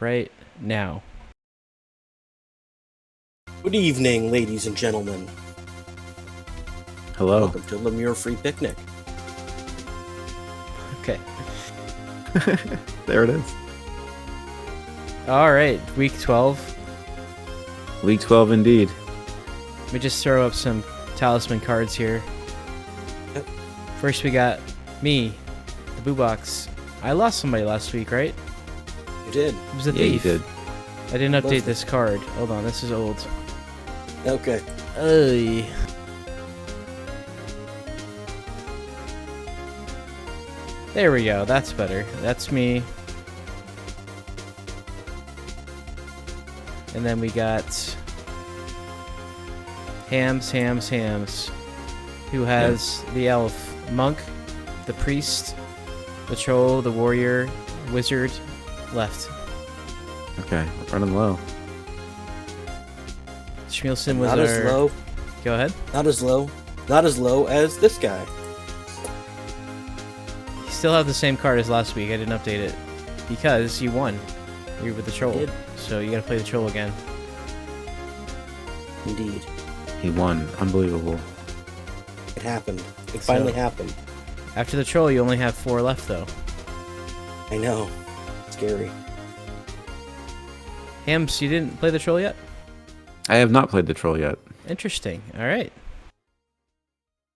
right now. Good evening, ladies and gentlemen. Hello. Welcome to Lemure Free Picnic. Okay. There it is. All right, week 12. Week 12 indeed. Let me just throw up some talisman cards here. Yep. First, we got me, the Boo Box. I lost somebody last week, right? You did. It was a Yeah, thief. you did. I didn't update Lovely. this card. Hold on, this is old. Okay. Ugh. There we go. That's better. That's me. And then we got Hams, who has the elf, monk, the priest, the troll, the warrior, wizard, left. Okay, we're running low. Schmielson was Not as low. Go ahead. Not as low. Not as low as this guy. You still have the same card as last week. I didn't update it because you won. You're with the troll, did. so you gotta play the troll again. Indeed. He won. Unbelievable. It happened. It finally happened. After the troll, you only have 4 left, though. I know. Scary. Hams, you didn't play the troll yet? I have not played the troll yet. Interesting. All right.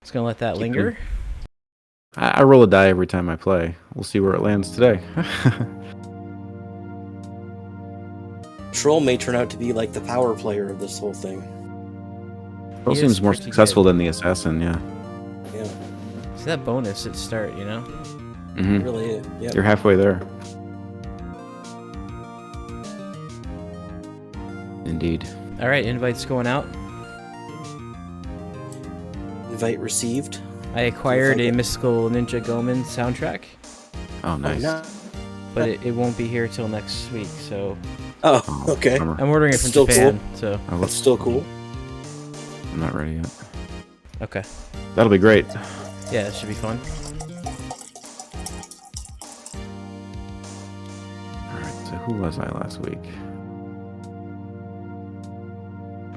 Just gonna let that Keep linger. I roll a die every time I play. We'll see where it lands today. Troll may turn out to be like the power player of this whole thing. Troll He seems is more pretty successful good. than the assassin, yeah. Yeah. See that bonus at start, you know? Hmm. It really is. Yep. You're halfway there. Indeed. All right, invites going out. Invite received. I acquired a Okay. Mystical Ninja Gomen soundtrack, Oh, nice. Oh, no. but it won't be here till next week. So Oh, Oh, okay. bummer. I'm ordering it from Still Japan. So Oh, That's still cool. I'm not ready yet. okay, That'll be great. yeah, it should be fun. Alright, so who was I last week?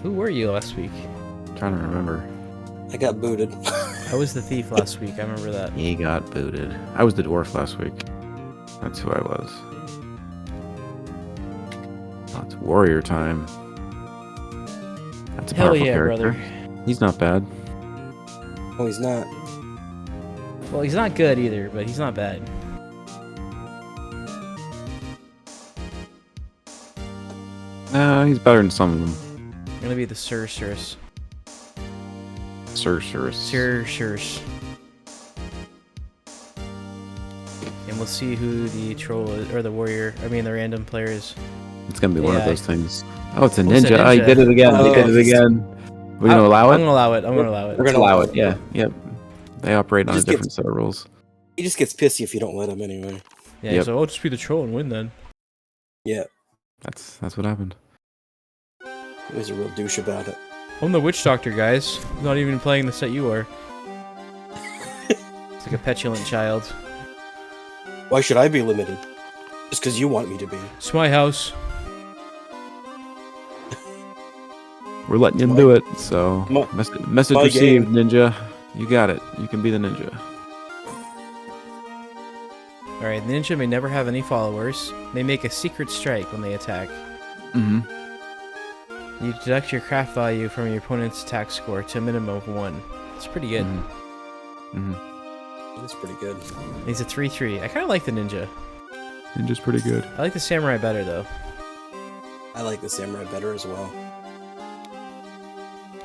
Who were you last week? Trying to remember. I got booted. I was the thief last week. I remember that. He got booted. I was the dwarf last week. That's who I was. Oh, it's warrior time. That's a Hell powerful yeah, character. brother. He's not bad. Oh, he's not. Well, he's not good either, but he's not bad. He's better than some of them. I'm gonna be the Sorceress. Sorceress. Sorceress. And we'll see who the troll is, or the warrior. I mean, the random player is. It's gonna be one of Yeah. those things. Oh, it's a Oh, it's a ninja. Oh, he ninja. did it again. Oh, he did it he's- again. We're gonna allow I'm it. gonna allow it. I'm gonna allow it. We're Let's gonna allow allow it. it. Yeah. Yep. They operate on a Just different set of rules. He just gets pissy if you don't let him anyway. Yeah, Yep. so I'll just be the troll and win then. Yeah. That's what happened. He was a real douche about it. I'm the witch doctor, guys. I'm not even playing the set you are. It's like a petulant child. Why should I be limited? Just because you want me to be. It's my house. We're letting you My- do it. So my- message my received, game. ninja. You got it. You can be the ninja. Alright, the ninja may never have any followers. May make a secret strike when they attack. Mm-hmm. You deduct your craft value from your opponent's attack score to a minimum of 1. It's pretty good. Mm-hmm. That's pretty good. He's a 3-3. I kind of like the ninja. Ninja's pretty good. I like the samurai better, though. I like the samurai better as well.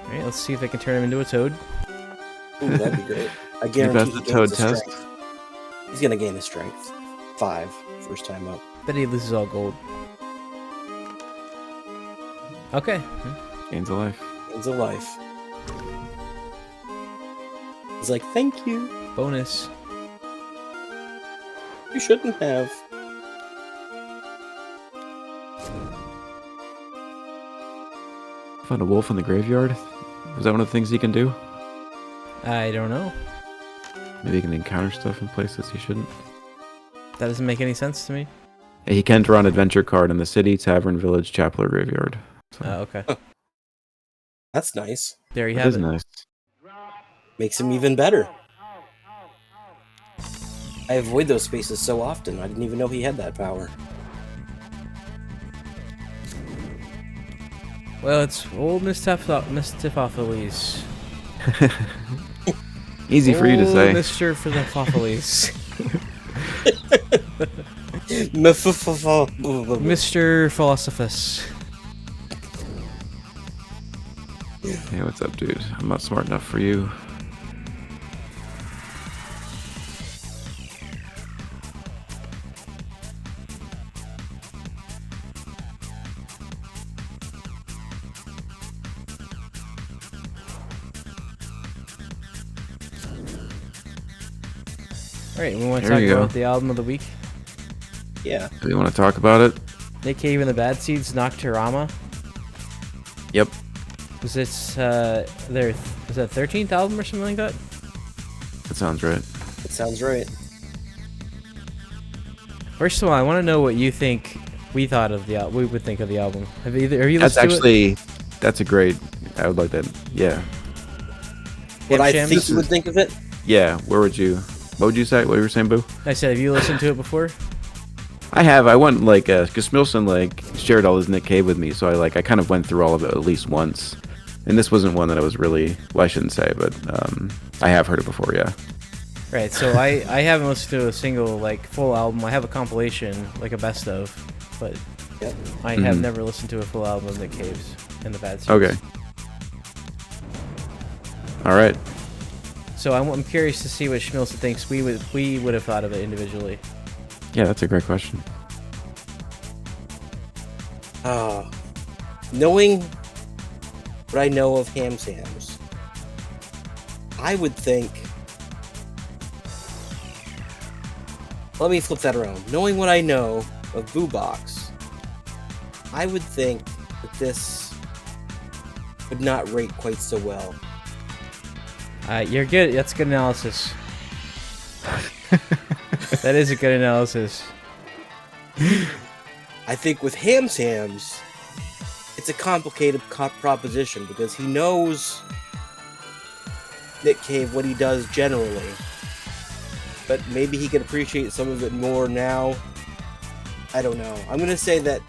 Alright, let's see if I can turn him into a toad. Ooh, that'd be great. I You guarantee passed he the gains toad the test. strength. He's gonna gain his strength. 5, first time up. Bet he loses all gold. Okay. Gains a life. Gains a life. He's like, thank you. Bonus. You shouldn't have. Found a wolf in the graveyard. Was that one of the things he can do? I don't know. Maybe he can encounter stuff in places he shouldn't. That doesn't make any sense to me. He can draw an adventure card in the city, tavern, village, chapel, or graveyard. So, Okay. That's nice. There you that have is it. nice. Makes him even better. I avoid those spaces so often. I didn't even know he had that power. Well, it's old Mistopheles. Easy for you to say. Mr. Philopheles. Mr. Philosophus. Hey, what's up, dude? I'm not smart enough for you. Alright, we want to There talk you go. about the album of the week. Yeah. Do you want to talk about it? Nick Cave and the Bad Seeds Nocturama. Yep. Was this their 13th album or something like that? That sounds right. It sounds right. First of all, I want to know what you think we thought of the album. We would think of the album. Have you That's listened to it? actually, that's a great. I would like that. Yeah. What I Shams? think you would think of it? Yeah. Where would you? What would you say? What you were saying, Boo? I said, have you listened to it before? I have. I went like, because Smilson like shared all his Nick Cave with me, so I kind of went through all of it at least once. And this wasn't one that I was really. Well, I shouldn't say, but I have heard it before. Yeah. Right, so I haven't listened to a single like full album. I have a compilation, like a best of, but Yep. I have never listened to a full album of Nick Cave's and the Bad Seeds. Okay. All right. So I'm curious to see what Schmilson thinks we would have thought of it individually. Yeah, that's a great question. Knowing what I know of Ham Sams, I would think. Let me flip that around. Knowing what I know of Boo Box, I would think that this would not rate quite so well. You're good. That's good analysis. That is a good analysis. I think with Ham Sams, it's a complicated proposition because he knows Nick Cave, what he does generally. But maybe he can appreciate some of it more now. I don't know. I'm going to say that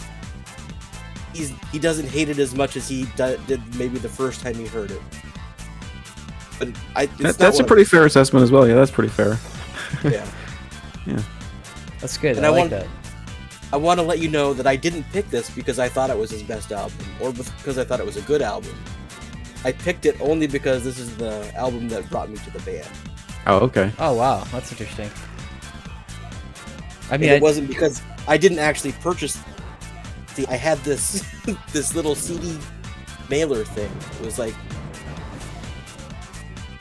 he doesn't hate it as much as he did maybe the first time he heard it. But That's a pretty fair assessment as well. Yeah, that's pretty fair. Yeah. Yeah. That's good. And I I like want- that. I want to let you know that I didn't pick this because I thought it was his best album or because I thought it was a good album. I picked it only because this is the album that brought me to the band. Oh, okay. Oh wow, that's interesting. I And mean, it wasn't because I didn't actually purchase. See, I had this this little CD mailer thing. It was like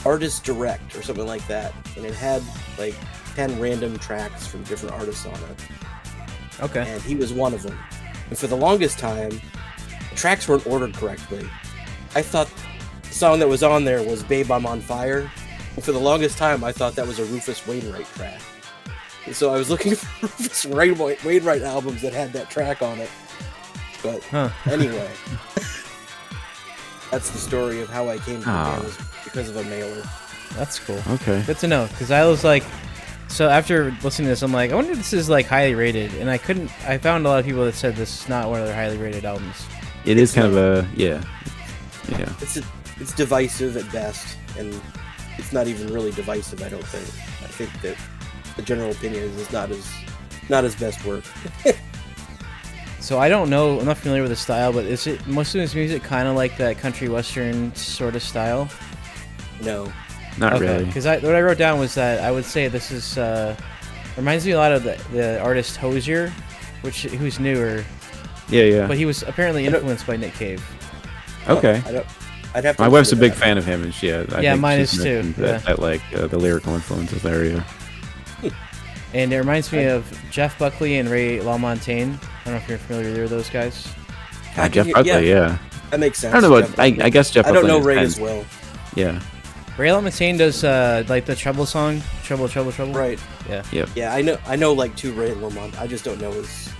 Artist Direct or something like that, and it had like 10 random tracks from different artists on it. okay. And he was one of them. And for the longest time, the tracks weren't ordered correctly. I thought the song that was on there was Babe I'm on Fire. And for the longest time, I thought that was a Rufus Wainwright track. And so I was looking for Rufus Wainwright albums that had that track on it. But anyway, that's the story of how I came to the band, was because of a mailer. That's cool. Okay. Good to know, because I was like, so after listening to this, I'm like, I wonder if this is like highly rated, and I found a lot of people that said this is not one of their highly rated albums. It is kind of a yeah. It's divisive at best, and it's not even really divisive. I don't think. I think that the general opinion is it's not his best work. So I don't know, I'm not familiar with the style, but is it most of his music kind of like that country western sort of style? No, Not really. Because what I wrote down was that I would say this is reminds me a lot of the artist Hozier, who's newer, Yeah. but he was apparently influenced by Nick Cave. Okay. I'd have to. My wife's a listen to big that. fan of him, and I Yeah, think mine she's is too, mentioned yeah. That like the lyrical influences there. Yeah. And it reminds me of Jeff Buckley and Ray LaMontagne. I don't know if you're familiar with either of those guys. Jeff Buckley. Yeah. That makes sense. I don't know Jeff what. I Buckley. guess Jeff. I don't Buckley know is Ray kind as well. Yeah. Ray LaMontagne does like the Trouble song, Trouble. Right. Yeah. Yep. Yeah, I know like two Ray Lamont. I just don't know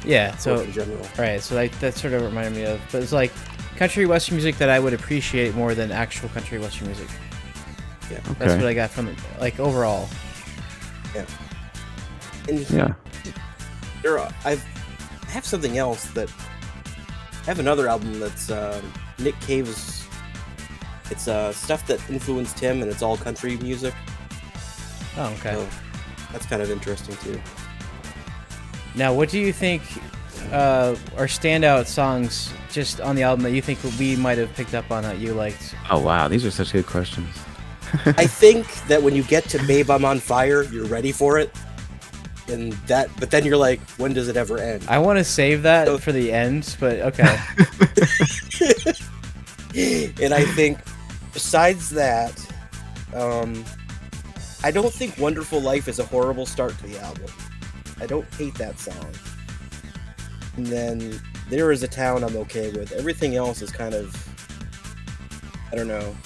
Yeah, so in general. right, so that sort of reminded me of, but it's like country western music that I would appreciate more than actual country western music. Yeah, that's what I got from it, like overall. Yeah, and Yeah. I have something else that I have another album that's Nick Cave's. It's stuff that influenced him, and it's all country music. Oh, okay. So that's kind of interesting too. Now, what do you think are standout songs just on the album that you think we might have picked up on that you liked? Oh wow, these are such good questions. I think that when you get to "Babe, I'm on Fire," you're ready for it, but then you're like, when does it ever end? I want to save that for the end, but okay. And I think, besides that, I don't think "Wonderful Life" is a horrible start to the album. I don't hate that song. And then "There Is a Town" I'm okay with. Everything else is kind of, I don't know.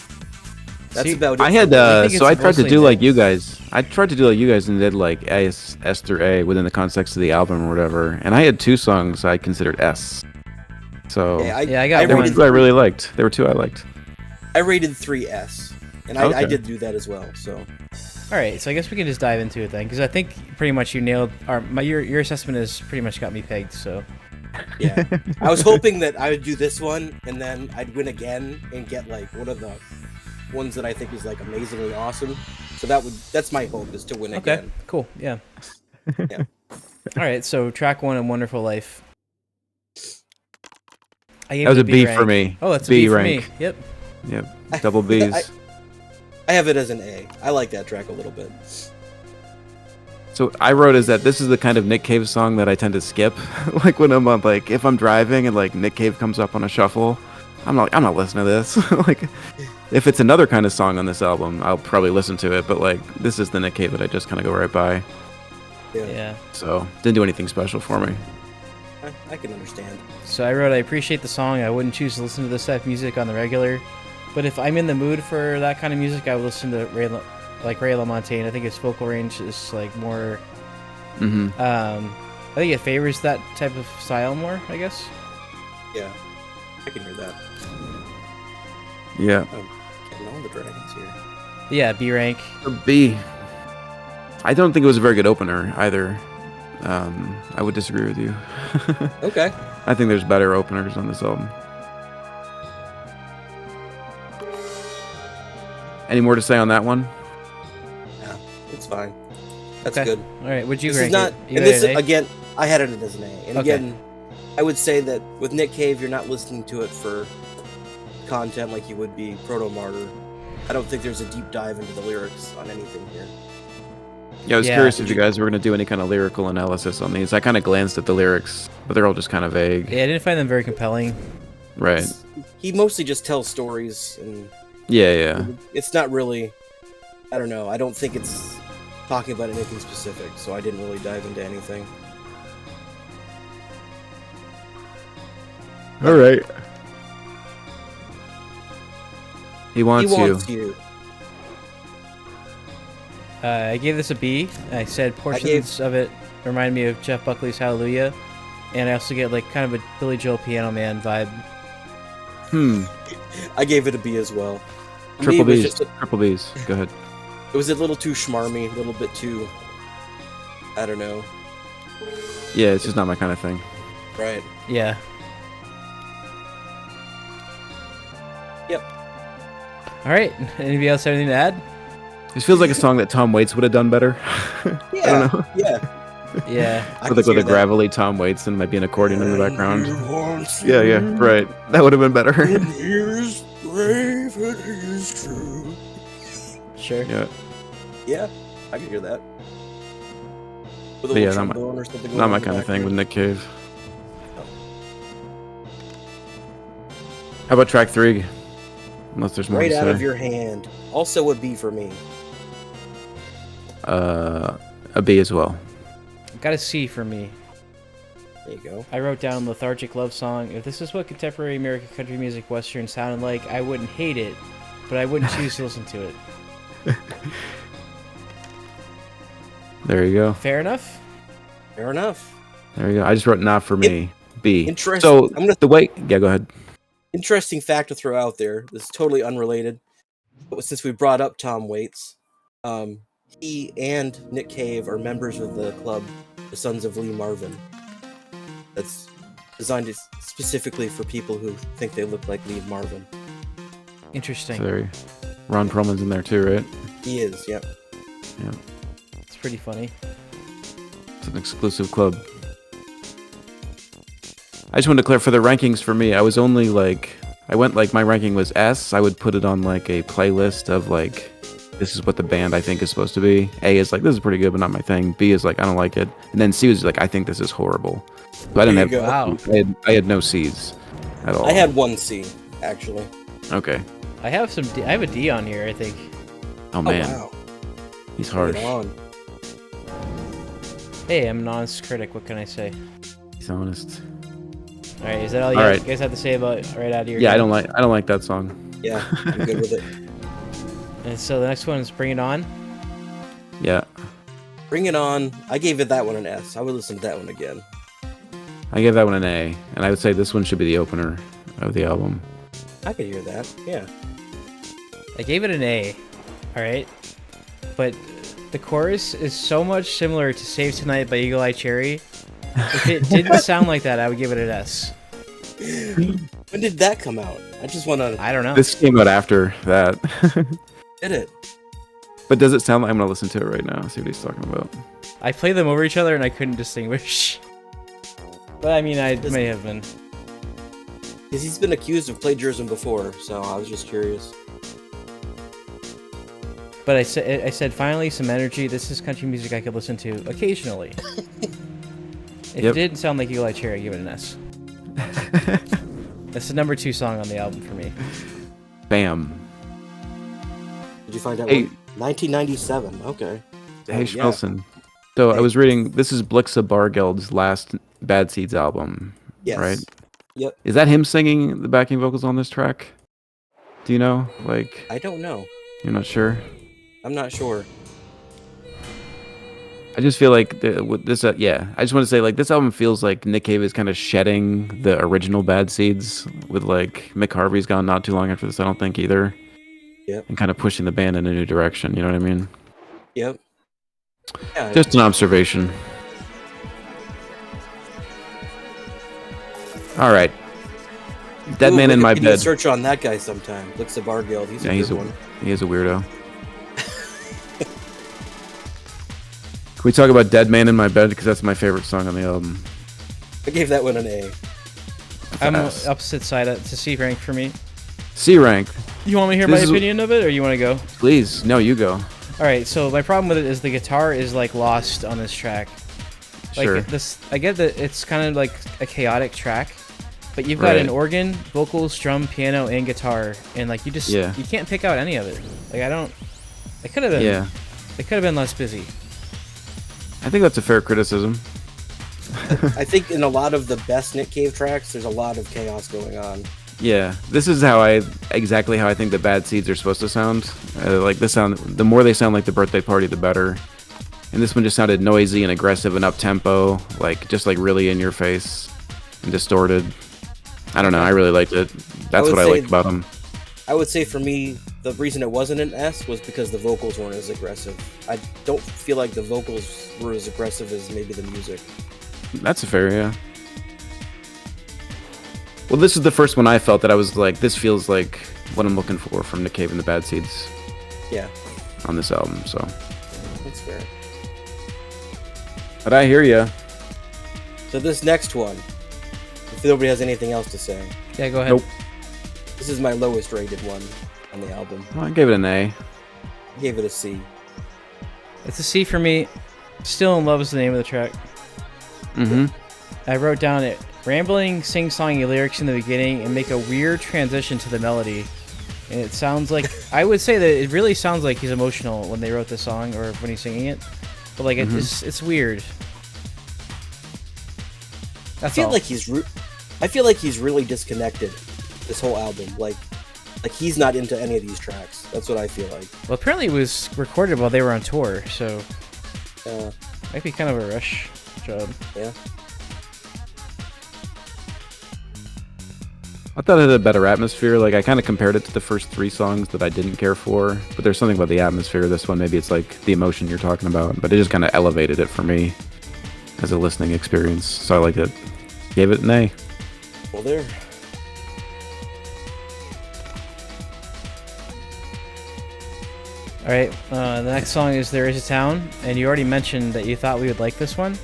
That's about it. I had I tried to do like you guys. I tried to do like you guys and did like S through A within the context of the album or whatever. And I had 2 songs I considered S. So I got there were 2 I really liked. There were 2 I liked. I rated 3 S, and I did do that as well. So. All right, so I guess we can just dive into it then, because I think pretty much you nailed your assessment has pretty much got me pegged. So. Yeah, I was hoping that I would do this one and then I'd win again and get like one of the ones that I think is like amazingly awesome. So that's my hope, is to win again. Okay, cool. Yeah. Yeah. All right, so track 1 of "Wonderful Life." That was a B rank. for me. Oh, that's a B B for rank. me. Yep. Yep. Double B's. I have it as an A. I like that track a little bit. So I wrote is that this is the kind of Nick Cave song that I tend to skip. Like when I'm on, like if I'm driving and like Nick Cave comes up on a shuffle, I'm not listening to this. Like if it's another kind of song on this album, I'll probably listen to it. But like this is the Nick Cave that I just kind of go right by. Yeah. So didn't do anything special for me. I can understand. So I wrote, I appreciate the song. I wouldn't choose to listen to this type of music on the regular, but if I'm in the mood for that kind of music, I would listen to Ray LaMontagne. I think his vocal range is like more. I think it favors that type of style more, I guess. Yeah, I can hear that. Yeah. Getting all the dragons here. Yeah, B rank. A B. I don't think it was a very good opener either. I would disagree with you. Okay. I think there's better openers on this album. Any more to say on that one? Yeah, it's fine. That's Okay. good. All right, would you This rank is not, it? You and rate this it A? again. I had it as an A, and Okay. again, I would say that with Nick Cave, you're not listening to it for content like you would be Proto Martyr. I don't think there's a deep dive into the lyrics on anything here. Yeah, I was Yeah. curious if you guys were going to do any kind of lyrical analysis on these. I kind of glanced at the lyrics, but they're all just kind of vague. Yeah, I didn't find them very compelling. Right. He mostly just tells stories, and Yeah. it's not really. I don't know. I don't think it's talking about anything specific, so I didn't really dive into anything. All right. He wants you. I gave this a B. I said portions of it remind me of Jeff Buckley's Hallelujah, and I also get like kind of a Billy Joel Piano Man vibe. I gave it a B as well. Triple Me, it was B's. just Triple B's. Go ahead. It was a little too schmarmy, a little bit too. I don't know. Yeah, it's just not my kind of thing. Right. Yeah. Yep. All right. Anybody else have anything to add? This feels like a song that Tom Waits would have done better. Yeah. I don't know. Yeah. Yeah. With a gravelly Tom Waits and might be an accordion in the background. Yeah, right. That would have been better. Here's brave and it is true. Sure. Yeah. Yeah, I can hear that. With a But yeah, little not trombone or something going Not on my in the kind of thing with background. Nick Cave. How about track 3? Unless there's more Right to out say. of your hand. Also a B for me. A B as well. Got a C for me. There you go. I wrote down Lethargic Love Song. If this is what contemporary American country music western sounded like, I wouldn't hate it, but I wouldn't choose to listen to it. There you go. Fair enough? Fair enough. There you go. I just wrote not for me. B. Interesting. So the way. Yeah, go ahead. Interesting fact to throw out there. This is totally unrelated, but since we brought up Tom Waits, he and Nick Cave are members of the club, the Sons of Lee Marvin. That's designed specifically for people who think they look like Lee Marvin. Interesting. So Ron Perlman's in there too, right? He is. Yep. Yeah. It's pretty funny. It's an exclusive club. I just wanted to clear for the rankings for me. I was only like, my ranking was S. I would put it on like a playlist of like, this is what the band I think is supposed to be. A is like, this is pretty good, but not my thing. B is like, I don't like it. And then C was like, I think this is horrible. So I didn't have. Wow. I had no C's at all. I had one C actually. Okay. I have some. I have a D on here, I think. Oh man, Oh, wow. he's harsh. Right on. Hey, I'm an honest critic. What can I say? He's honest. All right, is that all you All guys have to say about right out of your? Yeah, head? I don't like that song. Yeah, I'm good with it. And so the next one is Bring It On. Yeah, Bring It On. I gave it that one an S. I would listen to that one again. I gave that one an A, and I would say this one should be the opener of the album. I could hear that. Yeah. I gave it an A. All right, but the chorus is so much similar to "Save Tonight" by Eagle Eye Cherry. If it didn't sound like that, I would give it an S. When did that come out? I just want to. I don't know. This came out after that. Did it? But does it sound like I'm gonna listen to it right now? See what he's talking about. I played them over each other and I couldn't distinguish. But I mean, I may have been. Because he's been accused of plagiarism before, so I was just curious. But I said finally some energy. This is country music I could listen to occasionally. If it didn't sound like Eagle Eye Cherry, I give it an S. That's the number 2 song on the album for me. Bam. Did you find out? Hey. 1997. Okay. Hey, Yeah. Schmelson. So I was reading. This is Blixa Bargeld's last Bad Seeds album. Yes. Right. Yep. Is that him singing the backing vocals on this track? Do you know? Like, I don't know. you're not sure? I'm not sure. I just feel like with this, yeah. I just want to say, like, this album feels like Nick Cave is kind of shedding the original Bad Seeds. With like Mick Harvey's gone not too long after this, I don't think either. Yep. And kind of pushing the band in a new direction. You know what I mean? Yep. Yeah. Just an observation. All right. Dead Man in My Bed. Search on that guy sometime. Looks at Bargill. He's a good one. He is a weirdo. Can we talk about Dead Man in My Bed? Because that's my favorite song on the album. I gave that one an A. I'm opposite side. It's a C rank for me. C rank. You want me to hear my opinion of it, or you want to go? Please. No, you go. All right. So my problem with it is the guitar is like lost on this track. Like Sure. I get that it's kind of like a chaotic track, but you've got an organ, vocals, drum, piano, and guitar, and like you can't pick out any of it. Like it could have been. Yeah. It could have been less busy. I think that's a fair criticism. I think in a lot of the best Nick Cave tracks, there's a lot of chaos going on. Yeah, this is exactly how I think the Bad Seeds are supposed to sound. Like the more they sound like the Birthday Party, the better. And this one just sounded noisy and aggressive and up tempo, like just like really in your face and distorted. I don't know. I really liked it. That's what I liked about them. I would say for me, the reason it wasn't an S was because the vocals weren't as aggressive. I don't feel like the vocals were as aggressive as maybe the music. That's fair, yeah. Well, this is the first one I felt that I was like, this feels like what I'm looking for from Nick Cave and the Bad Seeds. Yeah. On this album, so. That's fair. But I hear ya. So this next one, if nobody has anything else to say. Yeah, go ahead. Nope. This is my lowest rated one on the album. Well, I gave it an A. I gave it a C. It's a C for me. Still in Love is the name of the track. Mm-hmm. I wrote down it. Rambling, sing-songy lyrics in the beginning and make a weird transition to the melody. And it sounds like, I would say that it really sounds like he's emotional when they wrote the song or when he's singing it. But like, it's weird. That's I feel all. like he's really disconnected this whole album. Like he's not into any of these tracks. That's what I feel like. Well, apparently it was recorded while they were on tour, so Uh, might be kind of a rush job. yeah. I thought it had a better atmosphere. Like, I kind of compared it to the first 3 songs that I didn't care for. But there's something about the atmosphere of this one. Maybe it's like the emotion you're talking about. But it just kind of elevated it for me as a listening experience. So I liked it. Gave it an A. Well, there. All right, the next song is "There Is a Town," and you already mentioned that you thought we would like this one.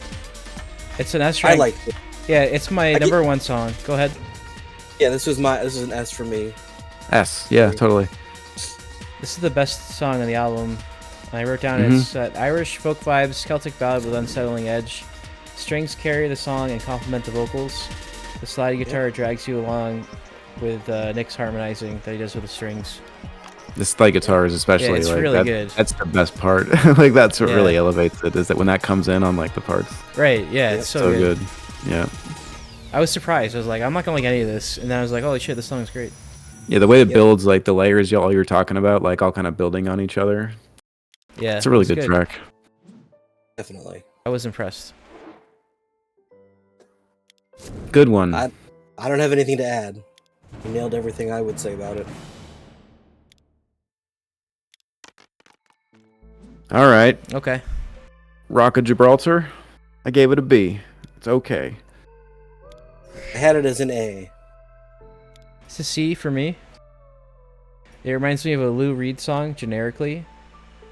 It's an S rank. I liked it. Yeah, it's my number 1 song. Go ahead. Yeah, this is an S for me. S. Yeah, totally. This is the best song on the album. And I wrote down it's Irish folk vibes, Celtic ballad with unsettling edge. Strings carry the song and complement the vocals. The slide guitar drags you along with Nick's harmonizing that he does with the strings. The slide guitar is especially it's like really good. That's the best part. Like that's what really elevates it. Is that when that comes in on like the parts? Right. Yeah. It's so good. Yeah. I was surprised. I was like, I'm not gonna like any of this, and then I was like, holy shit, this song's great. Yeah, the way it builds, like the layers all you're talking about, like all kind of building on each other. Yeah, it's a really good track. Definitely. I was impressed. Good one. I don't have anything to add. You nailed everything I would say about it. All right. Okay. Rock of Gibraltar. I gave it a B. It's okay. I had it as an A. It's a C for me. It reminds me of a Lou Reed song, generically.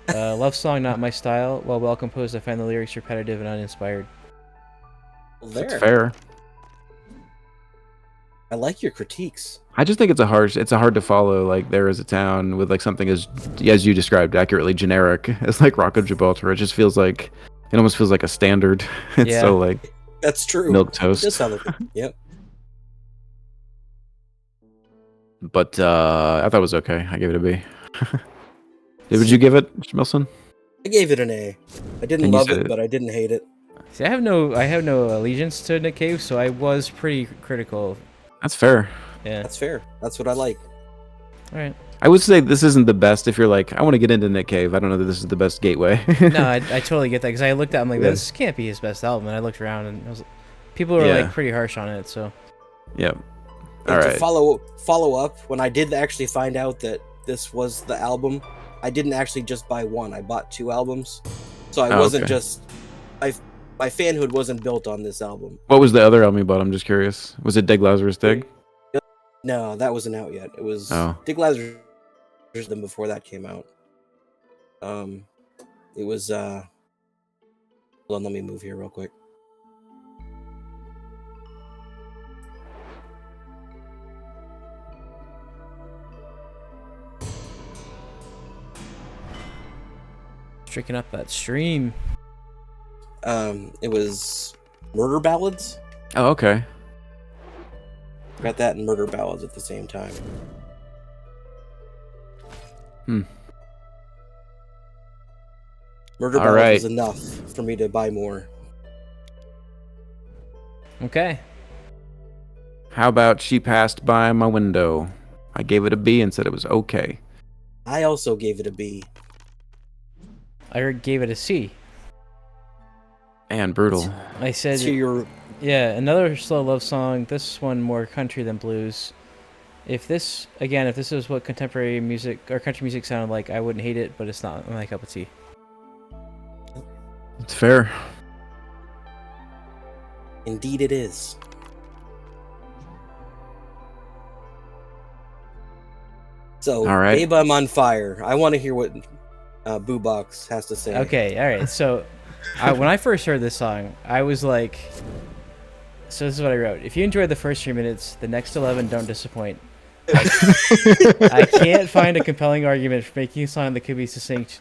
Love song, not my style. While well composed, I find the lyrics repetitive and uninspired. Well, That's fair. I like your critiques. I just think it's a hard to follow. Like There Is a Town with like something as you described accurately generic as like Rock of Gibraltar. It just feels like it almost feels like a standard. It's so like that's true. Milk toast. It does sound like yep. But I thought it was okay. I gave it a B. Would you give it, Mr. Milson? I gave it an A. I didn't love it, but I didn't hate it. See, I have no allegiance to Nick Cave, so I was pretty critical. That's fair. Yeah, that's fair. That's what I like. All right. I would say this isn't the best if you're like, I want to get into Nick Cave. I don't know that this is the best gateway. No, I totally get that because I looked at, I'm like, this can't be his best album, and I looked around and people were like pretty harsh on it. So. Yeah. All right. To follow up, when I did actually find out that this was the album, I didn't actually just buy one. I bought 2 albums, so I wasn't just. My fanhood wasn't built on this album. What was the other album you bought? I'm just curious. Was it Dig Lazarus Dig? No, that wasn't out yet. It was Dig Lazarus Dig before that came out. It was hold on, let me move here real quick. Drinking up that stream. It was Murder Ballads. Oh, okay. Got that and Murder Ballads at the same time. Murder Ballads was enough for me to buy more. Okay. How about She Passed By My Window? I gave it a B and said it was okay. I also gave it a B. I gave it a C. And brutal. I said, another slow love song. This one more country than blues. If this is what contemporary music or country music sounded like, I wouldn't hate it, but it's not my cup of tea. It's fair. Indeed it is. So, Babe, I'm on fire. I want to hear what Boo Box has to say. Okay, all right. So, when I first heard this song, I was like, so this is what I wrote. If you enjoyed the first 3 minutes, the next 11 don't disappoint. I can't find a compelling argument for making a song that could be succinct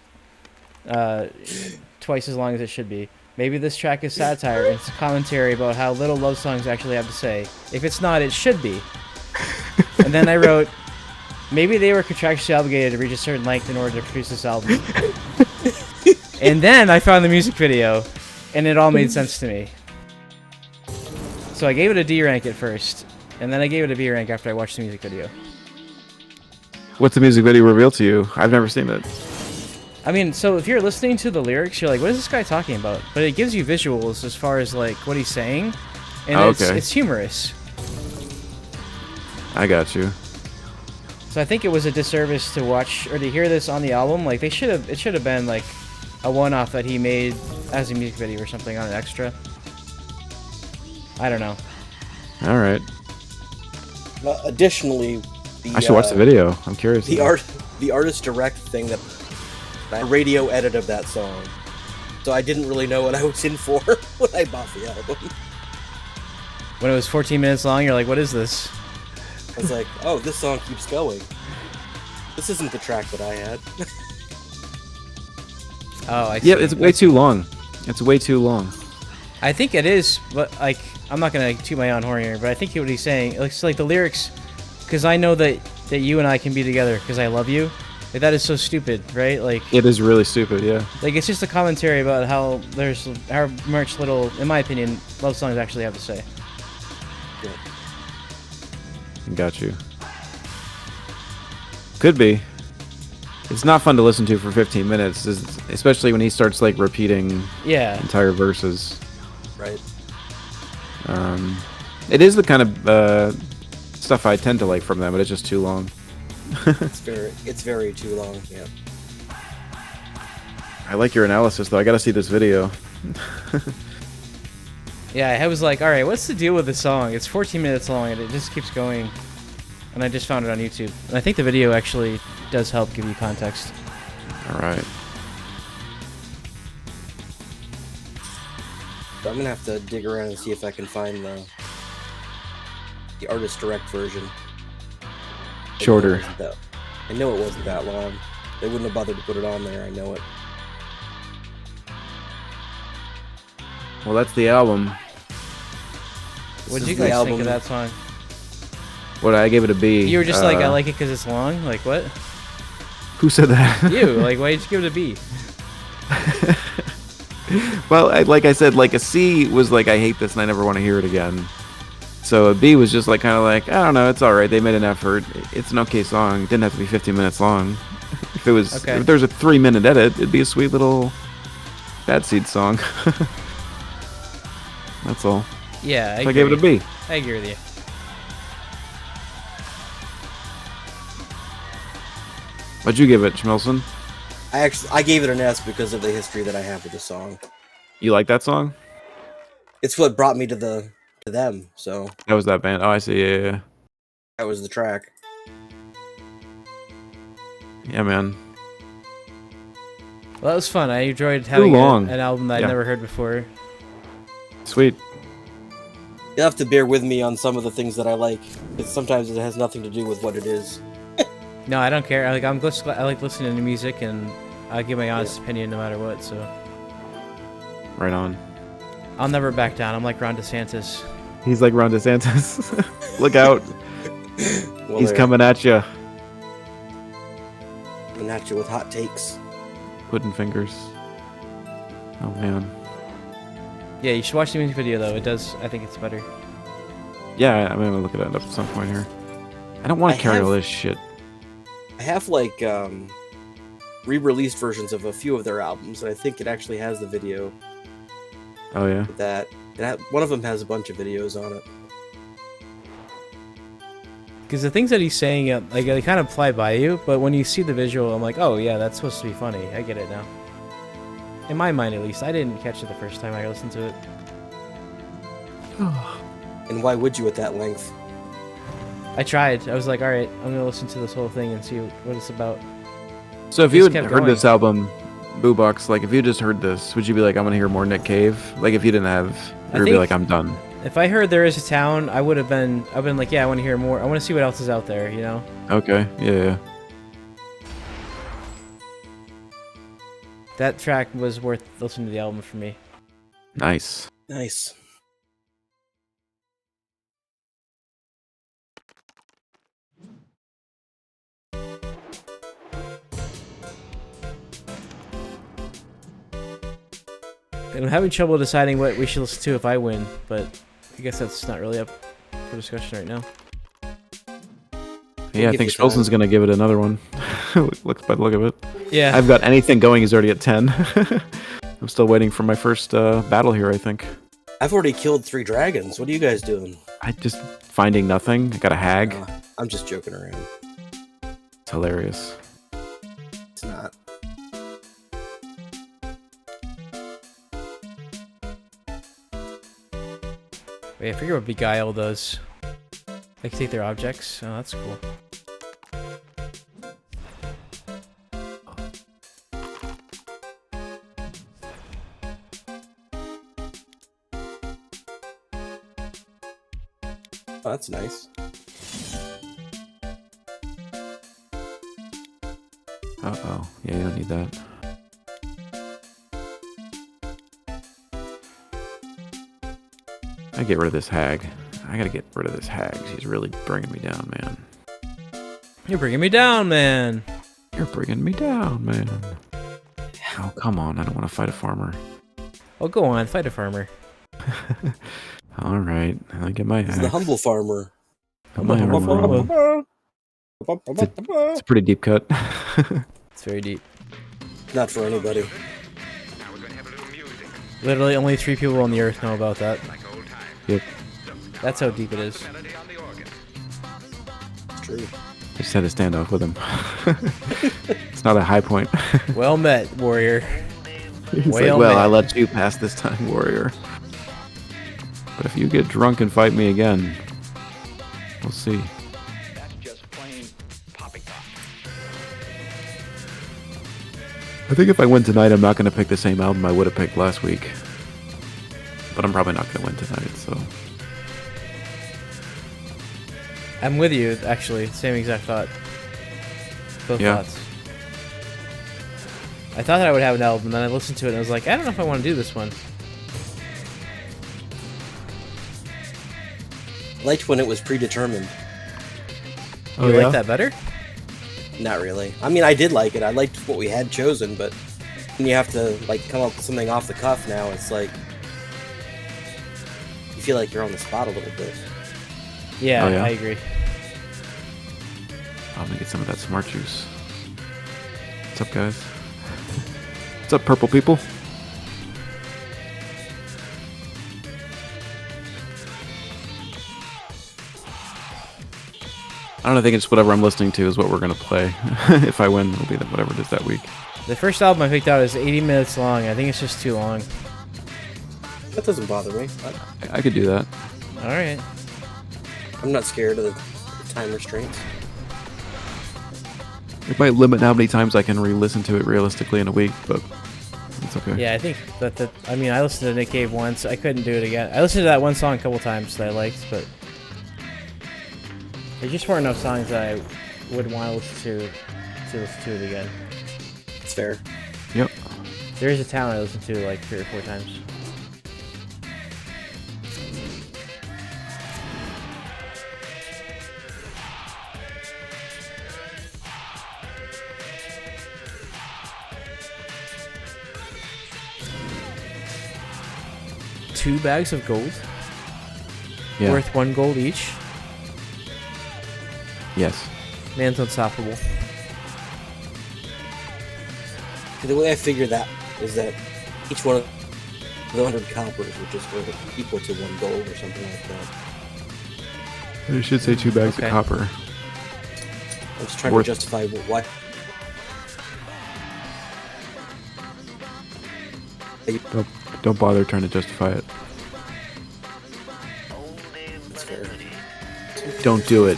twice as long as it should be. Maybe this track is satire and it's a commentary about how little love songs actually have to say. If it's not, it should be. And then I wrote, maybe they were contractually obligated to reach a certain length in order to produce this album. And then I found the music video, and it all made sense to me. So I gave it a D rank at first, and then I gave it a B rank after I watched the music video. What's the music video reveal to you? I've never seen it. I mean, so if you're listening to the lyrics, you're like, what is this guy talking about? But it gives you visuals as far as like what he's saying, and it's humorous. I got you. So I think it was a disservice to watch or to hear this on the album. Like it should have been like a one-off that he made as a music video or something on an extra. I don't know. All right. Additionally, I should watch the video. I'm curious. The artist direct thing that a radio edit of that song. So I didn't really know what I was in for when I bought the album. When it was 14 minutes long, you're like, what is this? I was like, oh, this song keeps going. This isn't the track that I had. Oh, I see. Yeah, it's way too long. It's way too long. I think it is, but like, I'm not gonna toot my own horn here, but I think what he's saying, it's like the lyrics, because I know that you and I can be together because I love you. Like, that is so stupid, right? Like it is really stupid, yeah. Like it's just a commentary about how much little, in my opinion, love songs actually have to say. Yeah. Got you. Could be. It's not fun to listen to for 15 minutes, especially when he starts like repeating entire verses. Right. It is the kind of stuff I tend to like from them, but it's just too long. It's very too long. Yeah. I like your analysis, though. I gotta see this video. Yeah, I was like, all right, what's the deal with the song? It's 14 minutes long, and it just keeps going. And I just found it on YouTube. And I think the video actually does help give you context. All right. So I'm gonna have to dig around and see if I can find the artist direct version. Shorter. I know it wasn't that long. They wouldn't have bothered to put it on there. I know it. Well, that's the album. What did you guys think of that song? What, I gave it a B. You were just like, I like it because it's long? Like, what? Who said that? You. Like, why did you give it a B? Well, like I said, like a C was like, I hate this and I never want to hear it again. So a B was just like, kind of like, I don't know, it's alright. They made an effort. It's an okay song. It didn't have to be 15 minutes long. If it was, if there's a 3-minute edit, it'd be a sweet little Bad Seeds song. That's all. Yeah, I gave it a B. I agree with you. What'd you give it, Schmilson? I gave it an S because of the history that I have with the song. You like that song? It's what brought me to them. So that was that band. Oh, I see. Yeah. That was the track. Yeah, man. Well, that was fun. I enjoyed having an album that I'd never heard before. Sweet. You'll have to bear with me on some of the things that I like. Sometimes it has nothing to do with what it is. No, I don't care. I like listening to music, and I give my honest opinion no matter what. So. Right on. I'll never back down. I'm like Ron DeSantis. He's like Ron DeSantis. Look out. Well, he's coming at you. Coming at you with hot takes. Pudding fingers. Oh, man. Yeah, you should watch the music video, though. It does. I think it's better. Yeah, I'm going to look it up at some point here. I don't want to carry all this shit. I have, like, re-released versions of a few of their albums, and I think it actually has the video. Oh, yeah? One of them has a bunch of videos on it. Because the things that he's saying, like, they kind of fly by you, but when you see the visual, I'm like, oh, yeah, that's supposed to be funny. I get it now. In my mind, at least. I didn't catch it the first time I listened to it. And why would you at that length? I tried. I was like, alright, I'm going to listen to this whole thing and see what it's about. So if you had heard this album, Boobox, like if you just heard this, would you be like, I'm going to hear more Nick Cave? Like if you didn't have, you would be like, I'm done. If I heard There Is a Town, I've been like, yeah, I want to hear more. I want to see what else is out there, you know? Okay, yeah. That track was worth listening to the album for me. Nice. Nice. And I'm having trouble deciding what we should listen to if I win, but I guess that's not really up for discussion right now. Yeah, I think Schmilson's going to give it another one. Look by the look of it. Yeah. I've got anything going. He's already at 10. I'm still waiting for my first battle here, I think. I've already killed 3 dragons. What are you guys doing? I just finding nothing. I got a hag. I'm just joking around. It's hilarious. It's not. Wait, I forget what Beguile does. They can take their objects. Oh, that's cool. Oh, that's nice. Uh-oh. Yeah, you don't need that. I get rid of this hag. I gotta get rid of this hag. She's really bringing me down, man. You're bringing me down, man. You're bringing me down, man. Oh, come on. I don't want to fight a farmer. Oh, go on. Fight a farmer. All right. I'll get my He's axe. the humble farmer. It's a pretty deep cut. It's very deep. Not for anybody. Literally only 3 people on the earth know about that. Yep. That's how deep it is. It's true. I just had to stand off with him. It's not a high point. Well met, warrior. He's Well like, well, met. I let you pass this time, warrior. But if you get drunk and fight me again, we'll see. I think if I win tonight, I'm not going to pick the same album I would have picked last week. But I'm probably not going to win tonight, so... I'm with you, actually. Same exact thought. Both Yeah. thoughts. I thought that I would have an album, then I listened to it and I was like, I don't know if I want to do this one. I liked when it was predetermined. Oh, You yeah? like that better? Not really. I mean, I did like it. I liked what we had chosen, but when you have to like come up with something off the cuff now, it's like you feel like you're on the spot a little bit. Yeah, Oh, yeah? I agree. I'm going to get some of that smart juice. What's up, guys? What's up, purple people? I don't know, I think it's whatever I'm listening to is what we're going to play. If I win, it'll be whatever it is that week. The first album I picked out is 80 minutes long. I think it's just too long. That doesn't bother me. I could do that. Alright. I'm not scared of the time restraints. It might limit how many times I can re-listen to it realistically in a week, but it's okay. Yeah, I think that I mean, I listened to Nick Cave once. I couldn't do it again. I listened to that one song a couple times that I liked, but there just weren't enough songs that I would want to listen to it again. It's fair. Yep. There is a town I listened to like 3 or 4 times. Two bags of gold, Yeah. worth 1 gold each. Yes. Man's unstoppable. See, the way I figure that is that each one of the 100 coppers would just go equal to 1 gold or something like that. You should say 2 bags Okay. of copper. I'm just trying Worth- to justify why. Don't bother trying to justify it. That's fair. Don't do it.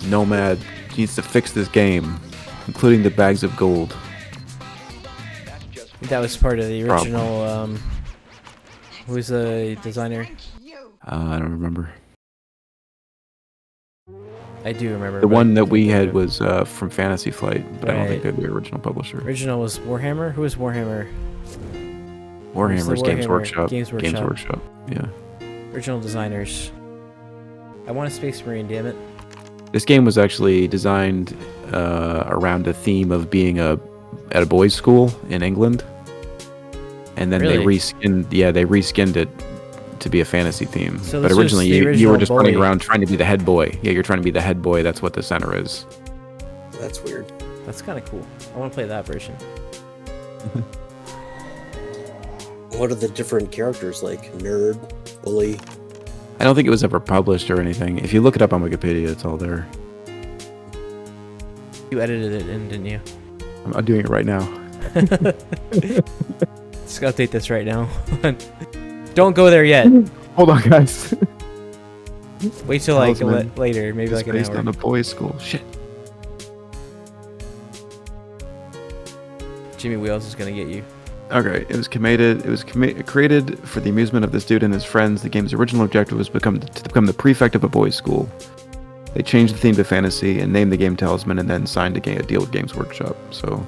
Nomad needs to fix this game, including the bags of gold. That was part of the Problem. original. Who was the designer? I don't remember. I do remember. The but one I that we don't had remember. was from Fantasy Flight, but I don't think Right. they're the original publisher. Original was Warhammer. Who was Warhammer? Warhammer's Games Warhammer? Workshop. Games Workshop. Yeah. Original designers. I want a Space Marine. Damn it. This game was actually designed around a theme of being at a boys' school in England, and then they Really? reskinned it to be a fantasy theme. So But this was originally, the you original were just running bully. around trying to be the head boy. Yeah, you're trying to be the head boy. That's what the center is. That's weird. That's kind of cool. I want to play that version. What are the different characters like? Nerd, bully. I don't think it was ever published or anything. If you look it up on Wikipedia, it's all there. You edited it in, didn't you? I'm doing it right now. Let's update this right now. Don't go there yet. Hold on, guys. Wait till like Talisman later, maybe like an based hour. on a boys' school. Shit. Jimmy Wheels is gonna get you. Okay, it was created for the amusement of the student and his friends. The game's original objective was to become the prefect of a boys' school. They changed the theme to fantasy and named the game Talisman, and then signed a deal with Games Workshop. So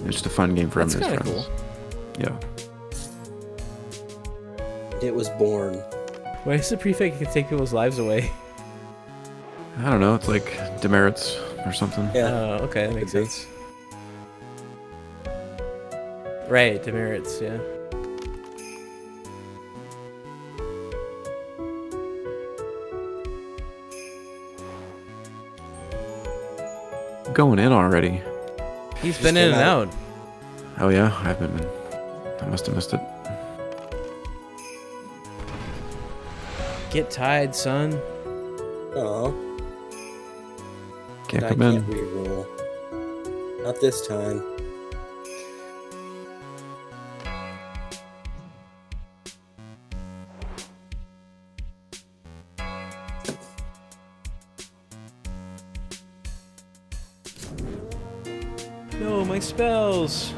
it's just a fun game for him and his friends. Cool. Yeah. It was born. Why is the prefect can take people's lives away? I don't know. It's like demerits or something. Yeah. Oh, okay, that makes Could be. sense. Right, demerits, yeah. Going in already. He's been in and out. Oh yeah, I haven't been. I must have missed it. Get tied, son. Oh. Can't I come can't in. reroll. Not this time. No, my spells.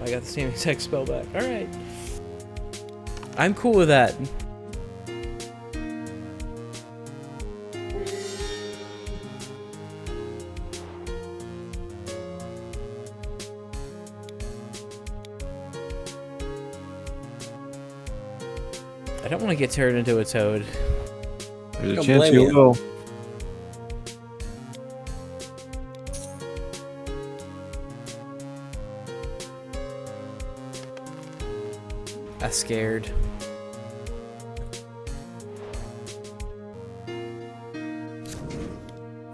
I got the same exact spell back. All right. I'm cool with that. I don't want to get turned into a toad. There's a Don't chance blame you you. will. I'm scared.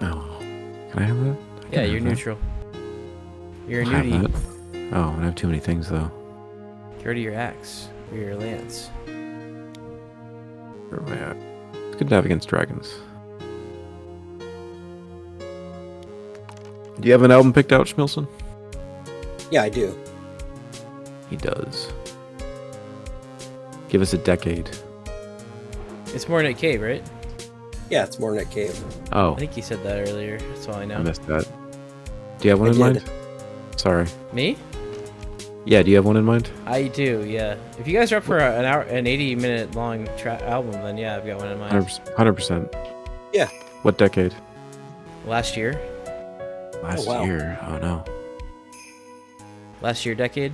Oh, can I have that? I Yeah, can you're have that. neutral. You're a I'll have nudie. that. Oh, I don't have too many things though. Get rid of your axe or your lance. Where am I at? It's good to have against dragons. Do you have an album picked out, Schmilson? Yeah, I do. He does. Give us a decade. It's Mornet Cave, right? Yeah, it's Mornet Cave. Oh, I think you said that earlier. That's all I I know. missed that. Do you have one I in did. mind? Sorry. Me? Yeah, do you have one in mind? I do, yeah. If you guys are up for an 80-minute long album, then yeah, I've got one in mind. 100%. Yeah. What decade? Last year? Last wow. year. Oh no. Last year decade?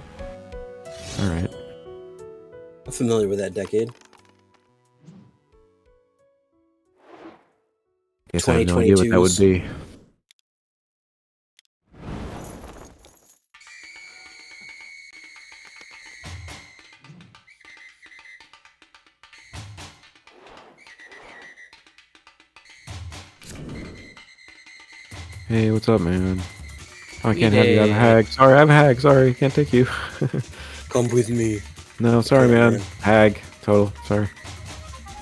All right. I'm familiar with that decade. Guess I have no idea what that would 2022's. be. Hey, what's up, man? Oh, I can't have you. I have a hag. Sorry, I have a hag. Sorry, can't take you. Come with me. No, sorry, Okay, man. man. Hag. Total. Sorry.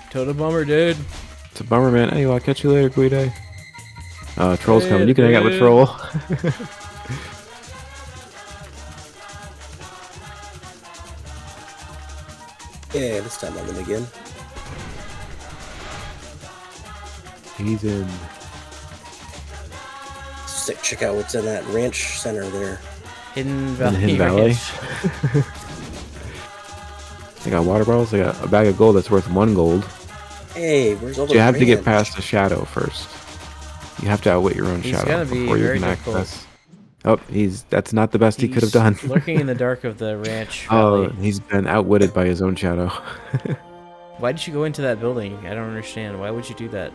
Total bummer, dude. It's a bummer, man. Anyway, I'll catch you later, Guide. Troll's coming. You can hang out with Dude. Troll. Yeah, this time I'm in again. He's in. Sick. Check out what's in that ranch center there. Hidden Valley. Hidden Valley. Ranch. I got water bottles. I got a bag of gold that's worth 1 gold. Hey, where's all the You have to get ranch? past the shadow first. You have to outwit your own He's shadow gonna be before you very can difficult. access. Oh, that's not the best he could have He's done. lurking in the dark of the ranch. Oh, Valley. he's been outwitted by his own shadow. Why did you go into that building? I don't understand. Why would you do that?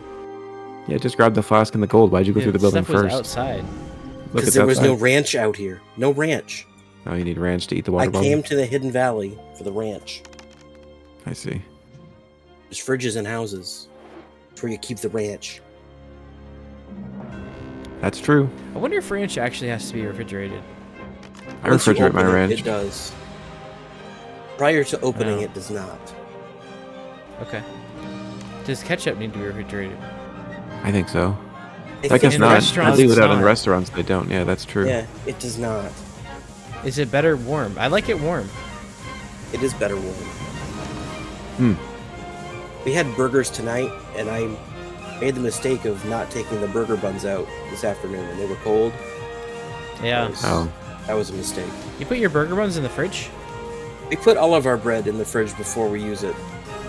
Yeah, just grab the flask and the gold. Why'd you go through the building stuff was first? outside. Look, Because it's there was no outside. ranch out here. No ranch. Oh, you need ranch to eat the I water bottle? came to the Hidden Valley for the ranch. I see. There's fridges and houses. It's where you keep the ranch. That's true. I wonder if ranch actually has to be refrigerated. I Once you refrigerate my open it, ranch. It does. Prior to opening Oh. it does not. Okay. Does ketchup need to be refrigerated? I think so. I think guess in not. I restaurants, leave it it's out in not. restaurants. They don't. Yeah, that's true. Yeah, it does not. Is it better warm? I like it warm. It is better warm. Hmm. We had burgers tonight, and I made the mistake of not taking the burger buns out this afternoon, and they were cold. Yeah. Oh. That was a mistake. You put your burger buns in the fridge? We put all of our bread in the fridge before we use it,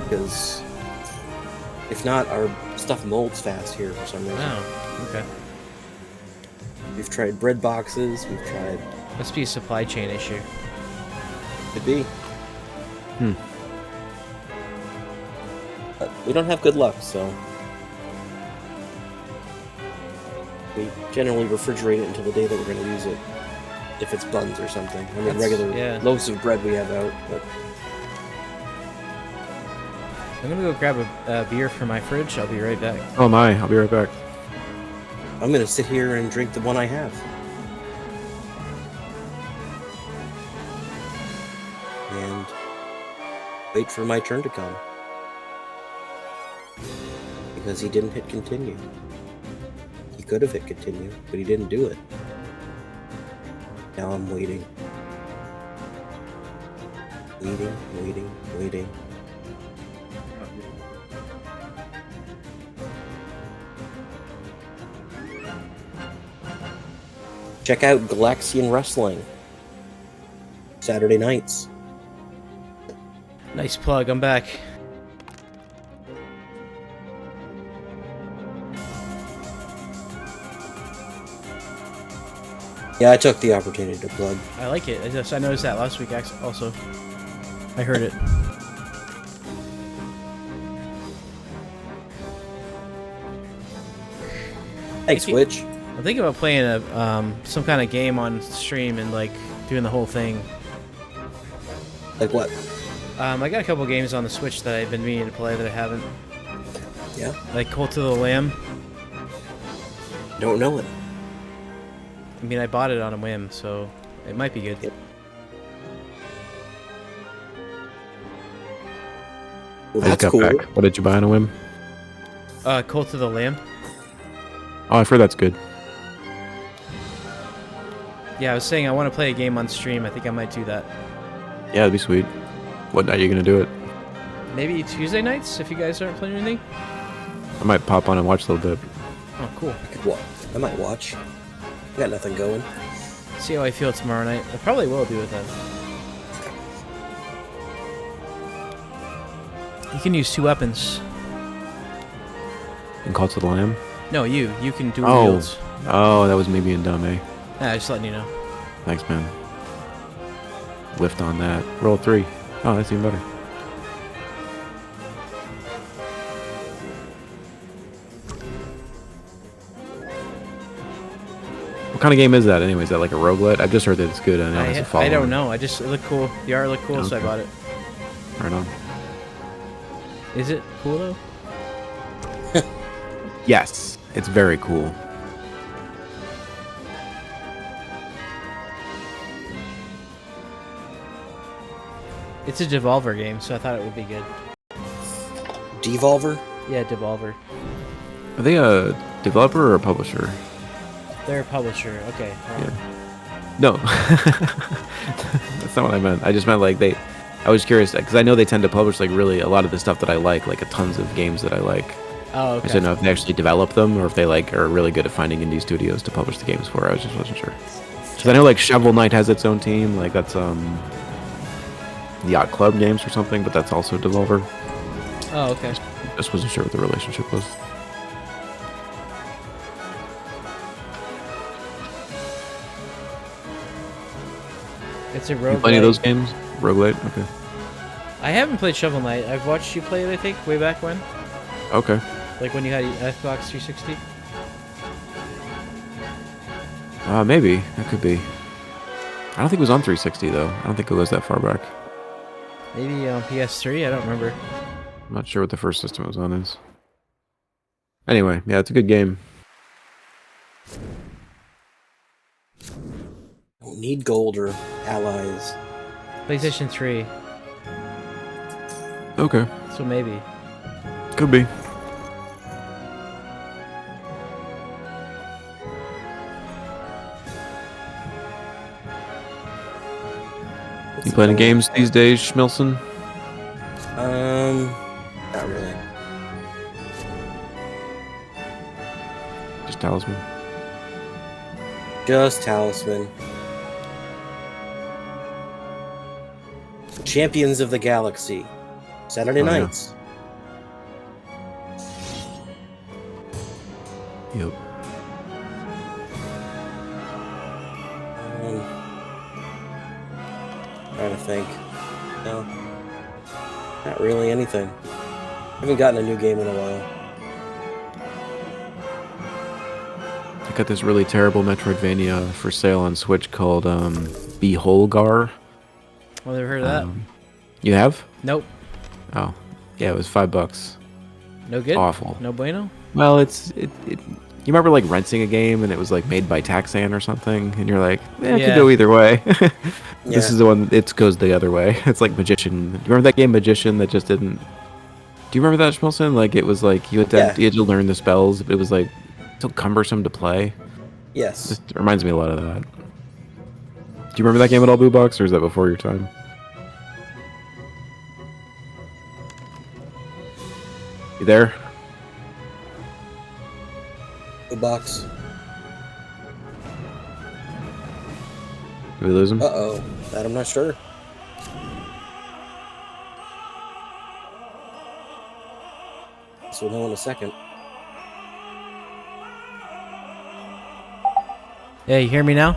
because if not, our stuff molds fast here for some reason. Oh, okay. We've tried bread boxes, we've tried... Must be a supply chain issue. Could be. Hmm. But we don't have good luck, so... We generally refrigerate it until the day that we're going to use it. If it's buns or something. I mean, That's- regular yeah. loaves of bread we have out, but... I'm gonna go grab a beer from my fridge. I'll be right back. Oh my! I'll be right back. I'm going to sit here and drink the one I have. And wait for my turn to come. Because he didn't hit continue. He could have hit continue, but he didn't do it. Now I'm waiting. Waiting. Check out Galaxian Wrestling. Saturday nights. Nice plug. I'm back. Yeah, I took the opportunity to plug. I like it. I noticed that last week also. I heard it. Thanks, Thank you. Witch. I'm thinking about playing a some kind of game on stream and like doing the whole thing. Like what? I got a couple games on the Switch that I've been meaning to play that I haven't. Yeah? Like Cult of the Lamb. Don't know it. I mean, I bought it on a whim, so it might be good. Yep. Well, I just that's got cool. back. What did you buy on a whim? Cult of the Lamb. Oh, I've heard that's good. Yeah, I was saying I want to play a game on stream. I think I might do that. Yeah, that'd be sweet. What night are you gonna do it? Maybe Tuesday nights if you guys aren't playing anything. I might pop on and watch a little bit. Oh, cool. I might watch. I got nothing going. See how I feel tomorrow night. I probably will do it then. You can use 2 weapons. In Cult of the Lamb? No, you can do Oh. wields. Oh, that was me being dumb, eh? Yeah, just letting you know. Thanks, man. Whiffed on that. Roll 3. Oh, that's even better. What kind of game is that anyway? Is that like a roguelite? I've just heard that it's good. I know it's a I follow. don't know. It looked cool. The art looked cool, so I Okay. bought it. Right on. Is it cool though? Yes, it's very cool. It's a Devolver game, so I thought it would be good. Devolver? Yeah, Devolver. Are they a developer or a publisher? They're a publisher. Okay. Yeah. No, that's not what I meant. I just meant like I was curious because I know they tend to publish like really a lot of the stuff that I like a tons of games that I like. Oh, I okay. just don't know if they actually develop them or if they like are really good at finding indie studios to publish the games for. I just wasn't sure. Because I know like Shovel Knight has its own team, like that's the Yacht Club games or something, but that's also Devolver. Oh, okay. Just wasn't sure what the relationship was. It's a You roguelite. play any of those games? Roguelite? Okay. I haven't played Shovel Knight. I've watched you play it, I think, way back when. Okay. Like when you had Xbox 360. Maybe. That could be. I don't think it was on 360 though. I don't think it was that far back. Maybe on PS3. I don't remember. I'm not sure what the first system it was on is. Anyway, yeah, it's a good game. Don't need gold or allies. PlayStation 3. Okay. So maybe. Could be. Playing games these days, Schmilson? Not really. Just Talisman. Just Talisman. Champions of the Galaxy. Saturday yeah. nights. Yep. Trying to think. No. Not really anything. Haven't gotten a new game in a while. I got this really terrible Metroidvania for sale on Switch called Beholgar. Well, never heard of that. You have? Nope. Oh, yeah, it was $5. No good? Awful. No bueno? Well, you remember like renting a game and it was like made by Taxan or something, and you're like, it could go either way. This is the one. It goes the other way. It's like Magician. Do you remember that game Magician that just didn't? Do you remember that, Schmilson? Like it was like you had to learn the spells. But it was like so cumbersome to play. Yes. It reminds me a lot of that. Do you remember that game at all, Boo Box, or is that before your time? You there? The box. Did we lose him? Uh-oh. That I'm not sure. So we'll know in a second. Yeah, you hear me now?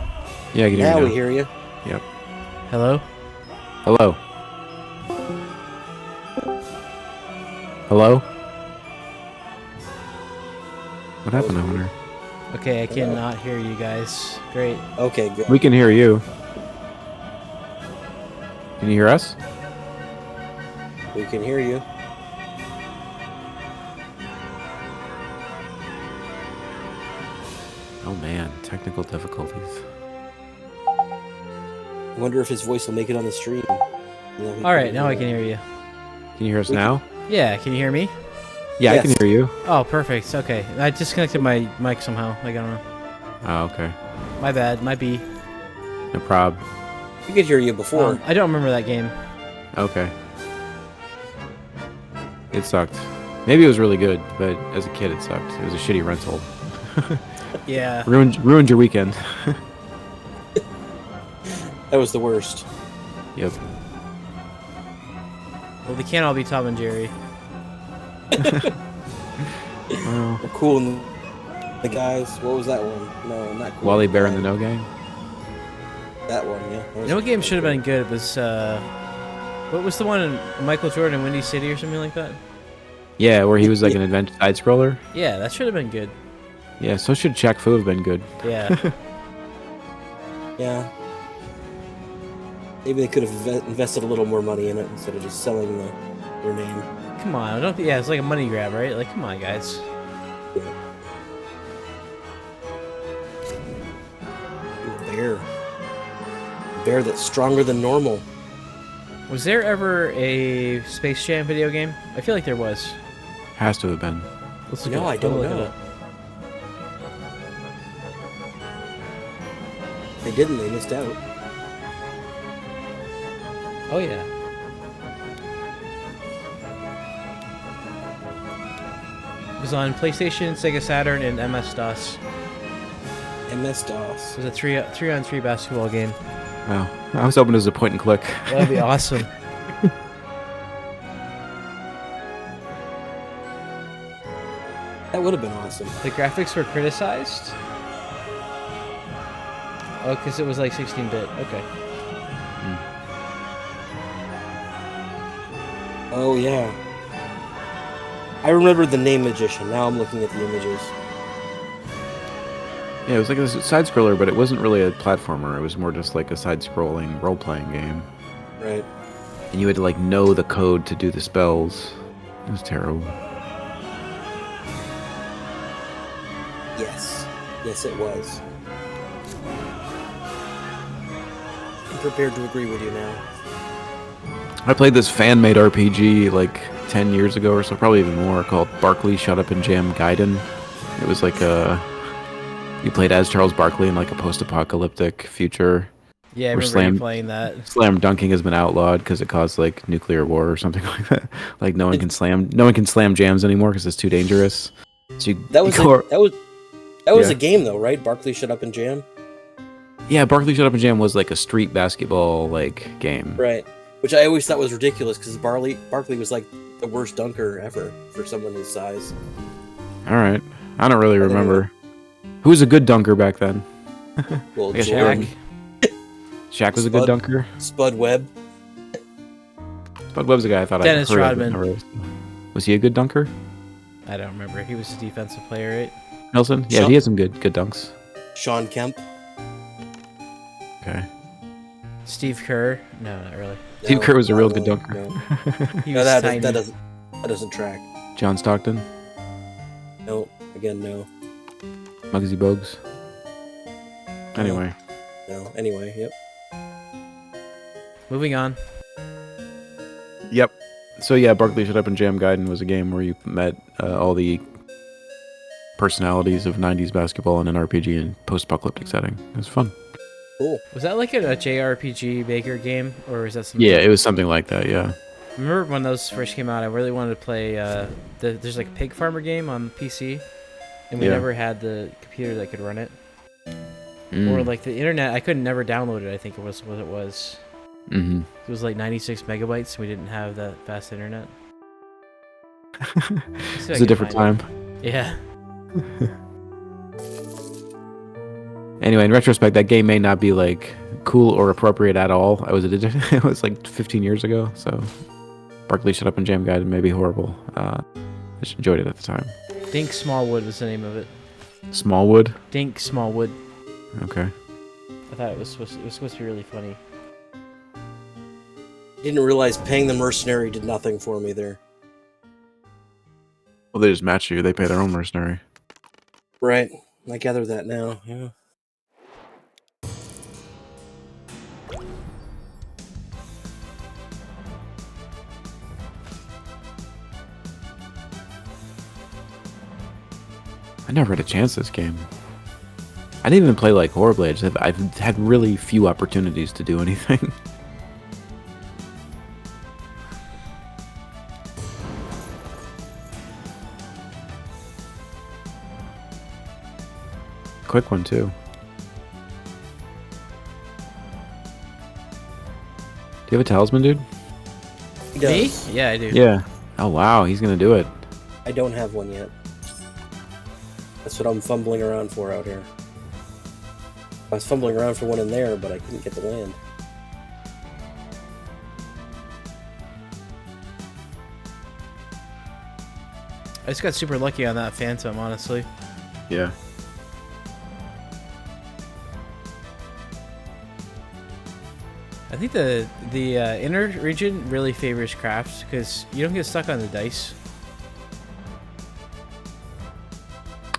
Yeah, I can hear Now you. we hear you. Yep. Hello? Hello. Hello? What happened, I wonder? Okay, I cannot hear you guys. Great. Okay, good. We can hear you. Can you hear us? We can hear you. Oh man, technical difficulties. I wonder if his voice will make it on the stream. All right, now I can hear you. Can you hear us now? Yeah, can you hear me? Yeah, Yes. I can hear you. Oh, perfect. Okay. I disconnected my mic somehow. Like, I don't know. Oh, okay. My bad. Might be. No prob. We could hear you before. I don't remember that game. Okay. It sucked. Maybe it was really good, but as a kid it sucked. It was a shitty rental. Yeah. Ruined your weekend. That was the worst. Yep. Well, they can't all be Tom and Jerry. Well, Cool and the guys. What was that one? No, not Cool. Wally Bear and the No Gang? That one, yeah. You know what game should have been good? It was, what was the one in Michael Jordan in Windy City or something like that? Yeah, where he was like an adventure side-scroller. Yeah, that should have been good. Yeah, so should Shaq Fu have been good. Yeah. Yeah. Maybe they could have invested a little more money in it instead of just selling their name. Come on. Yeah, it's like a money grab, right? Like, come on, guys. Yeah. Bear. Bear that's stronger than normal. Was there ever a Space Jam video game? I feel like there was. Has to have been. Let's look No, it up. I don't Look it know. up. They didn't. They missed out. Oh, yeah. It was on PlayStation, Sega Saturn, and MS-DOS. MS-DOS. It was a 3-on-3 basketball game. Wow. I was hoping it was a point and click. That'd be awesome. That would have been awesome. The graphics were criticized? Oh, because it was like 16-bit. Okay. Oh, yeah. I remember the name Magician. Now I'm looking at the images. Yeah, it was like a side-scroller, but it wasn't really a platformer. It was more just like a side-scrolling role-playing game. Right. And you had to like know the code to do the spells. It was terrible. Yes. Yes, it was. I'm prepared to agree with you now. I played this fan-made RPG like 10 years ago or so, probably even more, called Barkley Shut Up and Jam Gaiden. It was like you played as Charles Barkley in like a post-apocalyptic future. Yeah, I Or remember you playing that. slam dunking has been outlawed because it caused like nuclear war or something like that. Like no one can slam jams anymore because it's too dangerous. So That was Yeah. a game though, right? Barkley Shut Up and Jam. Yeah, Barkley Shut Up and Jam was like a street basketball like game. Right. Which I always thought was ridiculous because Barkley was like the worst dunker ever for someone his size. All right, I don't really remember. Who was a good dunker back then? Well, I guess Jordan, Shaq was a good dunker. Spud Webb. Spud Webb's a guy I thought Dennis I heard of, Rodman. but never- Was he a good dunker? I don't remember. He was a defensive player, right? Nelson? Yeah, Sean- he had some good dunks. Sean Kemp. Okay. Steve Kerr? No, not really. Steve No, Kerr was a real not good really, dunker. No, He No, was that tiny. doesn't track. John Stockton, No, again, no. Muggsy Bogues. Anyway, No. Anyway, yep. Moving on. yep. So yeah, Barkley Shut Up and Jam Gaiden was a game where you met all the personalities of '90s basketball in an RPG and post-apocalyptic setting. It was fun. Cool. Was that like a JRPG Baker game, or is that something? Yeah, it was something like that. Yeah. I remember when those first came out, I really wanted to play. There's like a pig farmer game on PC, and we Yeah. never had the computer that could run it, Mm. or like the internet. I could never download it. I think it was what it was. Mm-hmm. It was like 96 megabytes. We didn't have that fast internet. It's a different time. Yeah. Anyway, in retrospect, that game may not be like cool or appropriate at all. It was like 15 years ago, so Barkley Shut Up and Jam Gaiden may be horrible. I just enjoyed it at the time. Dink Smallwood was the name of it. Smallwood. Dink Smallwood. Okay. I thought it was supposed to be really funny. Didn't realize paying the mercenary did nothing for me there. Well, they just match you. They pay their own mercenary. Right. I gather that now. Yeah. I never had a chance this game. I didn't even play like horribly. I've had really few opportunities to do anything. Quick one too. Do you have a talisman, dude? He Me? does. Yeah, I do. Yeah. Oh wow, he's gonna do it. I don't have one yet. That's what I'm fumbling around for out here. I was fumbling around for one in there, but I couldn't get the land. I just got super lucky on that Phantom, honestly. Yeah. I think the inner region really favors crafts because you don't get stuck on the dice.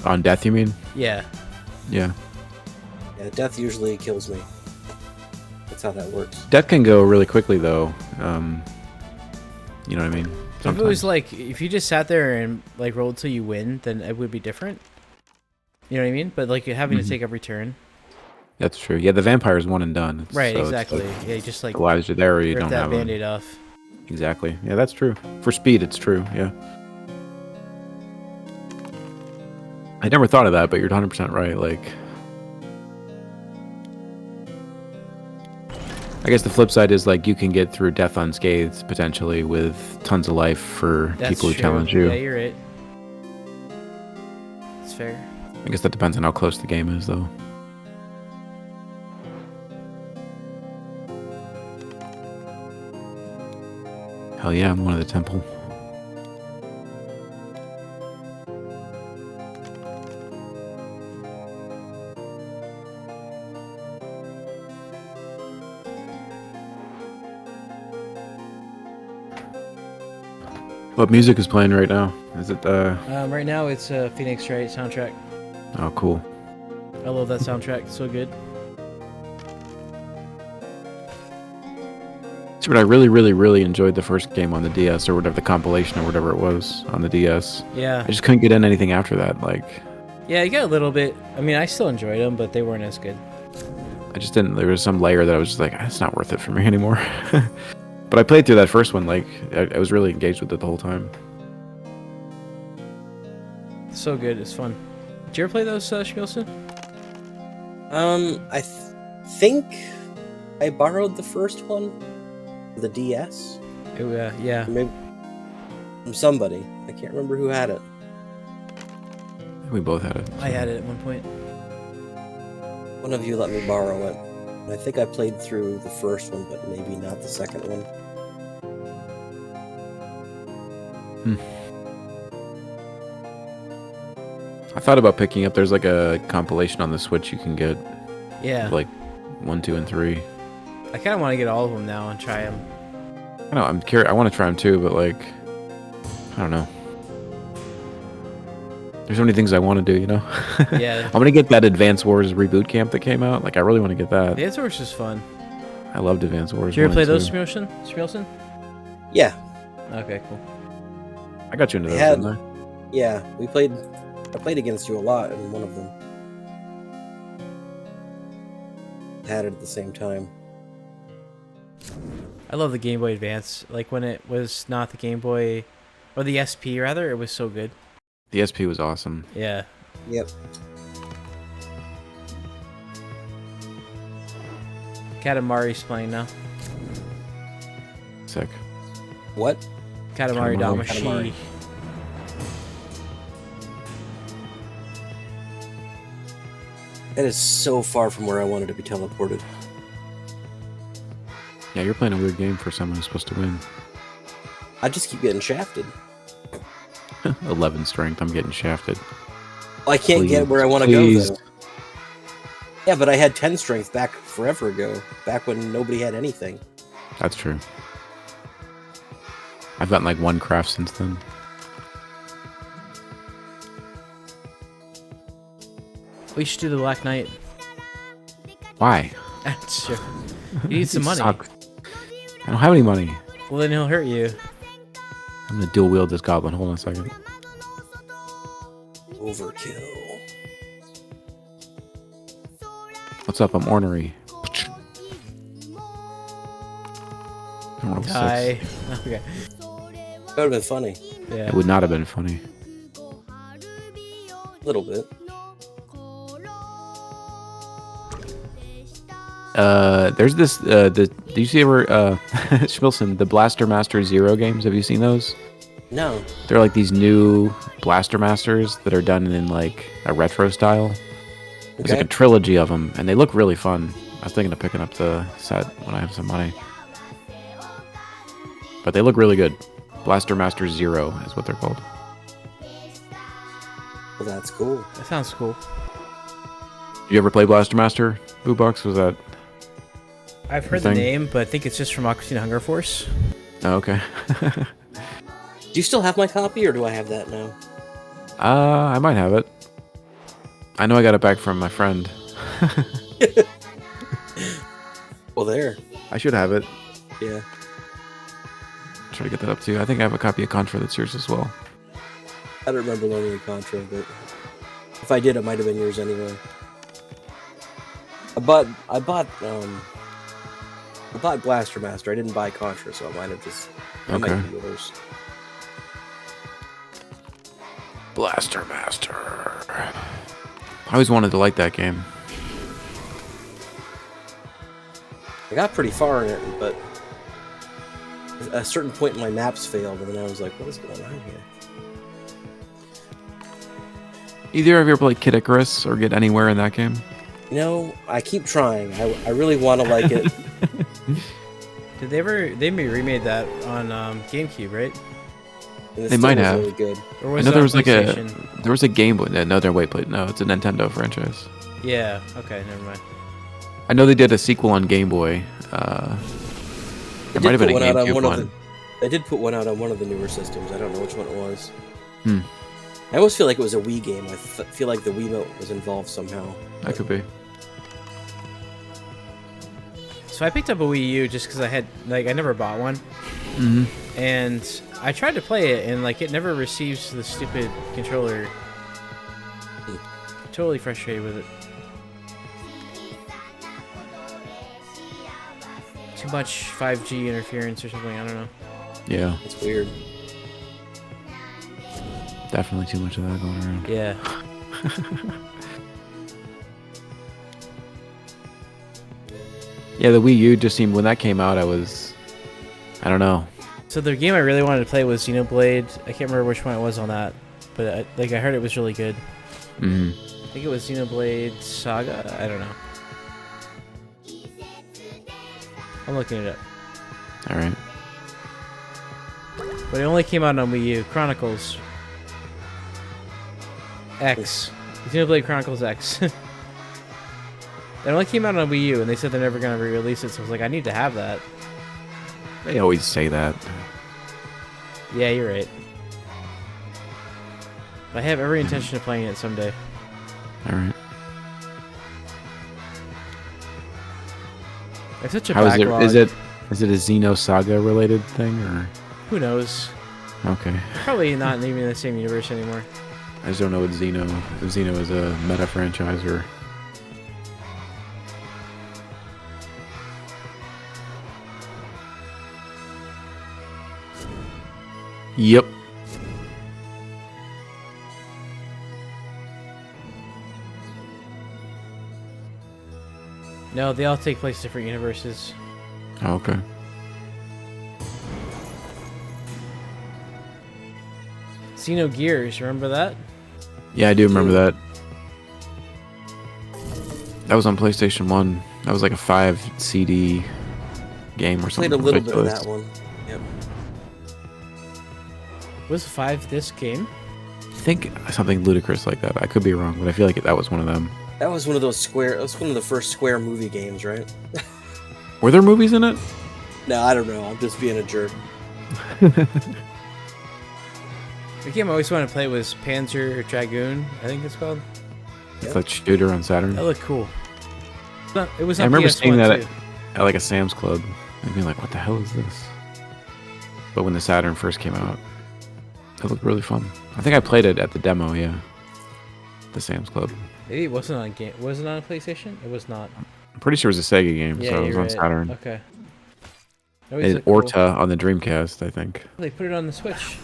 On death, you mean? Yeah. Yeah. Yeah, death usually kills me. That's how that works. Death can go really quickly though. You know what I mean? If it was like, if you just sat there and like rolled till you win, then it would be different. You know what I mean? But like having to take every turn. That's true. Yeah, the vampire's one and done. Right, So it's exactly. like, Yeah, you just like the lives are there or you rip don't that have them. band-aid off. Exactly. Yeah, that's true. For speed, it's true. Yeah. I never thought of that, but you're 100% right. Like, I guess the flip side is like you can get through death unscathed potentially with tons of life for That's people who true. challenge you. Yeah, you're right. It's fair. I guess that depends on how close the game is, though. Hell yeah, I'm one of the temple. What music is playing right now? Is it Right now it's a Phoenix Wright soundtrack. Oh, cool. I love that soundtrack. So good. So, but I really enjoyed the first game on the DS or whatever, the compilation or whatever it was on the DS. Yeah. I just couldn't get in anything after that. Like, Yeah, you got a little bit. I mean, I still enjoyed them, but they weren't as good. I just didn't. There was some layer that I was just like, it's not worth it for me anymore. But I played through that first one. Like, I was really engaged with it the whole time. So good. It's fun. Did you ever play those, Schmielson? I think I borrowed the first one, the DS. Yeah. Maybe from somebody. I can't remember who had it. We both had it. I had it at one point. One of you let me borrow it. I think I played through the first one, but maybe not the second one. I thought about picking up. There's like a compilation on the Switch you can get. Yeah. Like 1, 2, and 3. I kind of want to get all of them now and try them. I know. I'm curious. I want to try them too, but like, I don't know. There's so many things I want to do, you know? Yeah. I'm going to get that Advance Wars reboot camp that came out. Like, I really want to get that. The Advance Wars is fun. I loved Advance Wars. Did you ever 1 play and those, 2. Schmielson? Yeah. Okay, cool. I got you into those, didn't I? Yeah, I played against you a lot in one of them. Had it at the same time. I love the Game Boy Advance. Like when it was not the Game Boy, or the SP rather, it was so good. The SP was awesome. Yeah. Yep. Katamari's playing now. Sick. What? Katamari Katamari. Damacy. That is so far from where I wanted to be teleported. Yeah, you're playing a weird game for someone who's supposed to win. I just keep getting shafted. 11 strength. I'm getting shafted. I can't get where I want to go, though. Yeah, but I had 10 strength back forever ago. Back when nobody had anything. That's true. I've gotten like 1 craft since then. We should do the Black Knight. Why? That's true. You need some money. Sucks. I don't have any money. Well, then he'll hurt you. I'm gonna dual wield this goblin. Hold on a second. Overkill. What's up? I'm ornery. Roll 6. Die. Okay. That would have been funny. Yeah. It would not have been funny. A little bit. There's this. Do you see ever Schmilson, the Blaster Master Zero games? Have you seen those? No. They're like these new Blaster Masters that are done in like a retro style. There's like a trilogy of them, and they look really fun. I was thinking of picking up the set when I have some money. But they look really good. Blaster Master Zero is what they're called. Well, that's cool. That sounds cool. Did you ever play Blaster Master? Boobox, was that? I've heard the name, but I think it's just from Aqua Teen Hunger Force. Oh, okay. Do you still have my copy, or do I have that now? I might have it. I know I got it back from my friend. Well, there. I should have it. Yeah. Try to get that up too. I think I have a copy of Contra that's yours as well. I don't remember learning Contra, but if I did, it might have been yours anyway. I bought Blaster Master. I didn't buy Contra, so I might have just. It Okay. might be yours. Blaster Master. I always wanted to like that game. I got pretty far in it, but at a certain point my maps failed, and then I was like, "What is going on here?" Either of you ever play Kid Icarus or get anywhere in that game? You know, I keep trying. I really want to like it. Did they ever? They remade that on GameCube, right? And it They still might was have. really good. Or I was know it there on was like PlayStation? there was a Game Boy. No, no, it's a Nintendo franchise. Yeah. Okay. Never mind. I know they did a sequel on Game Boy. It might have been a GameCube one. They did put one out on one of the newer systems. I don't know which one it was. Hmm. I almost feel like it was a Wii game. I feel like the Wiimote was involved somehow. That could be. So I picked up a Wii U just because I never bought one, Mm-hmm. and I tried to play it, and like it never receives the stupid controller. Totally frustrated with it. too much 5G interference or something. I don't know. Yeah, It's weird. definitely too much of that going around. Yeah. Yeah, the Wii U just seemed when that came out. I don't know. So the game I really wanted to play was Xenoblade. I can't remember which one it was on that, but I heard it was really good. Hmm. I think it was Xenoblade Saga. I don't know. I'm looking it up. All right. But it only came out on Wii U. Chronicles X. Xenoblade Chronicles X. It only came out on Wii U, and they said they're never going to re-release it, so I was like, I need to have that. They always say that. Yeah, you're right. I have every intention of playing it someday. All right. I have such a How is it? backlog. Is it a Xeno Saga related thing or? Who knows? Okay. Probably not even in the same universe anymore. I just don't know what Xeno. If Xeno is a meta franchise or. Yep. No, they all take place in different universes. Oh, okay. Xenogears, remember that? Yeah, I do remember that. That was on PlayStation 1. That was like a 5 CD game or something. Played a little bit of ridiculous. that one. Yep. Was 5 disc game? I think something ludicrous like that. I could be wrong, but I feel like that was one of them. That was one of those Square. That was one of the first Square movie games, right? Were there movies in it? No, I don't know. I'm just being a jerk. The game I always wanted to play was Panzer Dragoon, I think it's called. It's like shooter on Saturn. That looked cool. It was I on remember PS1 seeing that too. at like a Sam's Club and being like, what the hell is this? But when the Saturn first came out, it looked really fun. I think I played it at the demo, yeah. The Sam's Club. Maybe it wasn't on game. Was it on PlayStation? It was not. I'm pretty sure it was a Sega game, Yeah, so it was you're on right. Saturn. Okay. That always And looked cool. Orta on the Dreamcast, I think. They put it on the Switch.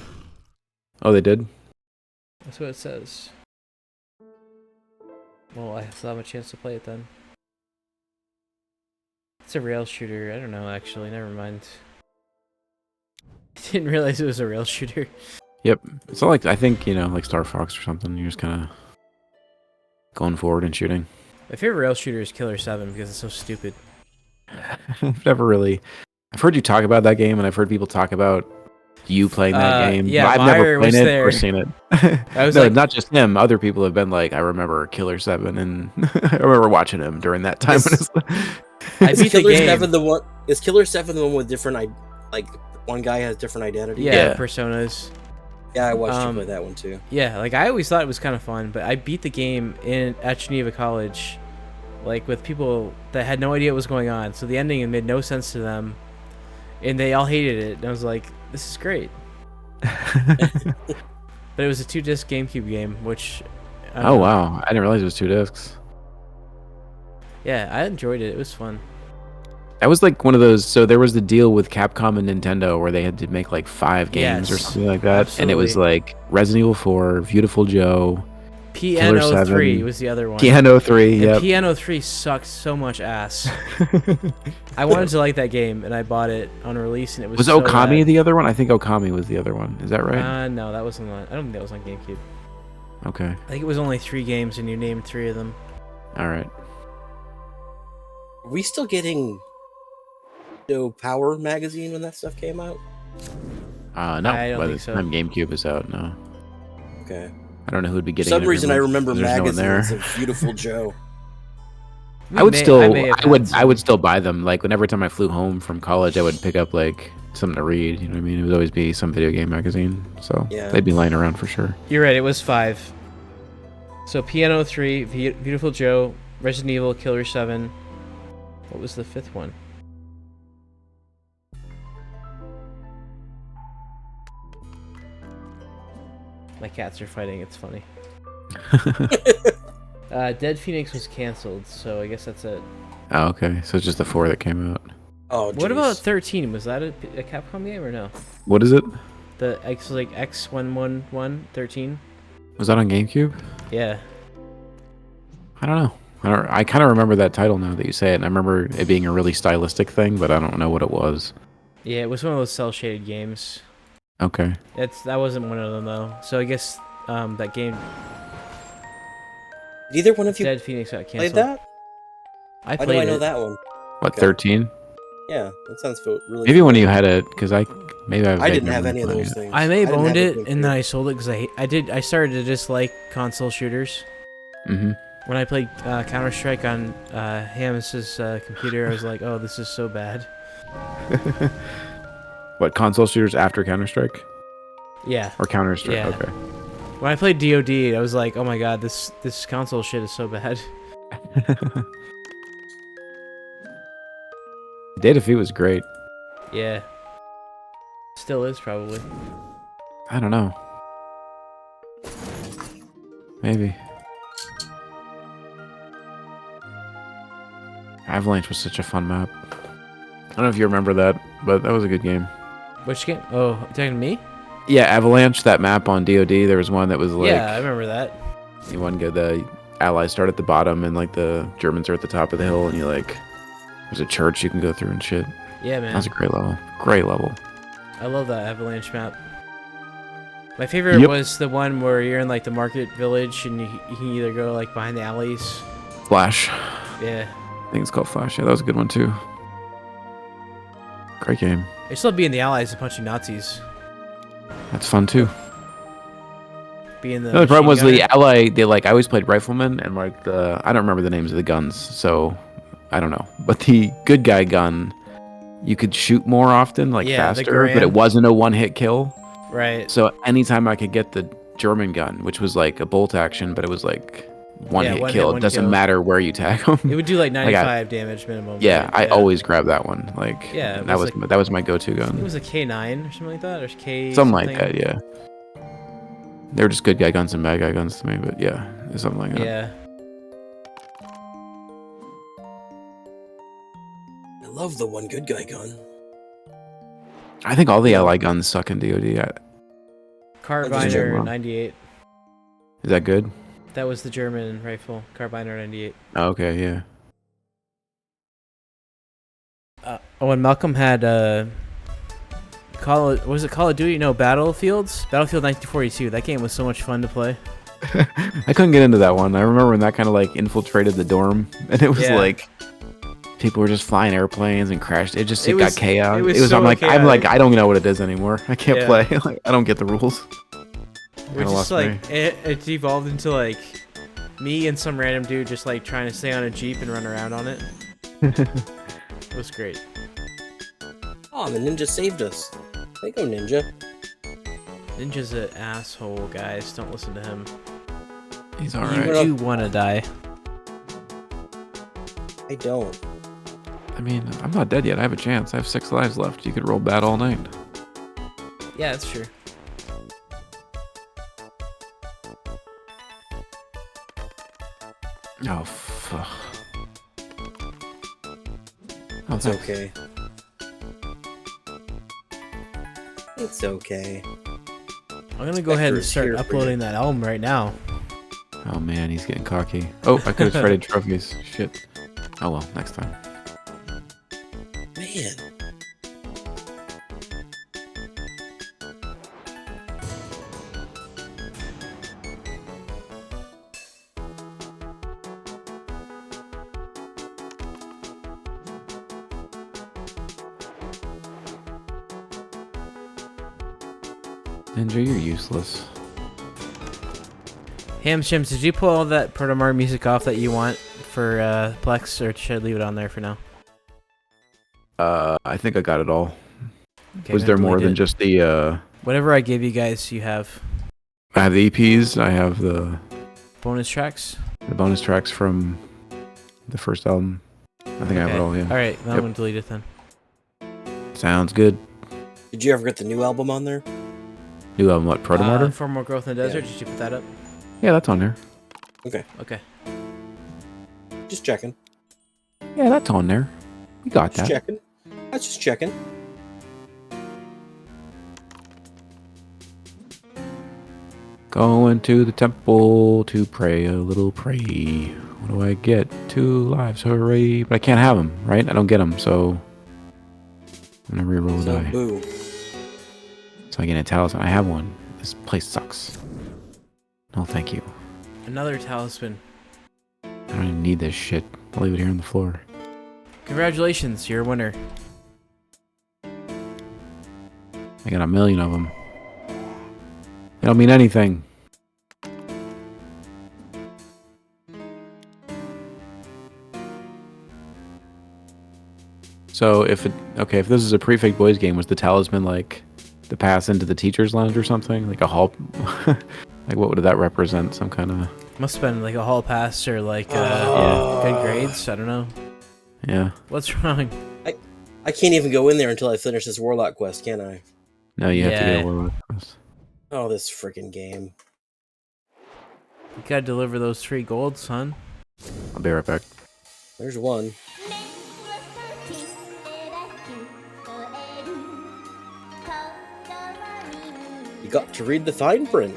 Oh, they did? That's what it says. Well, I still have a chance to play it then. It's a rail shooter. I don't know, actually. Never mind. Didn't realize it was a rail shooter. Yep. It's not like, I think, like Star Fox or something. You're just kind of going forward and shooting. My favorite rail shooter is Killer 7 because it's so stupid. I've never really... I've heard you talk about that game, and I've heard people talk about you playing that game. Yeah, but I've Meyer never was played it there. or seen it. I was No, like, not just him. Other people have been like, I remember Killer 7, and I remember watching him during that time. I Is beat the Killer game. 7 the one? Is Killer 7 the one with different? Like one guy has different identity. Yeah, Yeah. personas. Yeah, I watched you play that one too. Yeah, like I always thought it was kind of fun, but I beat the game at Geneva College, like with people that had no idea what was going on. So the ending made no sense to them, and they all hated it. And I was like, "This is great." But it was a 2-disc GameCube game, which. I don't Oh, know. wow. I didn't realize it was 2 discs. Yeah, I enjoyed it. It was fun. That was like one of those. So there was the deal with Capcom and Nintendo where they had to make like 5 games or Yes, something like that. And it was absolutely. like Resident Evil 4, Beautiful Joe, Piano 3 7, was the other one. Piano 3. And Yep. Piano 3 sucked so much ass. I wanted to like that game, and I bought it on release, and it was Was so Okami bad. the other one? I think Okami was the other one. Is that right? No, that wasn't on. I don't think that was on GameCube. Okay. I think it was only 3 games, and you named 3 of them. All right. Are we still getting Power magazine when that stuff came out? No, I don't by the think so. time GameCube is out, no. Okay. I don't know who'd be For getting some it reason, I every month, remember 'cause there's no one magazines there. of Beautiful Joe. I would still, may have I had would some. still buy them. Like whenever time I flew home from college, I would pick up like something to read. You know what I mean? It would always be some video game magazine. So Yeah. they'd be lying around for sure. You're right. It was 5. So Piano 3, Beautiful Joe, Resident Evil, Killer 7. What was the 5th one? My cats are fighting. It's funny. Dead Phoenix was canceled, so I guess that's it. Oh, okay. So it's just the 4 that came out. Oh, What about jeez. 13? Was that a Capcom game or no? What is it? The X like X111 13? Was that on GameCube? Yeah. I don't know. I kind of remember that title now that you say it, and I remember it being a really stylistic thing, but I don't know what it was. Yeah, it was one of those cell shaded games. Okay. That wasn't one of them though. So I guess that game Did either one of you Dead Phoenix got played canceled. that? I Why played do I know it. that one? What, Okay. 13? Yeah, that sounds really. Maybe when you had it, because maybe I have I vague didn't have memory any of playing those it. things. I may have didn't owned have it a and then GameCube. I sold it because I started to dislike console shooters. Mm-hmm. When I played Counter-Strike on Hammis's computer, I was like, oh, this is so bad. What, console shooters after Counter-Strike? Yeah. Or Counter-Strike? Yeah. Okay. When I played DoD, I was like, oh my god, this console shit is so bad. Day Defeat was great. Yeah. Still is, probably. I don't know. Maybe. Avalanche was such a fun map. I don't know if you remember that, but that was a good game. Which game? Oh, you talking to me? Yeah, Avalanche, that map on DoD, there was one that was like... Yeah, I remember that. You want to go, the Allies start at the bottom and like the Germans are at the top of the hill, and you like... There's a church you can go through and shit. Yeah, man. That was a great level. Great level. I love that Avalanche map. My favorite was the one where you're in like the market village and you can either go like behind the alleys. Flash. Yeah. I think it's called Flash. Yeah, that was a good one too. Great game. I still be in the allies and punching Nazis. That's fun too. Being the The problem was machine the gunner. ally. They like I always played rifleman and like the I don't remember the names of the guns, so I don't know. But the good guy gun, you could shoot more often, like Yeah, the faster, but it Garand. wasn't a one-hit kill. Right. So anytime I could get the German gun, which was like a bolt action, but it was like one-hit one hit, kill. one It doesn't kill. matter where you tag them. It would do like I 95 damage minimum. Yeah, right? I always grab that one. Like Yeah, it that was was that was my go-to It gun. was a K9 or something like that, or K Something like that, yeah. They were just good guy guns and bad guy guns to me, but yeah, something like that. Yeah. I love the one good guy gun. I think all the ally guns suck in DoD. Carbiner wrong. 98. Is that good? That was the German rifle. Carbiner 98. Oh, okay, yeah. When Malcolm had Call of Duty? No, Battlefield 1942. That game was so much fun to play. I couldn't get into that one. I remember when that kind of like infiltrated the dorm, and it was Yeah. like people were just flying airplanes and crashed. It got was- chaos. it was so I'm like chaotic. I don't know what it is anymore. I can't Yeah. play. Like, I don't get the rules. We're Kinda just lost like it evolved into like me and some random dude just like trying to stay on a Jeep and run around on it. It was great. Oh, the ninja saved us. There you go, ninja. Ninja's an asshole, guys. Don't listen to him. He's You alright. do want to die. I don't. I mean, I'm not dead yet. I have a chance. I have 6 lives left. You could roll bad all night. Yeah, that's true. Oh, fuck. Oh, It's thanks. okay. It's okay. I'm gonna go ahead and Spectre's start here for uploading that album right now. Oh man, he's getting cocky. Oh, I could have traded trophies. Shit. Oh well, next time. Man. Ninja, you're useless. Ham Shims, did you pull all that Protomar music off that you want for Plex, or should I leave it on there for now? I think I got it all. Okay, Was then there more delete than it. just the Whatever I gave you guys, you have I have the EPs, I have the bonus tracks? bonus tracks from the first album. I think I have it all, yeah. Alright, then I'm Yep. gonna delete it then. Sounds good. Did you ever get the new album on there? New album, what, Protomartyr? For More Growth in the Desert, Yeah. did you put that up? Yeah, that's on there. Okay. Okay. Just checking. Yeah, that's on there. We got Just that. checking. I was just checking. Going to the temple to pray a little pray. What do I get? 2 lives, hooray. But I can't have them, right? I don't get them, so I'm gonna reroll a So, die. boo. So I get a talisman. I have one. This place sucks. No, thank you. Another talisman. I don't even need this shit. I'll leave it here on the floor. Congratulations, you're a winner. I got 1,000,000 of them. They don't mean anything. So if this is a Prefect Boys game, was the talisman like the pass into the teacher's lounge or something? Like a hall? Like what would that represent? Some kind of... Must have been like a hall pass or like good grades. I don't know. Yeah. What's wrong? I can't even go in there until I finish this Warlock quest, can I? No, you have to Yeah. get a warlock quest. Oh, this freaking game. You gotta deliver those 3 gold, son. I'll be right back. There's one. You got to read the fine print.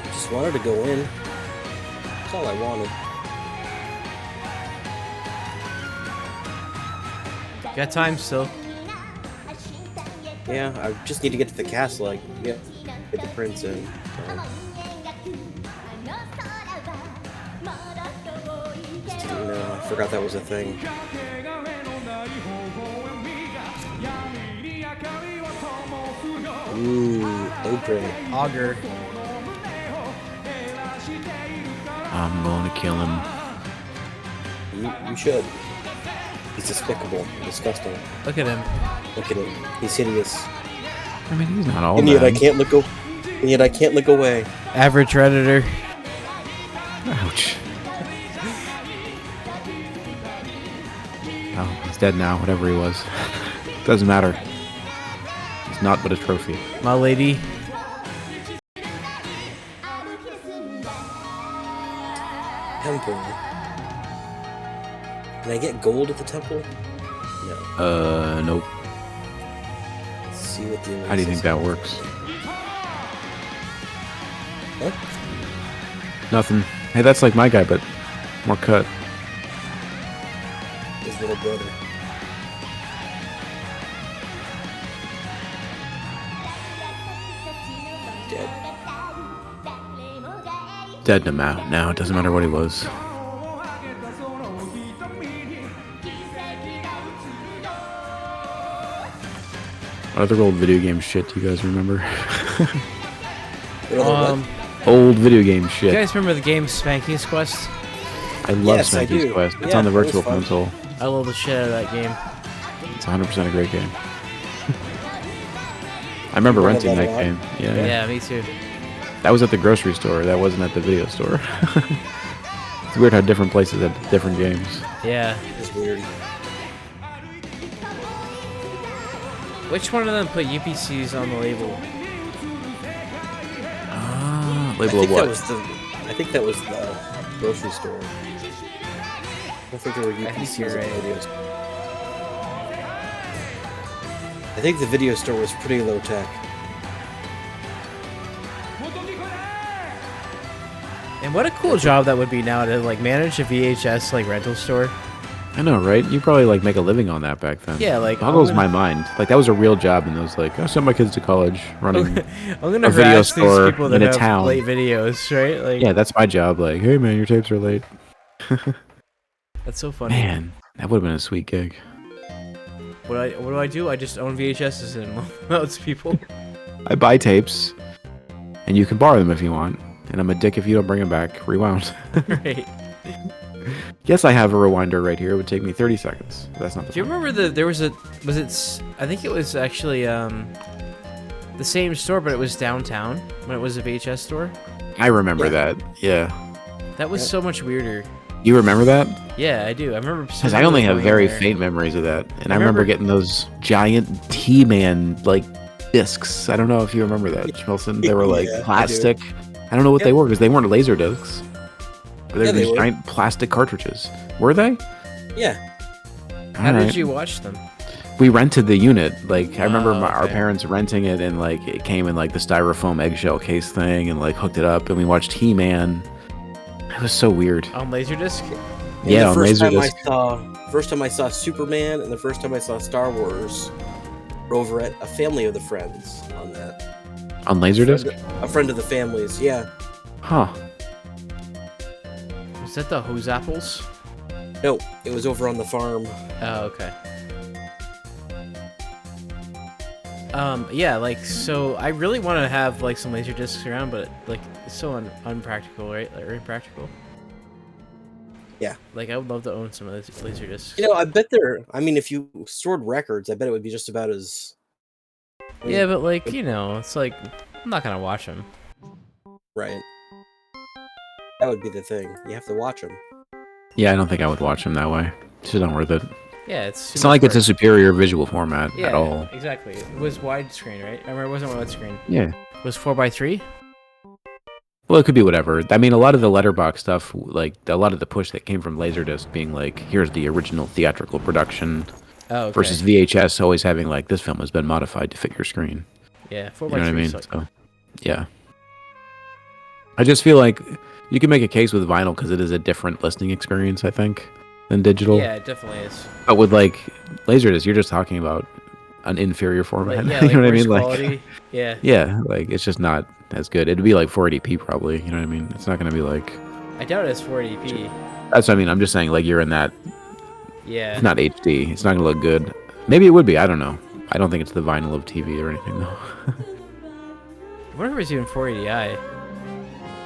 Just wanted to go in. That's all I wanted. Got time still. Yeah, I just need to get to the castle. Like, yeah, get the prince in. So. Just didn't know. I forgot that was a thing. Ooh, Ogre. Augur. I'm going to kill him. You should. He's despicable, disgusting. Look at him. Look at him. He's hideous. I mean, he's not all And yet bad. I can't look. And yet I can't look away. Average Redditor. Ouch. Oh, he's dead now, whatever he was. Doesn't matter. He's not but a trophy. My lady. Temple. Can I get gold at the temple? No. Nope. Let's see what the. How do you think that works? Huh? Nothing. Hey, that's like my guy, but more cut. His little brother. Dead. Dead in a mount now. It doesn't matter what he was. What other old video game shit do you guys remember? Old video game shit. You guys remember the game Spanky's Quest? I love Yes, I Spanky's do. Quest. It's Yeah, on the that was Virtual fun. Console. I love the shit out of that game. It's 100% a great game. I remember You renting remember that that game. Yeah. Yeah, me too. That was at the grocery store. That wasn't at the video store. It's weird how different places have different games. Yeah. It's weird. Which one of them put UPCs on the label? Label of what? I think that was the grocery store. I don't think there were I think UPCs you're at the right. video store. I think the video store was pretty low tech. And what a cool job that would be now to like manage a VHS like rental store. I know, right? You probably like make a living on that back then. Yeah, like, boggles I'm my gonna- mind. Like that was a real job, and it was like, I sent my kids to college running. I'm gonna A video harass these store people that in a have town. late videos, right? Like, Yeah, that's my job. Like, hey man, your tapes are late. that's so funny. Man, that would have been a sweet gig. What do I do? I just own VHSs and loan them out to people. I buy tapes, and you can borrow them if you want. And I'm a dick if you don't bring them back. Rewound. Right. Yes, I have a rewinder right here. It would take me 30 seconds. That's not the Do you point. remember there was I think it was actually the same store, but it was downtown when it was a VHS store. I remember Yeah. that. Yeah. That was Yeah. so much weirder. You remember that? Yeah, I do. I remember. Because I only have going very there. faint memories of that, and I remember- remember getting those giant T-Man like discs. I don't know if you remember that, Schmilson. They were like Yeah, I do. plastic. I don't know what they Yep. were because they weren't laser discs. They were Yeah, they these were. giant plastic cartridges. Were they? Yeah. How Alright. did you watch them? We rented the unit. Like I remember Oh, our okay. parents renting it, and like it came in like the styrofoam eggshell case thing, and like hooked it up, and we watched He-Man. It was so weird. On Laserdisc? And Yeah, the on first time Laserdisc. first time I saw Superman, and the first time I saw Star Wars, were over at a family of the friends on that. On Laserdisc? A friend of the family's, yeah. Huh. Was that the Hose Apples? No, it was over on the farm. Oh, okay. Yeah, like, so I really want to have, like, some laser discs around, but, like, it's so unpractical, right? Like, or impractical. Yeah. Like, I would love to own some of those laser discs. You know, I bet I mean, if you stored records, I bet it would be just about as... Yeah, but, like, you know, it's like, I'm not gonna watch them. Right. That would be the thing. You have to watch them. Yeah, I don't think I would watch them that way. It's just not worth it. Yeah, it's... It's not like it's a superior visual format yeah, at all. exactly. It was widescreen, right? I remember it wasn't widescreen. Yeah. It was 4:3? Well, it could be whatever. I mean, a lot of the letterbox stuff, like a lot of the push that came from Laserdisc being like, here's the original theatrical production Oh, okay. versus VHS always having like, this film has been modified to fit your screen. Yeah, 4:3 You know what I mean? sucked. So, yeah. I just feel like you can make a case with vinyl because it is a different listening experience, I think, than digital. Yeah, it definitely is. But with like Laserdisc, you're just talking about an inferior format. Like, yeah, You like know what I worse mean? Like, quality. Yeah. yeah, like it's just not as good. It'd be like 480p probably. You know what I mean? It's not going to be like. I doubt it's 480p. That's what I mean. I'm just saying like you're in that. Yeah. It's not HD. It's not going to look good. Maybe it would be. I don't know. I don't think it's the vinyl of TV or anything though. I wonder if it's even 480i.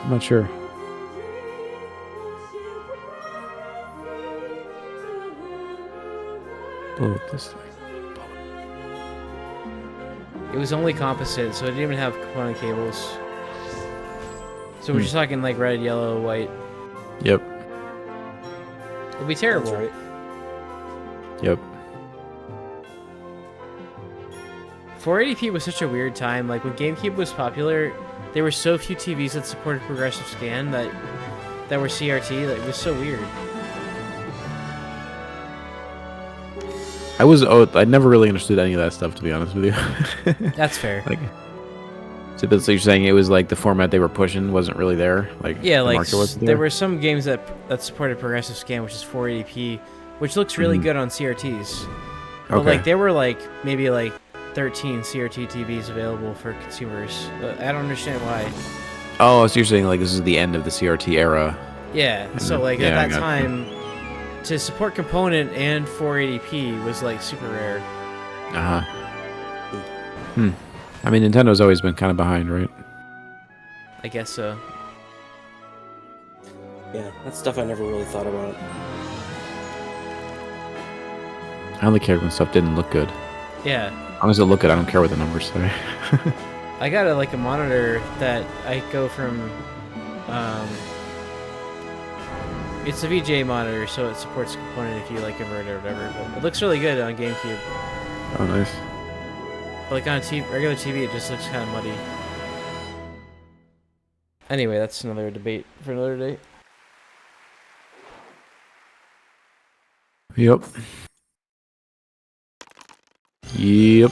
I'm not sure. Oh, this thing. It was only composite, so it didn't even have component cables. So we're just talking like red, yellow, white. Yep. It'd be terrible. That's right. Yep. 480p was such a weird time. Like when GameCube was popular, there were so few TVs that supported progressive scan that were CRT. Like it was so weird. I never really understood any of that stuff, to be honest with you. That's fair. Like, so you're saying it was like the format they were pushing wasn't really there? Like, Yeah, the like market wasn't there were some games that supported progressive scan, which is 480p, which looks really good on CRTs. But Okay. like there were like maybe like 13 CRT TVs available for consumers. But I don't understand why. Oh, so you're saying like this is the end of the CRT era? Yeah, so then- like yeah, I at that got time, to support component and 480p was like super rare. Uh huh. I mean, Nintendo's always been kind of behind, right? I guess so. Yeah, that's stuff I never really thought about. I only cared when stuff didn't look good. Yeah, As long as it looked good, I don't care what the numbers say. I got a monitor that I go from. It's a VGA monitor, so it supports component if you like convert it or whatever. But it looks really good on GameCube. Oh, nice. But like on regular TV, it just looks kind of muddy. Anyway, that's another debate for another day. Yep. Yep.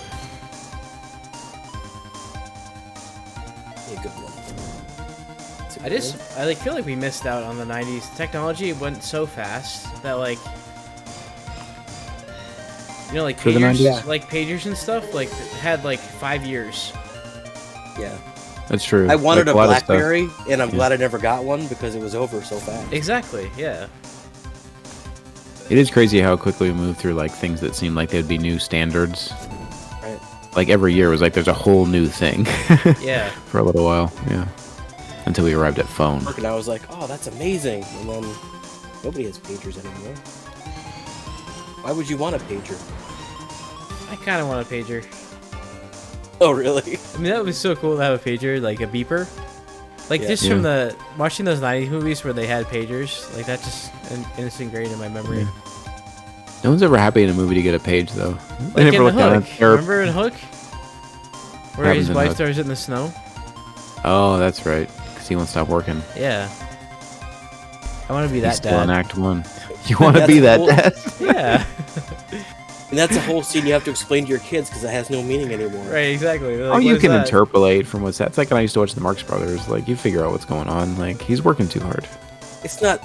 Yeah, good one. Is it good? I like feel like we missed out on the 90s. Technology went so fast that like like For the pagers, 90s? like pagers and stuff like had like 5 years. Yeah. That's true. I wanted Like, a lot of stuff- BlackBerry, and I'm glad I never got one because it was over so fast. Exactly. Yeah. It is crazy how quickly we move through like things that seem like they'd be new standards. Right. Like every year was like there's a whole new thing. Yeah. For a little while, yeah. Until we arrived at phone. And I was like, oh, that's amazing. And then nobody has pagers anymore. Why would you want a pager? I kind of want a pager. Oh, really? I mean, that would be so cool to have a pager, like a beeper. Like Yeah. just from the watching those '90s movies where they had pagers, like that's just an instant ingrained in my memory. Yeah. No one's ever happy in a movie to get a page though. They Like never in look down Hook. at their- Remember in Hook, where Happens his in wife Hook. throws it in the snow? Oh, that's right. Because he won't stop working. Yeah. I want to be He's that still in dad. Act 1. You want to That's be that cool. dad? Yeah. And that's a whole scene you have to explain to your kids because it has no meaning anymore. Right. Exactly. They're Oh, like, you "What is can that?" interpolate from what's that. It's like when I used to watch the Marx Brothers. Like, you figure out what's going on. Like, he's working too hard. It's not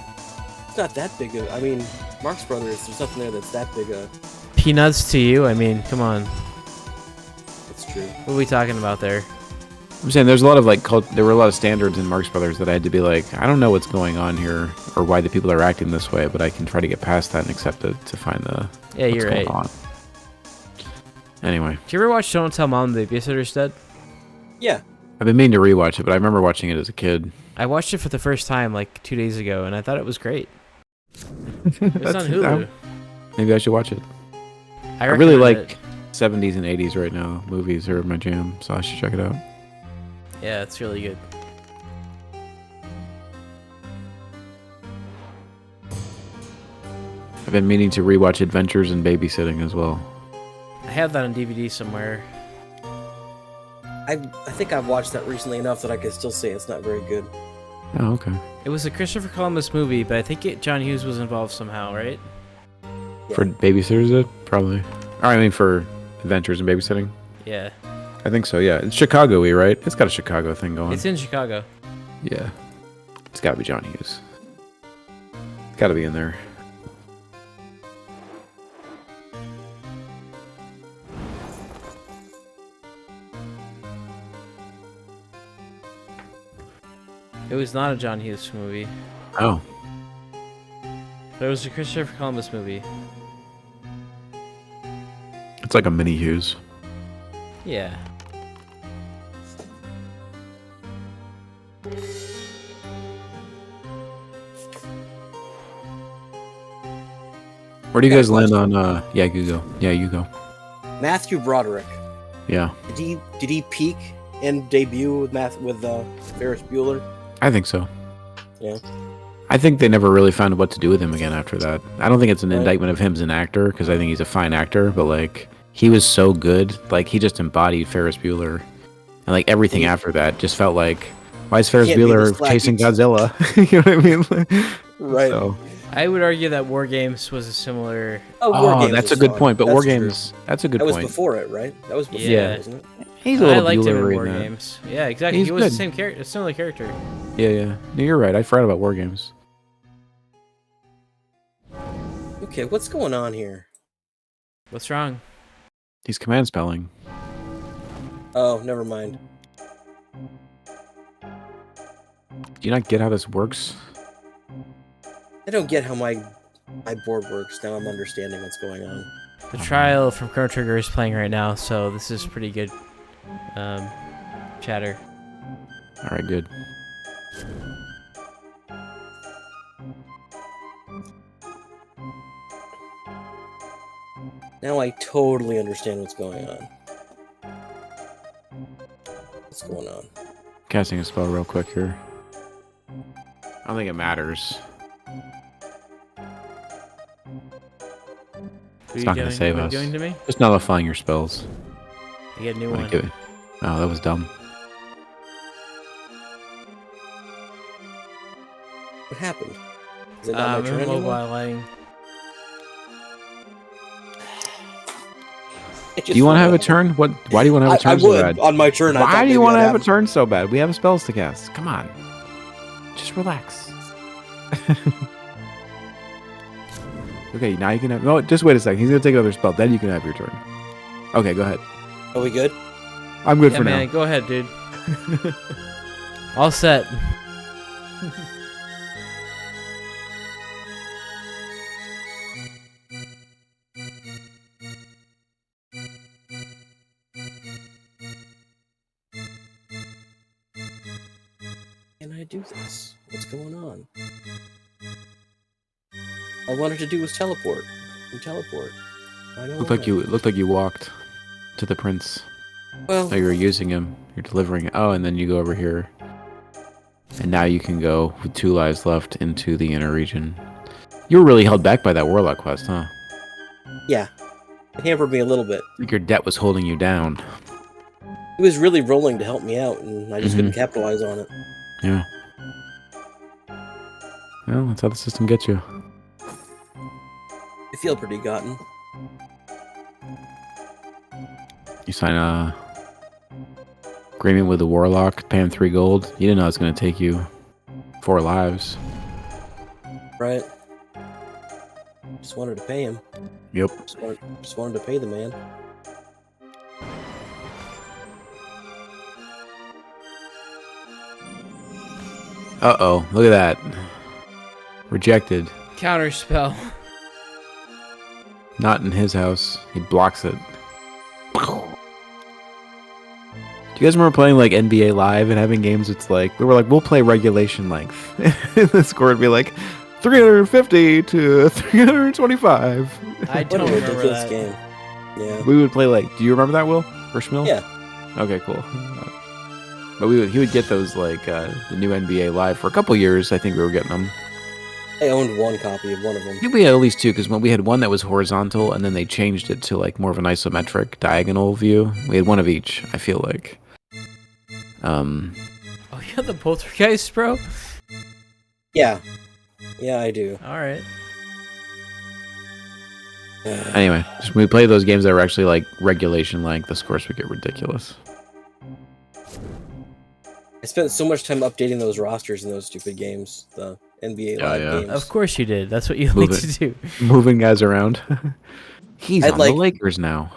that big of. I mean, Marx Brothers. There's nothing there that's that big of. Peanuts to you? I mean, come on. It's true. What are we talking about there? I'm saying there's a lot of like there were a lot of standards in Marx Brothers that I had to be like, I don't know what's going on here or why the people are acting this way, but I can try to get past that and accept it to find the Yeah, what's you're going right. on. Anyway, Did you ever watch Don't Tell Mom the Babysitter's Dead? Yeah. I've been meaning to rewatch it, but I remember watching it as a kid. I watched it for the first time like 2 days ago, and I thought it was great. It's on Hulu. Maybe I should watch it. I really like 70s and 80s right now. Movies are my jam, so I should check it out. Yeah, it's really good. I've been meaning to rewatch Adventures in Babysitting as well. I have that on DVD somewhere. I think I've watched that recently enough that I can still say it's not very good. Oh, okay. It was a Christopher Columbus movie, but I think John Hughes was involved somehow, right? Yeah. For Babysitters, it probably. Or I mean, for Adventures in Babysitting. Yeah. I think so. Yeah, it's Chicago-y, right? It's got a Chicago thing going. It's in Chicago. Yeah, it's got to be John Hughes. It's got to be in there. It was not a John Hughes movie. Oh, But it was a Christopher Columbus movie. it's like a mini Hughes. Yeah. Where do you Okay, guys land question. on? Yeah, you go. Yeah, you go. Matthew Broderick. Yeah, Did he peak and debut with Ferris Bueller? I think so. Yeah. I think they never really found what to do with him again after that. I don't think it's an Right. indictment of him as an actor, because I think he's a fine actor, but like he was so good, like he just embodied Ferris Bueller, and like everything after that just felt like, why is Ferris Can't be Bueller this slacky. chasing Godzilla? You know what I mean? Right. So, I would argue that War Games was a similar. War oh, Games that's a was good fun. point. But That's War true. Games, that's a good That was point. before it, right? That was before Yeah. it, wasn't it? He's a I little liked him in Bueller War in that. Games. Yeah, exactly. He's he was good. the same character, a similar character. Yeah, yeah. No, you're right. I forgot about War Games. Okay, what's going on here? What's wrong? He's command spelling. Oh, never mind. Do you not get how this works? I don't get how my board works. Now I'm understanding what's going on. The Trial from Chrono Trigger is playing right now, so this is pretty good chatter. All right, good. Now I totally understand what's going on. What's going on? Casting a spell real quick here. I don't think it matters. What are not you gonna doing? save What are you us. doing to me? Just nullifying your spells. You get a new Wanna one. give it- Oh, that was dumb. What happened? Is it not my turn mobile anymore? lighting. It Do just you want to have a fell. turn? What? Why do you want to have a turn I so would bad? on my turn. I Why thought do you maybe want to I'd have a turn so bad? We have spells to cast. Come on. Just relax. Okay, now you can have... No, just wait a second. He's going to take another spell. Then you can have your turn. Okay, go ahead. Are we good? I'm good Yeah, for man, now. go ahead, dude. All set. Can I do this? What's going on? All I wanted to do was teleport. And teleport. I don't Looked know. like you walked to the prince. Well, Oh, you were using him. You're delivering it. Oh, and then you go over here. And now you can go with 2 lives left into the inner region. You were really held back by that Warlock quest, huh? Yeah. It hampered me a little bit. I think your debt was holding you down. He was really rolling to help me out, and I just couldn't capitalize on it. Yeah. Well, that's how the system gets you. I feel pretty gotten. You sign a agreement with the Warlock, pay him 3 gold. You didn't know it was going to take you 4 lives. Right. Just wanted to pay him. Yep. Just wanted to pay the man. Uh-oh, look at that. Rejected. Counterspell. Not in his house. He blocks it. Do you guys remember playing like NBA Live and having games? It's like we were like, we'll play regulation length. The score would be like 350 to 325. I What don't a remember ridiculous that. game. Yeah. We would play like. Do you remember that, Will? Or Schmill? Yeah. Okay, cool. But he would get those like the new NBA Live for a couple years. I think we were getting them. I owned one copy of one of them. I think we had at least 2 because we had one that was horizontal and then they changed it to like more of an isometric diagonal view. We had one of each. I feel like. Oh, you have the Poltergeist, bro? Yeah. Yeah, I do. All right. Anyway, just when we play those games that were actually like regulation length, the scores would get ridiculous. I spent so much time updating those rosters in those stupid games, the NBA Live games. Of course you did. That's what you Move like it. to do. Moving guys around. He's I'd on like- the Lakers now.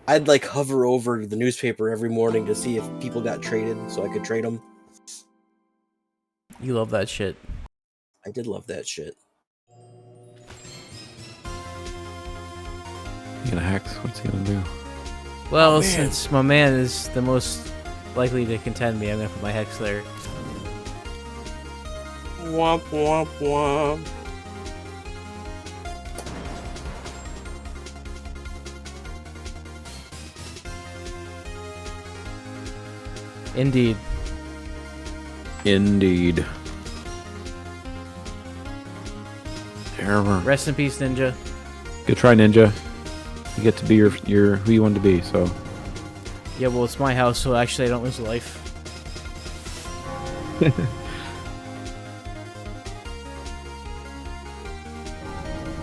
I'd like hover over the newspaper every morning to see if people got traded so I could trade them. You love that shit. I did love that shit. He's gonna hex. What's he gonna do? Well, Oh, man. since my man is the most likely to contend me, I'm gonna put my hex there. Womp womp womp. Indeed. Indeed. Error. Rest in peace, Ninja. Good try, Ninja. You get to be your who you want to be. So Yeah, well, it's my house, so actually I don't lose a life.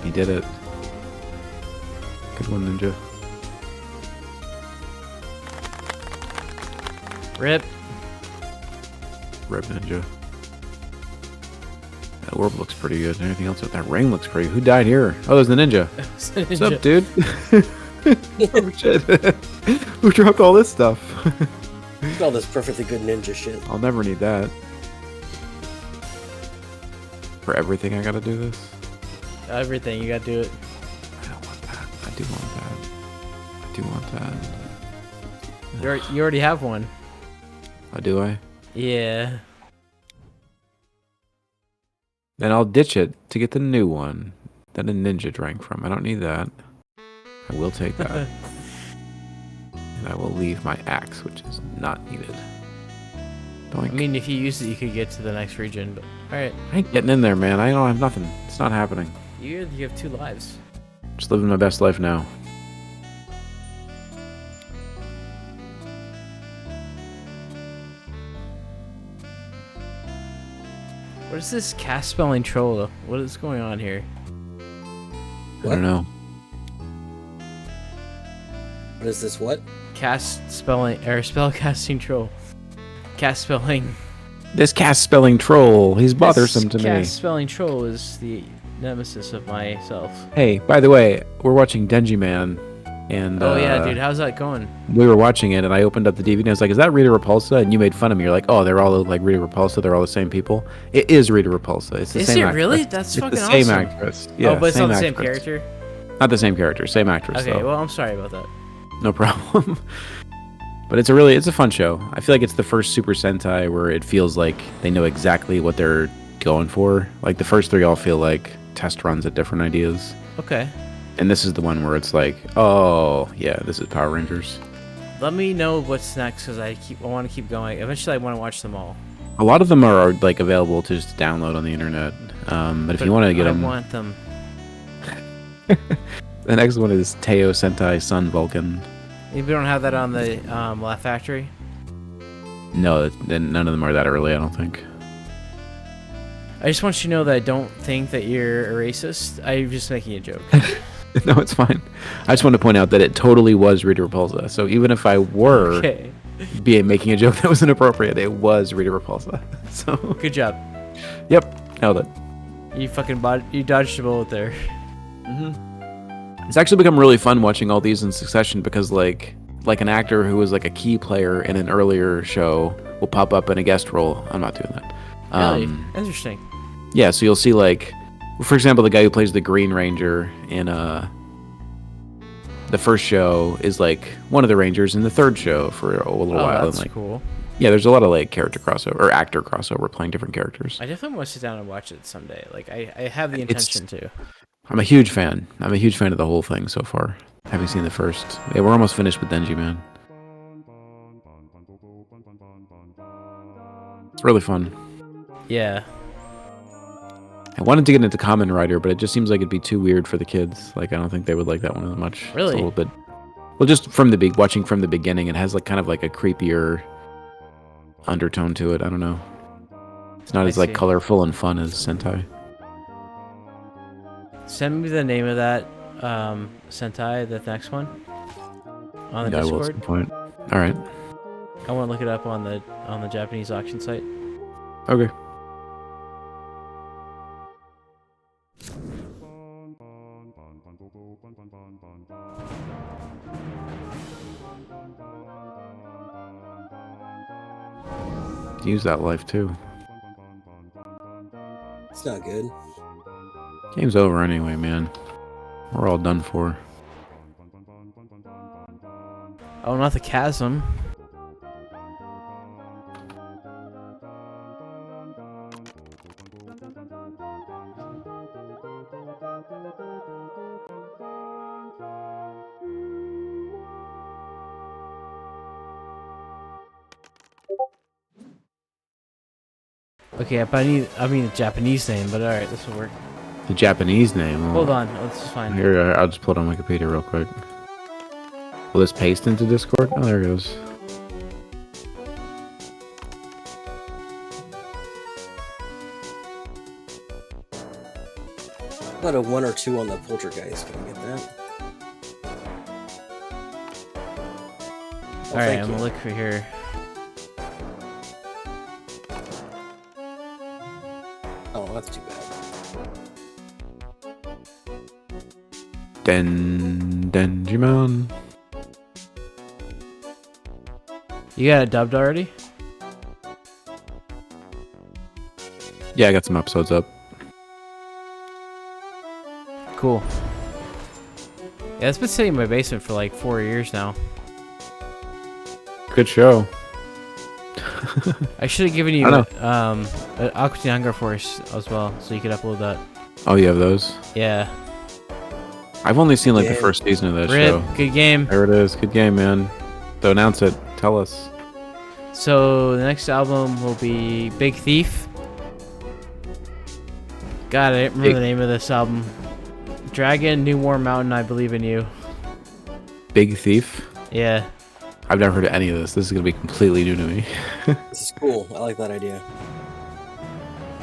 he did it. Good one, Ninja. Rip. Rip Ninja. That orb looks pretty good. Anything else? That ring looks pretty. Who died here? Oh, there's the ninja. What's up, dude? Oh, shit. Who dropped all this stuff? Look at all this perfectly good ninja shit. I'll never need that. For everything, I gotta do this. Everything, you gotta do it. I don't want that. I do want that. I do want that. You already have one. Oh, do I? Yeah. Then I'll ditch it to get the new one that a ninja drank from. I don't need that. I will take that. And I will leave my axe, which is not needed. I mean, if you use it, you could get to the next region, but... Alright. I ain't getting in there, man. I don't have nothing. It's not happening. You have 2 lives. Just living my best life now. What is this cast spelling troll? What is going on here? I don't know. What is this? What? Cast spelling, or spell casting troll. Cast spelling. This cast spelling troll. He's bothersome to This me. cast spelling troll is the nemesis of myself. Hey, by the way, we're watching Denji Man. And, Oh yeah, dude, how's that going? we were watching it, and I opened up the DVD, and I was like, is that Rita Repulsa? And you made fun of me. You're like, oh, they're all like Rita Repulsa. They're all the same people. It is Rita Repulsa. It's the Is same it actress. really? That's It's fucking the same awesome. actress. Yeah, Oh, but it's not the same actress. character? Not the same character. Same actress, Okay, though. well, I'm sorry about that. No problem. But it's a fun show. I feel like it's the first Super Sentai where it feels like they know exactly what they're going for. Like, the first 3 all feel like test runs at different ideas. Okay. And this is the one where it's like, oh, yeah, this is Power Rangers. Let me know what's next, because I want to keep going. Eventually, I want to watch them all. A lot of them are like available to just download on the internet. But if you want to get them, I want them. The next one is Teo Sentai Sun Vulcan. If we don't have that on the Laugh Factory. No, then none of them are that early. I don't think. I just want you to know that I don't think that you're a racist. I'm just making a joke. No, it's fine. I just want to point out that it totally was Rita Repulsa. So even if I were making a joke that was inappropriate, it was Rita Repulsa. So good job. Yep, nailed it. You you dodged a bullet there. It's actually become really fun watching all these in succession because like an actor who was like a key player in an earlier show will pop up in a guest role. I'm not doing that. Really? Interesting. Yeah, so you'll see like, for example, the guy who plays the Green Ranger in the first show is like one of the Rangers in the third show for a little while. That's and, like, cool. Yeah, there's a lot of like character crossover or actor crossover playing different characters. I definitely want to sit down and watch it someday. Like I have the intention to. I'm a huge fan. I'm a huge fan of the whole thing so far. Having seen the first. Yeah, we're almost finished with Denji, man. It's really fun. Yeah. I wanted to get into Kamen Rider, but it just seems like it'd be too weird for the kids. Like, I don't think they would like that one as much. Really? It's a little bit. Well, just from watching from the beginning, it has like kind of like a creepier undertone to it. I don't know. It's not as like colorful and fun as Sentai. Send me the name of that Sentai, the next one, on the Discord. I will at some point. All right. I want to look it up on the Japanese auction site. Okay. Use that life too. It's not good. Game's over anyway, man. We're all done for. Oh, not the chasm. Okay, I mean the Japanese name, but alright, this will work. The Japanese name. Hold on, this is fine. Here, I'll just pull it on Wikipedia real quick. Will this paste into Discord? Oh, there it goes. About a 1 or 2 on the Poltergeist. Can I get that? Alright, I'm gonna look for here. Oh, that's too bad. Denjimon. You got it dubbed already? Yeah, I got some episodes up. Cool. Yeah, it's been sitting in my basement for like 4 years now. Good show. I should have given you an Aqua Teen Hunger Force as well, so you could upload that. Oh, you have those? Yeah. I've only seen like the first season of that show. Good game. There it is. Good game, man. So announce it. Tell us. So the next album will be Big Thief. God, I don't remember the name of this album. Dragon, New War Mountain, I Believe in You. Big Thief? Yeah. I've never heard of any of this. This is going to be completely new to me. This is cool. I like that idea.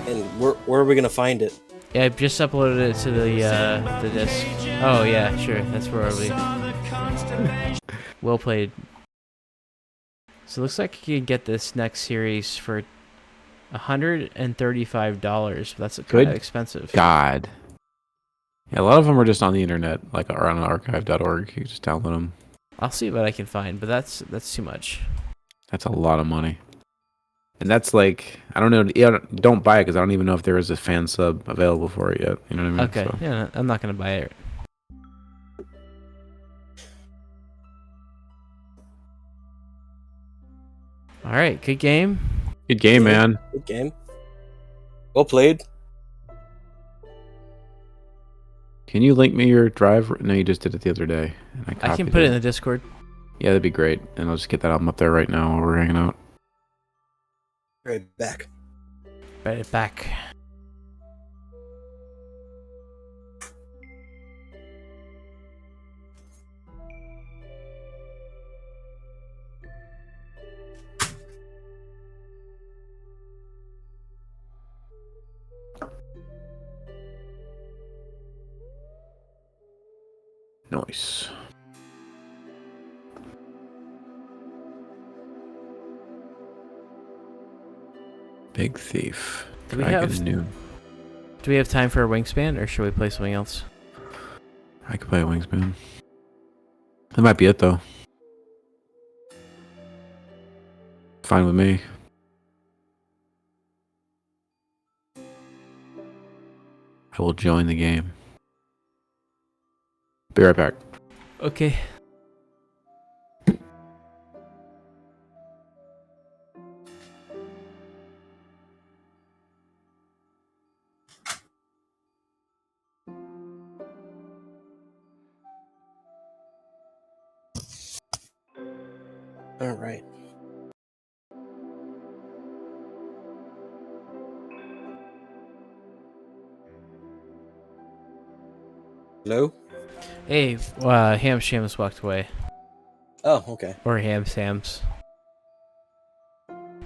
And where are we going to find it? Yeah, I just uploaded it to the disc. Oh, yeah, sure. That's where I'll be. Well played. So it looks like you can get this next series for $135. That's kind of expensive. God. Yeah, a lot of them are just on the internet, like or on archive.org. You can just download them. I'll see what I can find, but that's too much. That's a lot of money. And that's like, I don't know, don't buy it because I don't even know if there is a fan sub available for it yet. You know what I mean? Okay, so. Yeah, I'm not going to buy it. All right, good game. Good game, man. Good game. Well played. Can you link me your drive? No, you just did it the other day. And I can put it in the Discord. Yeah, that'd be great. And I'll just get that album up there right now while we're hanging out. Right back. Right back. Nice. Big Thief. Do we Dragon have- New. Do we have time for a Wingspan, or should we play something else? I could play a Wingspan. That might be it, though. Fine with me. I will join the game. Be right back. Okay. All right. Hello? Hey, Ham Shams walked away. Oh, okay. Or Ham Sams.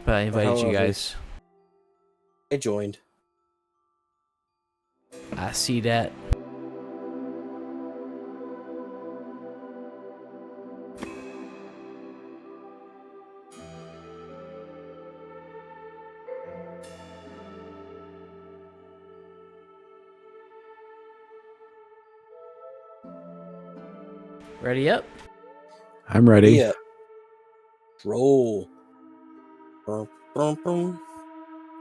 But I invited you However. guys. I joined. I see that. Ready up? I'm ready. Yeah. Roll. Bum, bum, bum.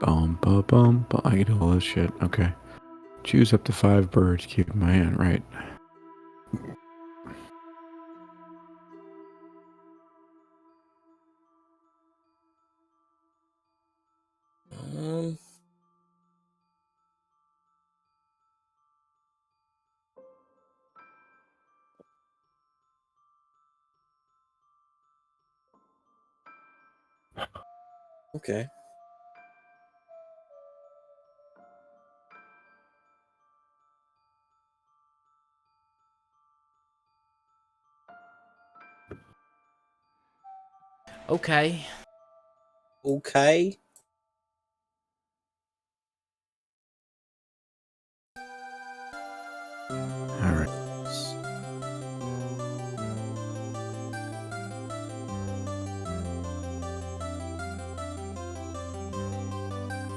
Bum. I can do all this shit. Okay. Choose up to 5 birds. Keep my hand right. Um, okay. Okay. Okay. All right.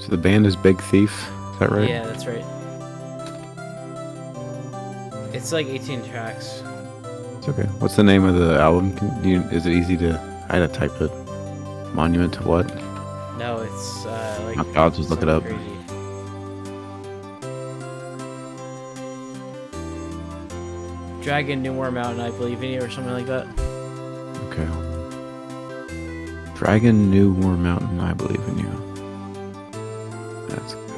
So the band is Big Thief. Is that right? Yeah, that's right. It's like 18 tracks. It's okay. What's the name of the album? Is it easy to... I had to type it. Monument to what? No, it's like. I'll just look it up. Crazy. Dragon New War Mountain, I believe in you, or something like that. Okay. Dragon New War Mountain, I believe in you. That's good.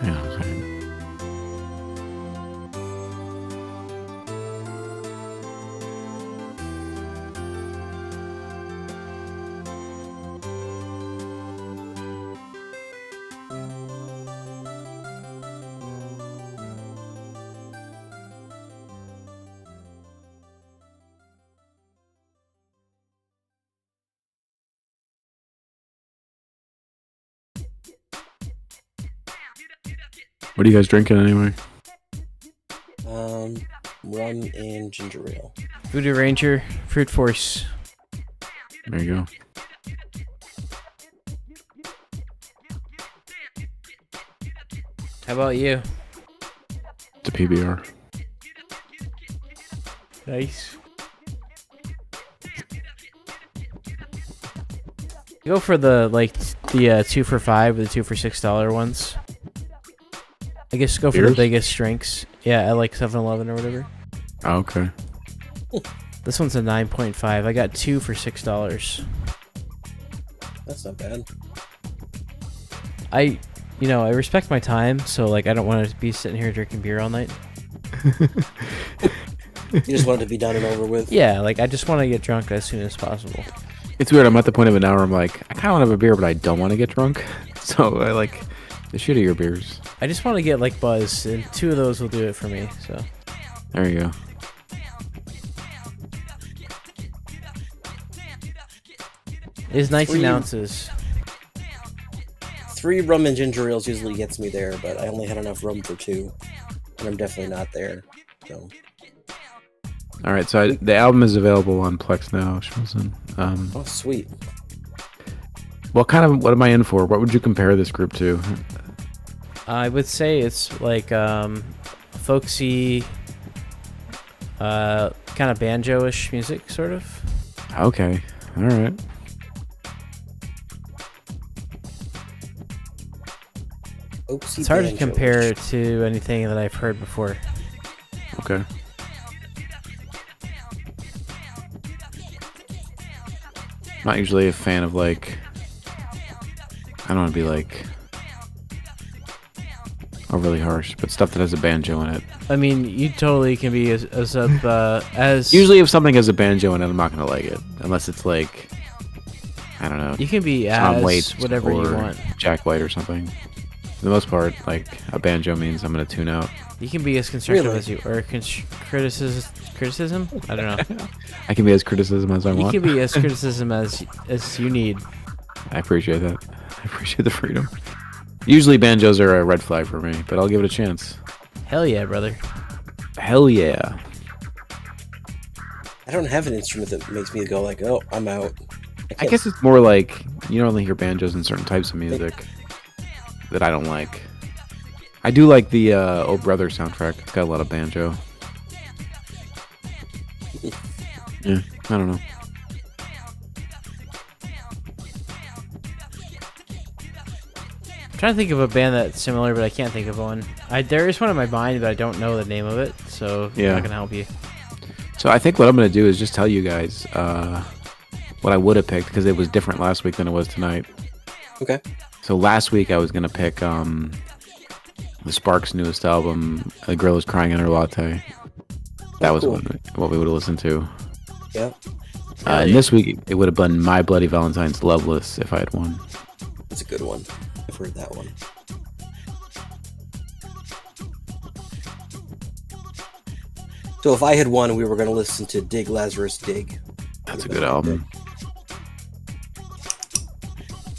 Yeah, okay. What are you guys drinking anyway? Rum and ginger ale. Voodoo Ranger, Fruit Force. There you go. How about you? It's a PBR. Nice. Go for the 2 for $5 or the 2 for $6 ones. I guess go for the biggest drinks. Yeah, at like 7-Eleven or whatever. Oh, okay. This one's a 9.5. I got 2 for $6. That's not bad. I respect my time, so like I don't want to be sitting here drinking beer all night. You just want it to be done and over with? Yeah, like I just want to get drunk as soon as possible. It's weird. I'm at the point of an hour. I'm like, I kind of want to have a beer, but I don't want to get drunk. So I like the shittier beers. I just want to get like buzzed, and 2 of those will do it for me. So there you go. It is 19 ounces. 3 rum and ginger ales usually gets me there, but I only had enough rum for 2, and I'm definitely not there. So. All right, so the album is available on Plex now, Schmilson. Oh, sweet. What am I in for? What would you compare this group to? I would say it's like folksy, kind of banjo-ish music, sort of. Okay, all right. It's hard to compare to anything that I've heard before. Okay. Not usually a fan of like, I don't want to be like overly harsh, but stuff that has a banjo in it. I mean, you totally can be as Usually if something has a banjo in it, I'm not going to like it. Unless it's like, I don't know. You can be Tom as Waits whatever you or want. Jack White or something. For the most part, like a banjo means I'm going to tune out. You can be as constructive as you, or criticism? I don't know. I can be as criticism as I want. You can be as criticism as you need. I appreciate that. I appreciate the freedom. Usually banjos are a red flag for me, but I'll give it a chance. Hell yeah, brother. Hell yeah. I don't have an instrument that makes me go like, oh, I'm out. I guess it's more like you don't only hear banjos in certain types of music that I don't like. I do like the Oh Brother soundtrack. It's got a lot of banjo. Yeah, I don't know. I'm trying to think of a band that's similar, but I can't think of one. There is one in my mind, but I don't know the name of it, so I'm not gonna help you. So I think what I'm gonna do is just tell you guys what I would have picked, because it was different last week than it was tonight. Okay. So last week I was gonna pick the Sparks' newest album, "The Girl Is Crying in Her Latte." That was cool. what we would have listened to. Yeah. And this week it would have been My Bloody Valentine's "Loveless" if I had won. That's a good one. I've heard that one. So if I had won, we were going to listen to Dig Lazarus Dig. That's a good album.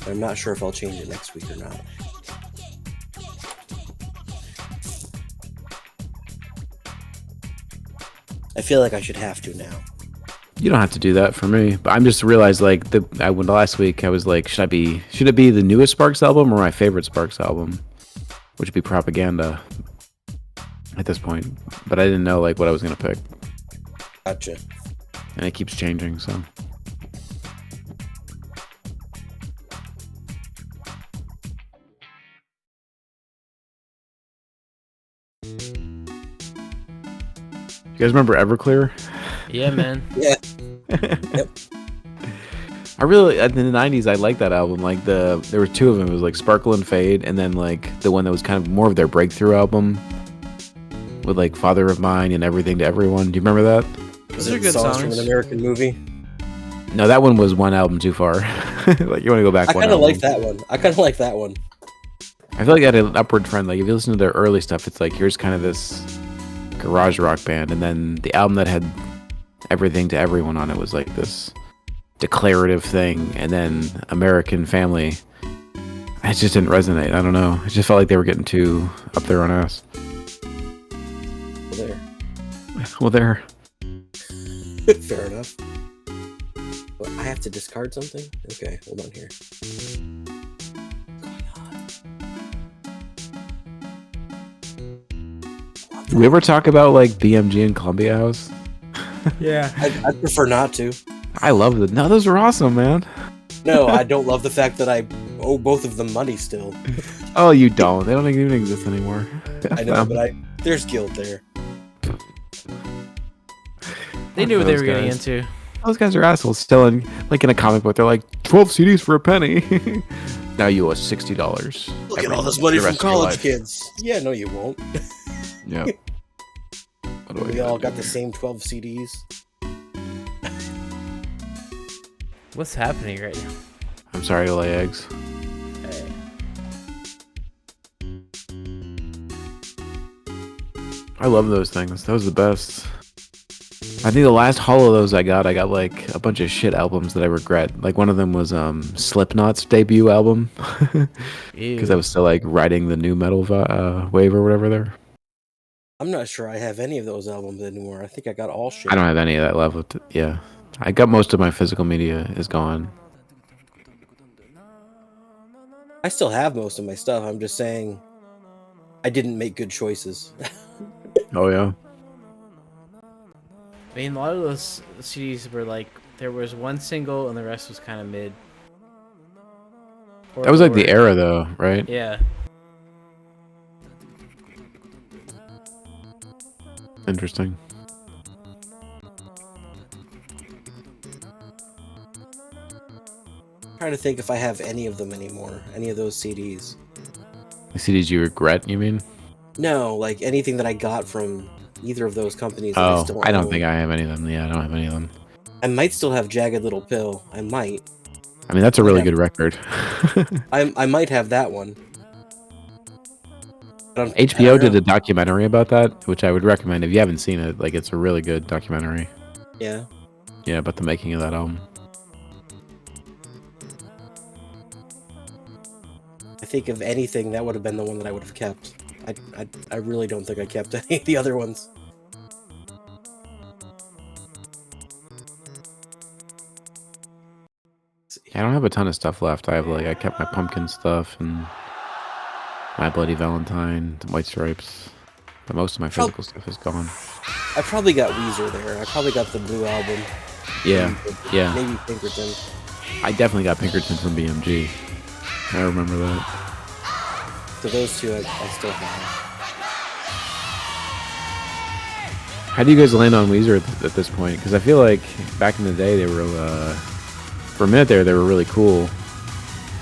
I'm not sure if I'll change it next week or not. I feel like I should have to now. You don't have to do that for me, but I'm just realized like last week I was like, should it be the newest Sparks album or my favorite Sparks album, which would be Propaganda at this point. But I didn't know like what I was gonna pick. Gotcha. And it keeps changing, so. You guys remember Everclear? Yeah, man. Yeah. Yep. I really, in the 90s, I liked that album. Like there were 2 of them. It was like Sparkle and Fade, and then like the one that was kind of more of their breakthrough album with like Father of Mine and Everything to Everyone. Do you remember that? Those are good songs. From an American movie. No, that one was one album too far. Like you want to go back. I kind of like that one. I feel like I had an upward trend. Like if you listen to their early stuff, it's like here's kind of this garage rock band, and then the album that had Everything to Everyone on it was like this declarative thing, and then American Family, it just didn't resonate. I don't know. It just felt like they were getting too up their own ass. Well, there. Fair enough. Well, I have to discard something? Okay, hold on here. What's going on? Did we ever talk about like BMG and Columbia House? Yeah. I prefer not to. I love them. No, those are awesome, man. No, I don't love the fact that I owe both of them money still. Oh, you don't. They don't even exist anymore. I know, but there's guilt there. They knew what they were Those getting guys. into. Those guys are assholes. Still in like in a comic book, they're like 12 CDs for a penny. Now you owe us $60. Look at all this money from college kids. Yeah, no, you won't. Yeah. We all got the same 12 CDs. What's happening right now? I'm sorry to lay eggs. Hey. I love those things. That was the best. I think the last haul of those I got like a bunch of shit albums that I regret. Like one of them was Slipknot's debut album, because I was still like riding the new metal wave or whatever there. I'm not sure I have any of those albums anymore. I think I got all shit. I don't have any of that left. Yeah, I got most of my physical media is gone. I still have most of my stuff. I'm just saying I didn't make good choices. Oh yeah. I mean, a lot of those CDs were like, there was one single and the rest was kind of mid. That was like the era though, right? Yeah. Interesting. I'm trying to think if I have any of them anymore. Any of those CDs. The CDs you regret, you mean? No, like anything that I got from either of those companies. That Oh, still I don't own. think I have any of them. Yeah, I don't have any of them. I might still have Jagged Little Pill. I might. I mean, that's a really good record. I might have that one. But HBO did a documentary about that, which I would recommend if you haven't seen it. Like, it's a really good documentary. Yeah. Yeah, about the making of that album. I think of anything, that would have been the one that I would have kept. I really don't think I kept any of the other ones. I don't have a ton of stuff left. I kept my Pumpkin stuff and My Bloody Valentine, White Stripes. But most of my physical stuff is gone. I probably got Weezer there. I probably got the Blue Album. Yeah, yeah. Maybe Pinkerton. I definitely got Pinkerton from BMG. I remember that. So those two I still have. How do you guys land on Weezer at this point? Because I feel like back in the day they were, for a minute there, they were really cool.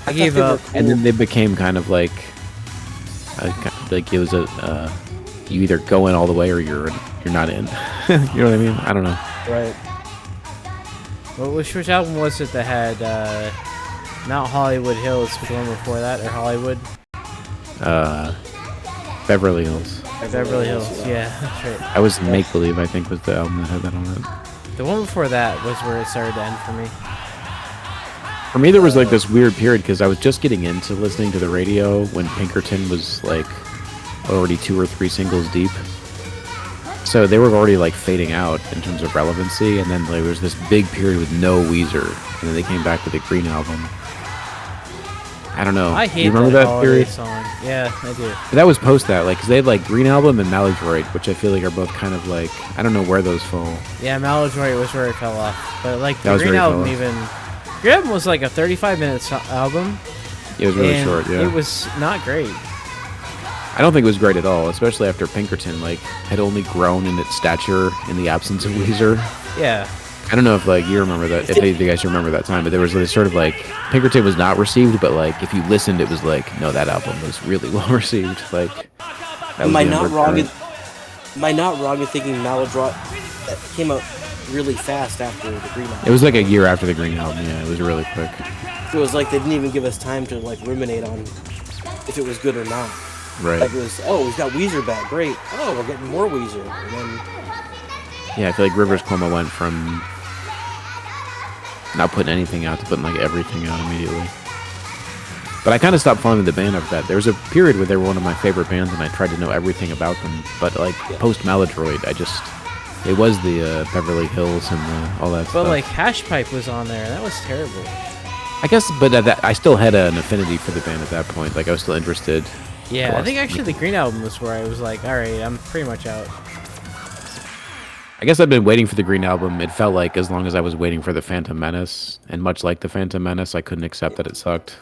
I gave up. Cool. And then they became kind of like it was you either go in all the way or you're not in. You know what I mean? I don't know. Right. Well, which album was it that had not Hollywood Hills, but the one before that, or Hollywood? Beverly Hills. Beverly Hills, yeah, that's right. I was Make Believe, I think, was the album that had that on it. The one before that was where it started to end for me. For me, there was like this weird period because I was just getting into listening to the radio when Pinkerton was like already 2 or 3 singles deep. So they were already like fading out in terms of relevancy, and then like, there was this big period with no Weezer, and then they came back with the Green Album. I don't know. I hate you remember that holiday period? song. Yeah, I do. But that was post that, like, because they had like Green Album and Maladroit, which I feel like are both kind of like, I don't know where those fall. Yeah, Maladroit was where it fell off, but like That the was Green where it fell Album off. even. Green Album was like a 35-minute album. It was really and short, yeah. It was not great. I don't think it was great at all, especially after Pinkerton like had only grown in its stature in the absence of Weezer. Yeah. I don't know if like you remember that, if any of you guys remember that time, but there was this sort of like Pinkerton was not received, but like if you listened, it was like, no, that album was really well received. Like, that was Am I the not undercurrent. wrong? Am I not wrong in thinking Maladroit that came out really fast after the Green Album? It was like a year after the Green Album. Yeah, it was really quick. So it was like they didn't even give us time to like ruminate on if it was good or not. Right. Like it was, oh, we've got Weezer back, great. Oh, we're getting more Weezer, and then Yeah, I feel like Rivers Cuomo went from not putting anything out to putting like everything out immediately. But I kind of stopped following the band after that. There was a period where they were one of my favorite bands, and I tried to know everything about them. But like post Maladroit, it was the Beverly Hills and all that But stuff. like Hash Pipe was on there, and that was terrible. I guess, but I still had an affinity for the band at that point. Like I was still interested Yeah, I think actually the Green Album was where I was like, all right, I'm pretty much out. I guess I've been waiting for the Green Album. It felt like as long as I was waiting for the Phantom Menace, and much like the Phantom Menace, I couldn't accept that it sucked.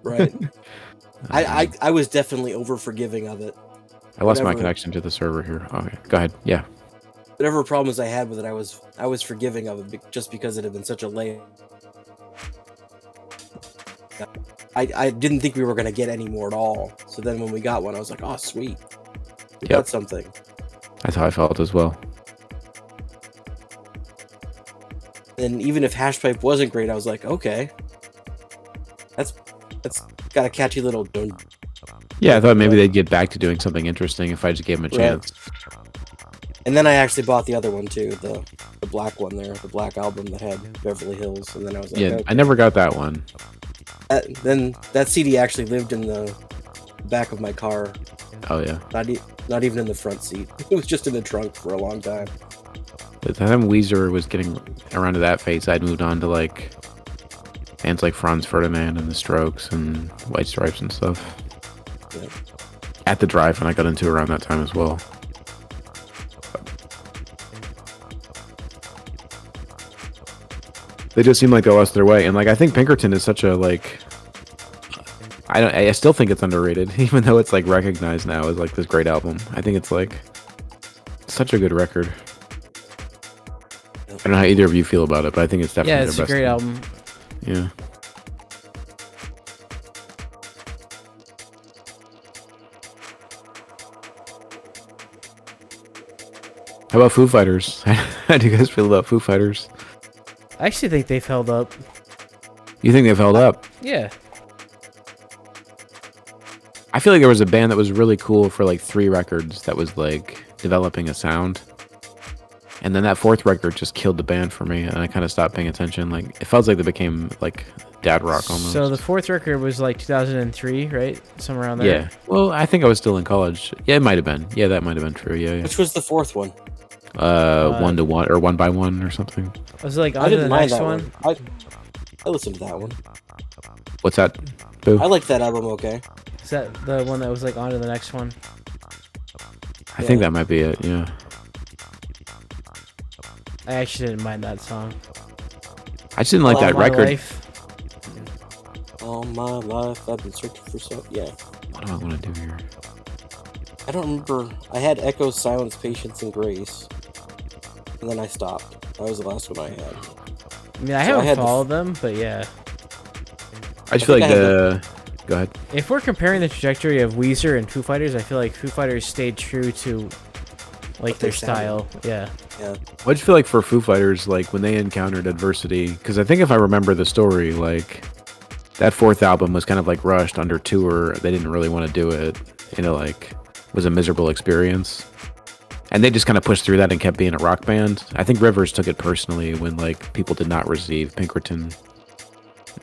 Right. I was definitely over forgiving of it. I lost my connection to the server here. Okay, go ahead. Yeah. Whatever problems I had with it, I was forgiving of it just because it had been such a late. I didn't think we were going to get any more at all. So then when we got one, I was like, oh, sweet. We got something. That's how I felt as well. And even if Hashpipe wasn't great, I was like, okay. That's got a catchy little... Yeah, I thought maybe they'd get back to doing something interesting if I just gave them a chance. And then I actually bought the other one too, the black one there, the black album that had Beverly Hills. And then I was like, yeah, okay. I never got that one. Then that CD actually lived in the back of my car. Oh yeah. Not even in the front seat. It was just in the trunk for a long time. By the time Weezer was getting around to that phase, I'd moved on to like bands like Franz Ferdinand and the Strokes and White Stripes and stuff. Yeah. At the Drive, and I got into around that time as well. They just seem like they lost their way, and like I think Pinkerton is such a like. I still think it's underrated, even though it's like recognized now as like this great album. I think it's like such a good record. I don't know how either of you feel about it, but I think it's definitely it's their a best great album. Yeah. How about Foo Fighters? How do you guys feel about Foo Fighters? I actually think they've held up. You think they've held up? Yeah. I feel like there was a band that was really cool for like 3 records that was like developing a sound. And then that 4th record just killed the band for me, and I kind of stopped paying attention. Like it felt like they became like dad rock almost. So the 4th record was like 2003, right? Somewhere around there. Yeah. Well, I think I was still in college. Yeah, it might have been. Yeah, that might have been true. Yeah. Which was the 4th one? 1 to 1 or 1 by 1 or something. Was it like on to the next one? I listened to that one. What's that? Boo? I liked that album. Okay. Is that the one that was like on to the next one? I think that might be it. Yeah. I actually didn't mind that song. I just didn't like that record. All my life, I've been searching for something. Yeah. What do I want to do here? I don't remember. I had Echo, Silence, Patience, and Grace, and then I stopped. That was the last one I had. I mean, I haven't followed them, but yeah. I just feel like the... Go ahead. If we're comparing the trajectory of Weezer and Foo Fighters, I feel like Foo Fighters stayed true to like their style. Yeah. What'd you feel like for Foo Fighters, like when they encountered adversity? Because I think if I remember the story, like that 4th album was kind of like rushed under tour. They didn't really want to do it. You know, like it was a miserable experience. And they just kind of pushed through that and kept being a rock band. I think Rivers took it personally when like people did not receive Pinkerton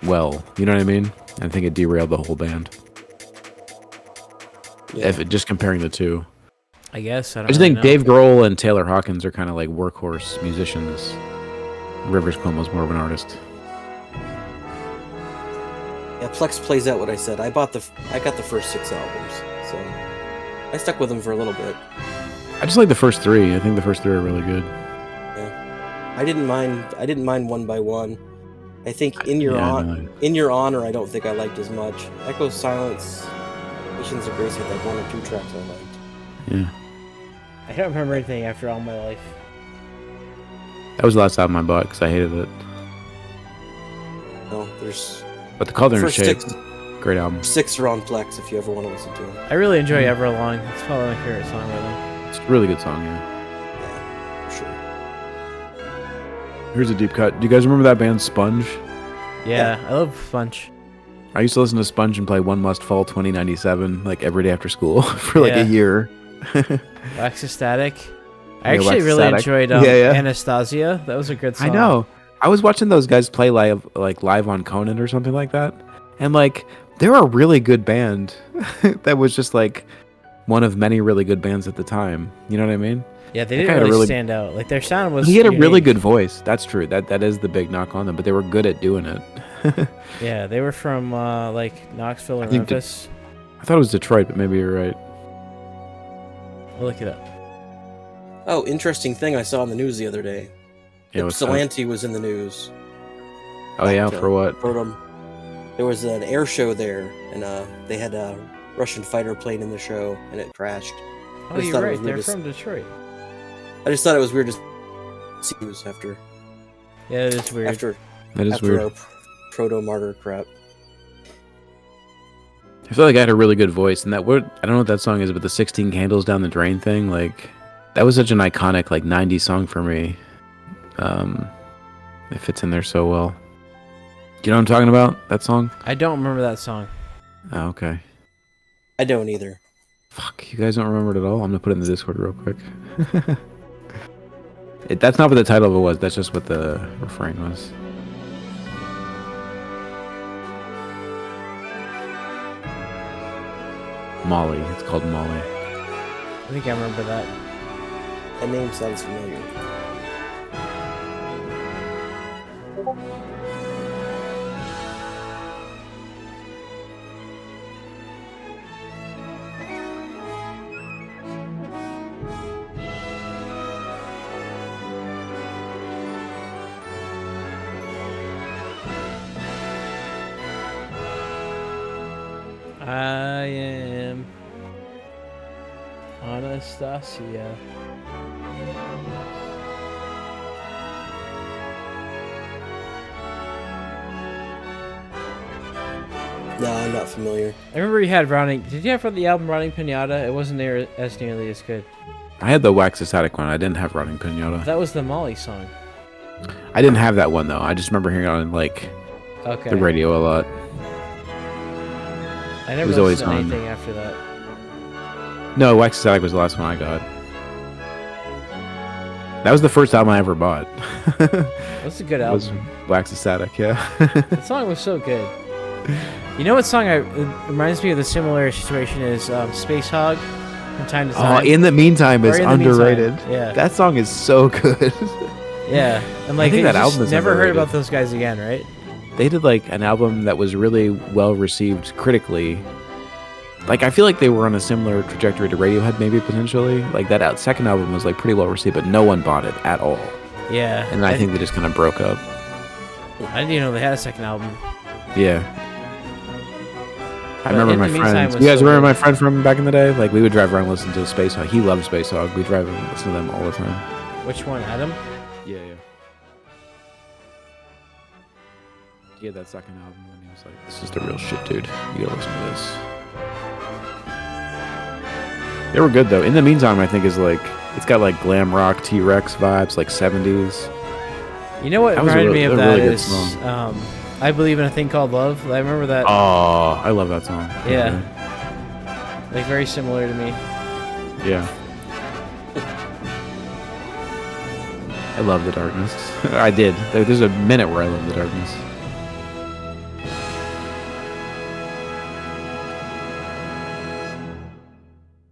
well. You know what I mean? I think it derailed the whole band. Yeah. Just comparing the two. I guess. I just think Dave Grohl and Taylor Hawkins are kind of like workhorse musicians. Rivers Cuomo's more of an artist. Yeah, Plex plays out what I said. I got the first 6 albums, so I stuck with them for a little bit. I just like the first 3. I think the first 3 are really good. Yeah, I didn't mind 1 by 1. I think In Your Honor, I don't think I liked as much. Echo, Silence, Patience, and Grace had like 1 or 2 tracks I liked. Yeah. I don't remember anything after All My Life. That was the last album I bought because I hated it. No, there's... But The Color and Shape, great album. 6 are on Plex if you ever want to listen to them. I really enjoy Everlong. It's probably my favorite song by them. It's a really good song, yeah. Yeah, for sure. Here's a deep cut. Do you guys remember that band Sponge? Yeah, I love Sponge. I used to listen to Sponge and play One Must Fall 2097 like every day after school for like a year. Wax Ecstatic. I actually really enjoyed Anastasia. That was a good song. I know. I was watching those guys play live on Conan or something like that. And like they're a really good band. That was just like one of many really good bands at the time. You know what I mean? Yeah, they didn't really stand out. Like their sound was. He had a really good voice. That's true. That is the big knock on them. But they were good at doing it. Yeah, they were from like Knoxville or Memphis. I thought it was Detroit, but maybe you're right. I'll look it up. Oh, interesting thing I saw in the news the other day. Yeah, what's that? Ypsilanti was in the news. Oh yeah, for what? There was an air show there, and they had a Russian fighter plane in the show, and it crashed. Oh, you're right. They're from Detroit. I just thought it was weird to see news after. Yeah, it is weird. That is weird. Our proto-martyr crap. I feel like I had a really good voice, and that word, I don't know what that song is, but the 16 Candles Down the Drain thing, like, that was such an iconic, like, 90s song for me. It fits in there so well. Do you know what I'm talking about, that song? I don't remember that song. Oh, okay. I don't either. Fuck, you guys don't remember it at all? I'm gonna put it in the Discord real quick. That's not what the title of it was, that's just what the refrain was. Molly. It's called Molly. I think I remember that. That name sounds familiar. I am Anastasia. No, I'm not familiar. I remember you had Running. Did you have the album Running Pinata? It wasn't there as nearly as good. I had the Wax Static one. I didn't have Running Pinata. That was the Molly song. I didn't have that one though. I just remember hearing it on like the radio a lot. I never listened to anything after that. No, Wax Static was the last one I got. That was the first album I ever bought. That's a good album. Was Wax Static, yeah. The song was so good. You know what song it reminds me of the similar situation is Space Hog from Time to Time. Oh, In the Meantime is underrated. Meantime. Yeah. That song is so good. Yeah. And like, I think that album is never underrated. heard about those guys again, right? They did like an album that was really well received critically. Like I feel like they were on a similar trajectory to Radiohead, maybe potentially. Like that second album was like pretty well received, but no one bought it at all. Yeah. And I think they just kind of broke up. I didn't even know they had a second album. Yeah. I But remember In my the Meantime friends. was You guys so remember good. my friend from back in the day? Like we would drive around and listen to Space Hog. He loved Space Hog. We'd drive and listen to them all the time. Which one, Adam? Yeah. He had that second album and he was like, this is the real shit, dude. You gotta listen to this. They were good though. In the Meantime, I think is like, it's got like glam rock T-Rex vibes, like 70s. You know what That was a reminded me of really that good is song. I Believe in a Thing Called Love. I remember that. Oh, I love that song. Yeah. Like very similar to me. Yeah. I love The Darkness. I did. There's a minute where I love The Darkness.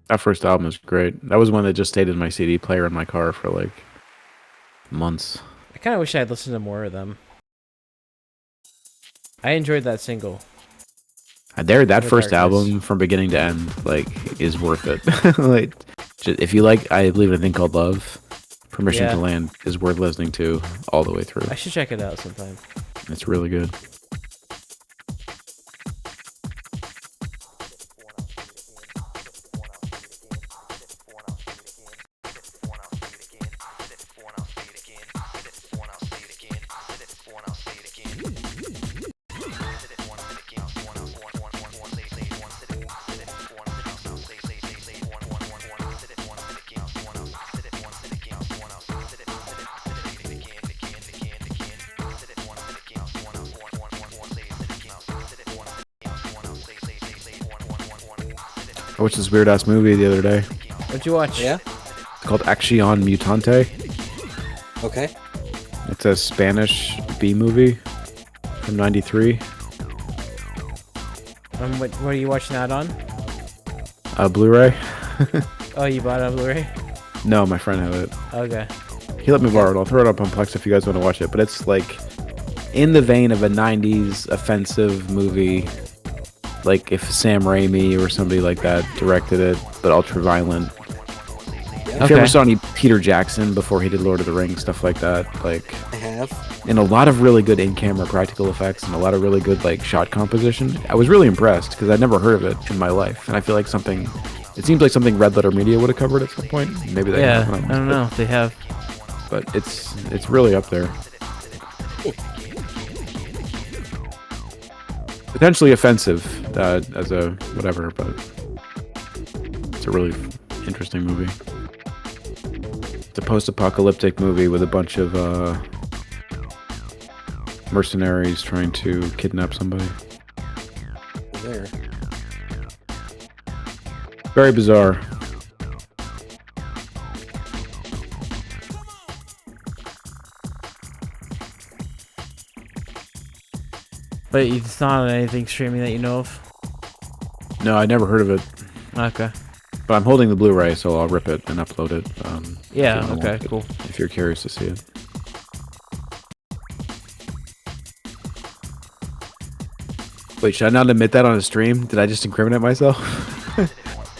That first album was great. That was one that just stayed in my CD player in my car for like months. I kind of wish I had listened to more of them. I enjoyed that single. That first Darkness. album from beginning to end, like, is worth it. Like, if you like I Believe in a Thing Called Love, Permission to Land is worth listening to all the way through. I should check it out sometime. It's really good. I watched this weird ass movie the other day. What'd you watch? Yeah? It's called Acción Mutante. Okay. It's a Spanish B movie from '93. What are you watching that on? Blu-ray. Oh, you bought it on Blu-ray? No, my friend had it. Okay. He let me borrow it. I'll throw it up on Plex if you guys want to watch it. But it's like in the vein of a '90s offensive movie, like if Sam Raimi or somebody like that directed it, but ultra violent. If you ever saw any Peter Jackson before he did Lord of the Rings, stuff like that, like I have. and a lot of really good in-camera practical effects and a lot of really good like shot composition. I was really impressed because I'd never heard of it in my life, and I feel like it seems like something Red Letter Media would have covered at some point. Maybe they have. I don't know if they have, but it's really up there. Potentially offensive as a whatever, but it's a really interesting movie. It's a post-apocalyptic movie with a bunch of mercenaries trying to kidnap somebody. There. Very bizarre. but it's not on anything streaming that you know of. No, I never heard of it. Okay. But I'm holding the Blu-ray, so I'll rip it and upload it. Yeah. if you Okay. want it, Cool. If you're curious to see it. Wait, should I not admit that on a stream? Did I just incriminate myself?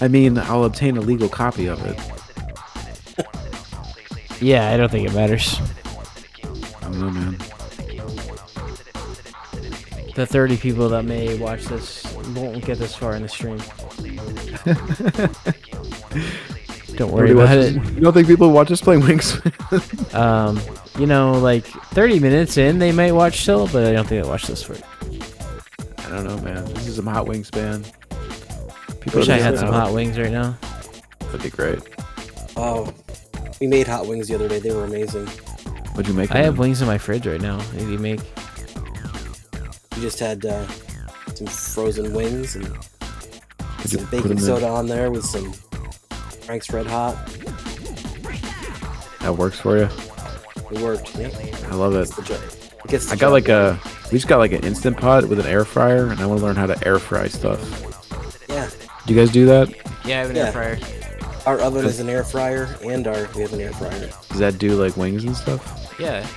I mean, I'll obtain a legal copy of it. Yeah, I don't think it matters. I don't know, man. The 30 people that may watch this won't get this far in the stream. Don't worry about it. You don't think people watch us playing Wings? You know, like 30 minutes in, they might watch still, but I don't think they watch this for. I don't know, man. This is some hot Wingspan. People Wish I had listen some out. hot wings right now. That'd be great. Oh, we made hot wings the other day. They were amazing. What'd you make? I of have them? wings in my fridge right now. Maybe make. We just had some frozen wings and Did you some put baking them in? soda on there with some Frank's Red Hot. That works for you. It worked. Yep. I love it. It gets the I got job like done. we just got like an Instant Pot with an air fryer, and I want to learn how to air fry stuff. Yeah. Do you guys do that? Yeah, I have an Yeah. air fryer. Our oven is an air fryer, and we have an air fryer. Does that do like wings and stuff? Yeah.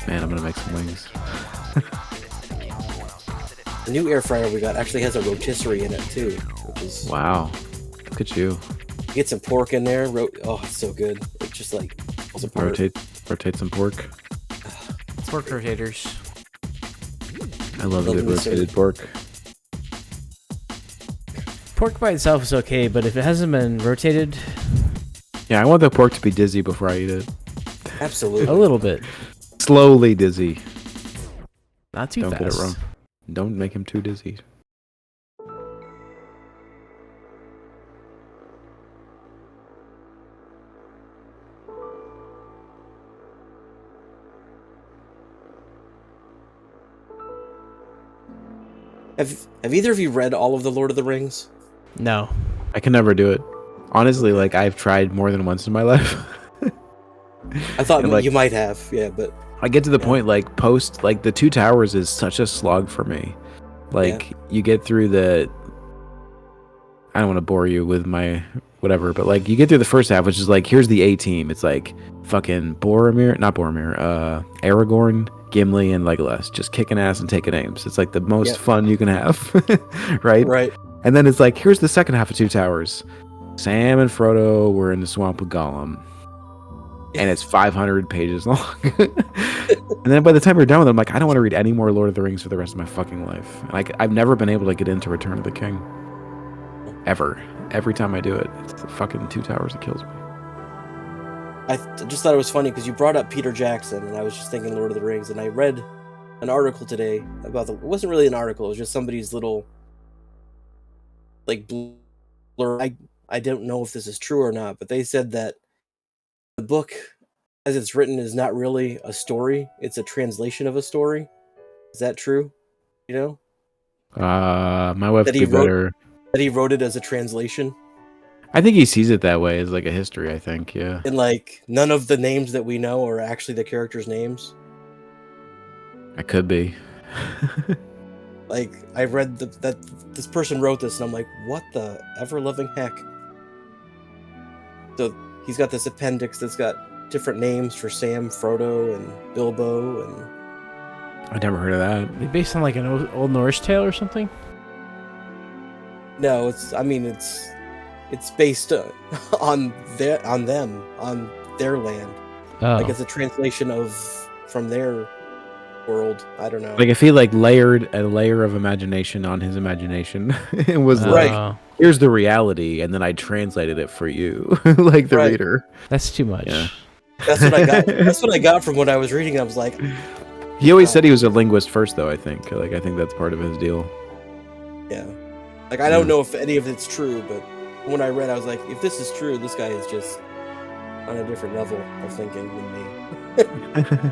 Man, I'm gonna make some wings. The new air fryer we got actually has a rotisserie in it too, which is Wow, look at you. get some pork in there. Oh, it's so good. It just like falls apart. Rotate some pork. Pork rotators. I love Love the me some- rotated pork. Pork by itself is okay, but if it hasn't been rotated Yeah, I want the pork to be dizzy before I eat it. Absolutely. a little bit, Slowly dizzy. not too Don't fast. get it wrong. Don't make him too dizzy. Have either of you read all of the Lord of the Rings? No. I can never do it. Honestly, like I've tried more than once in my life. I thought And, like- you might have, yeah, but I get to the point like the Two Towers is such a slog for me. Like you get through I don't want to bore you with my whatever, but like you get through the first half, which is like here's the A team. It's like fucking Aragorn, Gimli, and Legolas just kicking ass and taking aims. It's like the most fun you can have, right? right. And then it's like here's the second half of Two Towers. Sam and Frodo were in the swamp with Gollum. And it's 500 pages long. And then by the time you're done with it, I'm like, I don't want to read any more Lord of the Rings for the rest of my fucking life. And like, I've never been able to get into Return of the King. Ever. Every time I do it, it's the fucking Two Towers that kills me. I just thought it was funny because you brought up Peter Jackson, and I was just thinking Lord of the Rings, and I read an article today about it wasn't really an article, it was just somebody's little, like, blur. I don't know if this is true or not, but they said that the book, as it's written, is not really a story, it's a translation of a story. Is that true? You know? My wife That would he be wrote- better. That he wrote it as a translation? I think he sees it that way as like a history, I think, yeah. And, like, none of the names that we know are actually the characters' names? I could be. Like, I read that this person wrote this, and I'm like, what the ever-loving heck? So, he's got this appendix that's got different names for Sam, Frodo, and Bilbo, and... I never heard of that. Based on like an old Norse tale or something? No, it's based on them, on their land. Oh, Like it's a translation from their world. I don't know. Like if he like layered a layer of imagination on his imagination, it was Right. like, here's the reality, and then I translated it for you, like the Right. reader. That's too much. Yeah. That's what I got. That's what I got from what I was reading. I was like, He always said he was a linguist first, though. I think that's part of his deal. yeah. Like I don't know if any of it's true, but when I read, I was like, if this is true, this guy is just on a different level of thinking than me.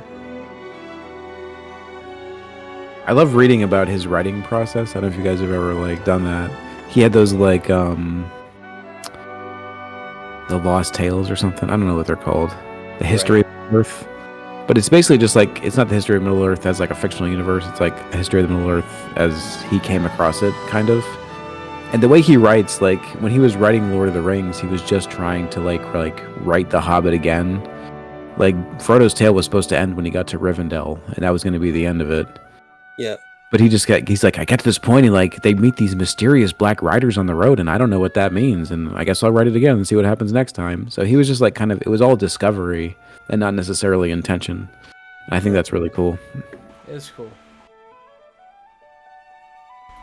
I love reading about his writing process. I don't know if you guys have ever like done that. He had those like the Lost Tales or something. I don't know what they're called. The History of Earth. But it's basically just like, it's not the history of Middle Earth as like a fictional universe. It's like a history of the Middle Earth as he came across it, kind of. And the way he writes, like when he was writing Lord of the Rings, he was just trying to like write The Hobbit again. Like Frodo's tale was supposed to end when he got to Rivendell, and that was going to be the end of it. Yeah. But he's like, I get to this point, and like they meet these mysterious black riders on the road, and I don't know what that means, and I guess I'll write it again and see what happens next time. So he was just like it was all discovery and not necessarily intention. I think that's really cool. It's cool.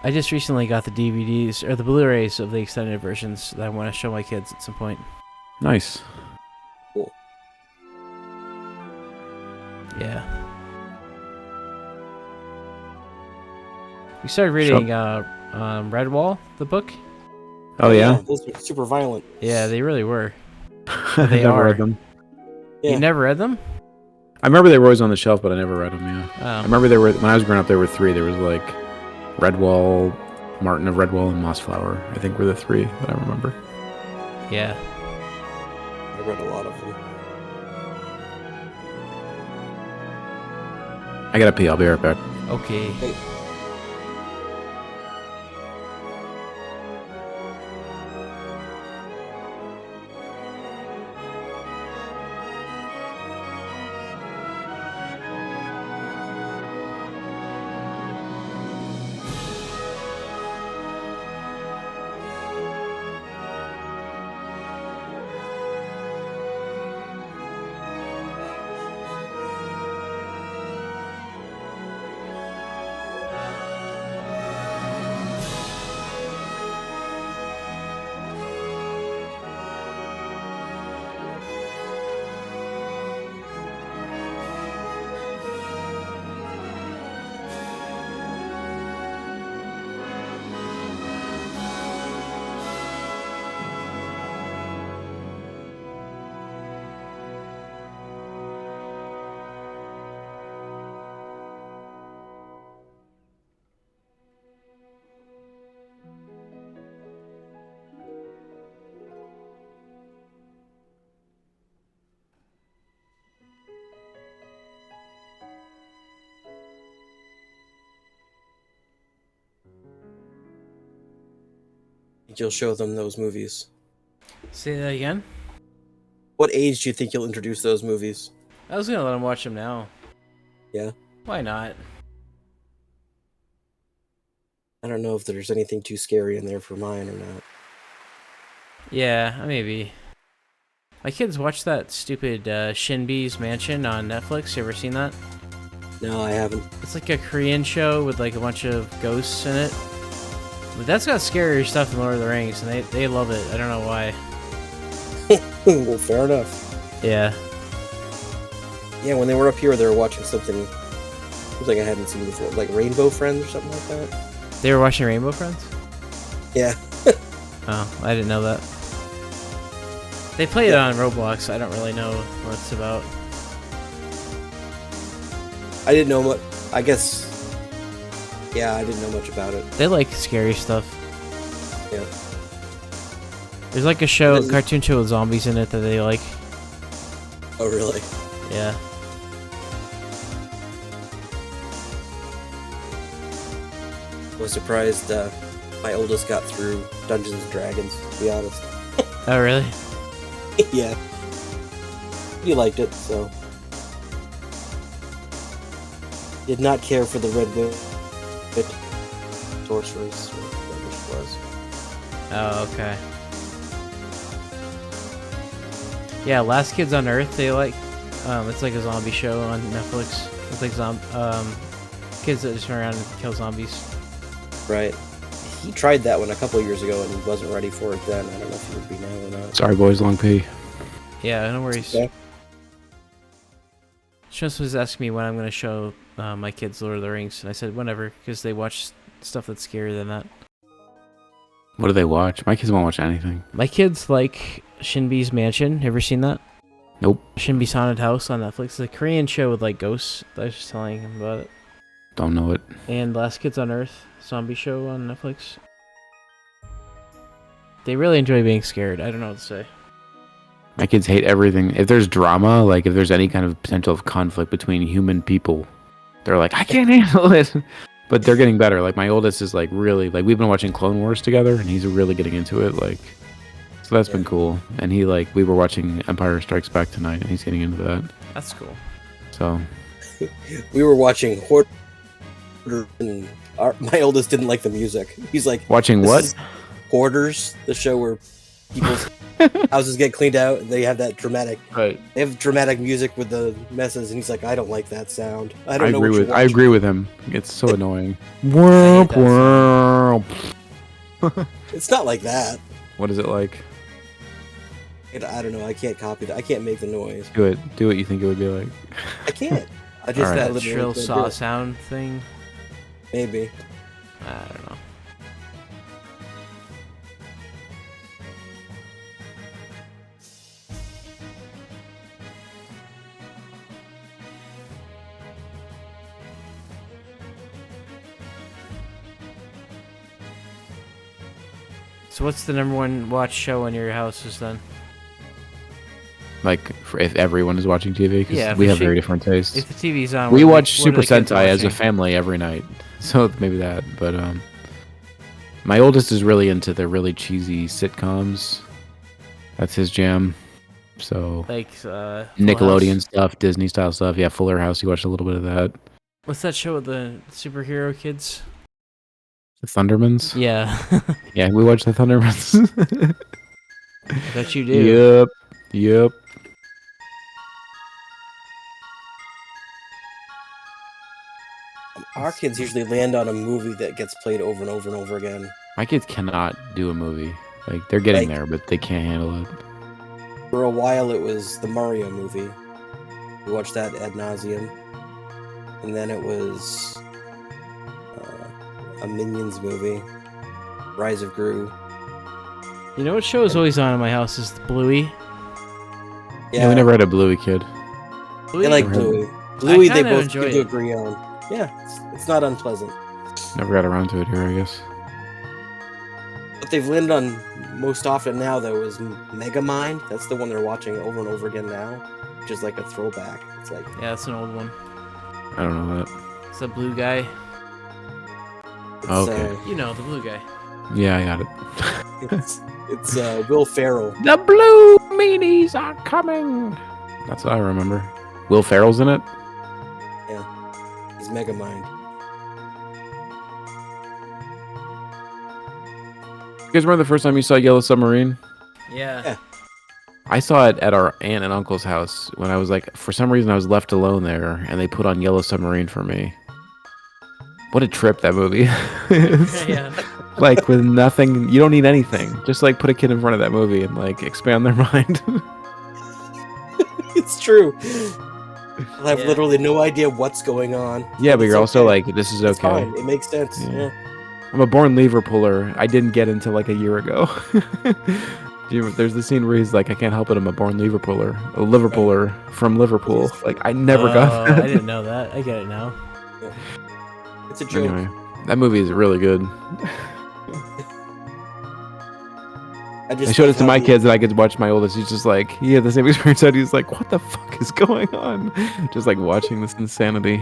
I just recently got the DVDs or the Blu-rays of the extended versions that I want to show my kids at some point. Nice. Cool. Yeah. We started reading Redwall, the book. Oh yeah. Those are super violent. Yeah, they really were. I They never are. read them. Yeah. You never read them? I remember they were always on the shelf, but I never read them. Yeah. I Oh. remember there were when I was growing up. There were three. There was like Redwall, Martin of Redwall, and Mossflower. I think were the three that I remember. Yeah. I read a lot of them. I gotta pee. I'll be right back. Okay. You'll show them those movies. Say that again? What age do you think you'll introduce those movies? I was gonna let them watch them now. Yeah. Why not? I don't know if there's anything too scary in there for mine or not. Yeah, maybe. My kids watch that stupid Shinbi's Mansion on Netflix. You ever seen that? No, I haven't. It's like a Korean show with like a bunch of ghosts in it. But that's got scarier stuff than Lord of the Rings, and they love it. I don't know why. Well, fair enough. Yeah. Yeah, when they were up here, they were watching something. It was like I hadn't seen before, like Rainbow Friends or something like that. They were watching Rainbow Friends? Yeah. Oh, I didn't know that. They play it on Roblox. I don't really know what it's about. I didn't know what. I guess. Yeah, I didn't know much about it. They like scary stuff. Yeah. There's like a cartoon show with zombies in it that they like. Oh, really? Yeah. I was surprised my oldest got through Dungeons and Dragons, to be honest. Oh, really? Yeah. He liked it, so. Did not care for the Red Witch sorceress, or whatever she was. Oh, okay. Yeah, Last Kids on Earth. They like. It's like a zombie show on Netflix. It's like kids that just run around and kill zombies. Right. He tried that one a couple of years ago and he wasn't ready for it then. I don't know if he would be now or not. Sorry, boys. Long P. Yeah, no worries. Okay. Just was asking me when I'm going to show my kids Lord of the Rings, and I said whenever, because they watch stuff that's scarier than that. What do they watch? My kids won't watch anything. My kids like Shinbi's Mansion. Ever seen that? Nope. Shinbi's Haunted House on Netflix. It's a Korean show with like ghosts. I was just telling him about it. Don't know it. And Last Kids on Earth, zombie show on Netflix. They really enjoy being scared. I don't know what to say. My kids hate everything. If there's drama, like if there's any kind of potential of conflict between human people, they're like, I can't handle it. But they're getting better. Like my oldest is like really like we've been watching Clone Wars together, and he's really getting into it. Like, so that's been cool. And he like we were watching Empire Strikes Back tonight, and he's getting into that. That's cool. So we were watching Hoarder, and my oldest didn't like the music. He's like, watching what? Hoarders, the show where people's houses get cleaned out. They have that dramatic. Right. They have dramatic music with the messes, and he's like, I don't like that sound. I agree with him. It's so annoying. It's not like that. What is it like? I don't know. I can't copy that. I can't make the noise. Do it. Do what you think it would be like. I can't. I just Alright. That shrill saw sound thing. Maybe. I don't know. So what's the number one watch show in your houses then? Like if everyone is watching TV, because Yeah, we have she- very different tastes. If the TV's on, We what watch are Super the kids Sentai as a watching? family every night, so maybe that. But my oldest is really into the really cheesy sitcoms. That's his jam. So Like Full Nickelodeon House. stuff, Disney style stuff. Yeah, Fuller House. He watched a little bit of that. What's that show with the superhero kids? The Thundermans. Yeah, Yeah, we watched the Thundermans. I bet you do. Yep. Yep. Our kids usually land on a movie that gets played over and over and over again. My kids cannot do a movie. Like they're getting Like- there, but they can't handle it. For a while, it was the Mario movie. We watched that ad nauseum. And then it was a Minions movie, Rise of Gru. You know what show is always on in my house is the Bluey. Yeah, we never had a Bluey kid. Bluey? I like Never had- Bluey. Bluey, they kinda both enjoy seem to it. agree on. Yeah, it's not unpleasant. Never got around to it here, I guess. What they've landed on most often now, though, is Megamind. That's the one they're watching over and over again now, which is like a throwback. It's like, Yeah, that's an old one. I don't know that. It's the blue guy. it's, Okay. You know, the blue guy. Yeah, I got it. it's Will Ferrell. The blue meanies are coming. That's what I remember. Will Ferrell's in it? He's Megamind. You guys remember the first time you saw Yellow Submarine? Yeah. Yeah. I saw it at our aunt and uncle's house when I was like, for some reason I was left alone there, and they put on Yellow Submarine for me. What a trip that movie. It's Yeah. like with nothing, you don't need anything. Just like put a kid in front of that movie and like expand their mind. It's true. I have Yeah. literally no idea what's going on. Yeah, but It's you're also okay. like, this is It's okay. fine. It makes sense. Yeah. Yeah. I'm a born Liverpooler. I didn't get into like a year ago. There's the scene where he's like, I can't help it, I'm a born Liverpooler. A Liverpooler from Liverpool. Like, I never got that. I didn't know that. I get it now. It's a joke. Anyway, that movie is really good. I showed it to my kids and I could watch my oldest. He's just like, he had the same experience. And he's like, what the fuck is going on? Just like watching this insanity.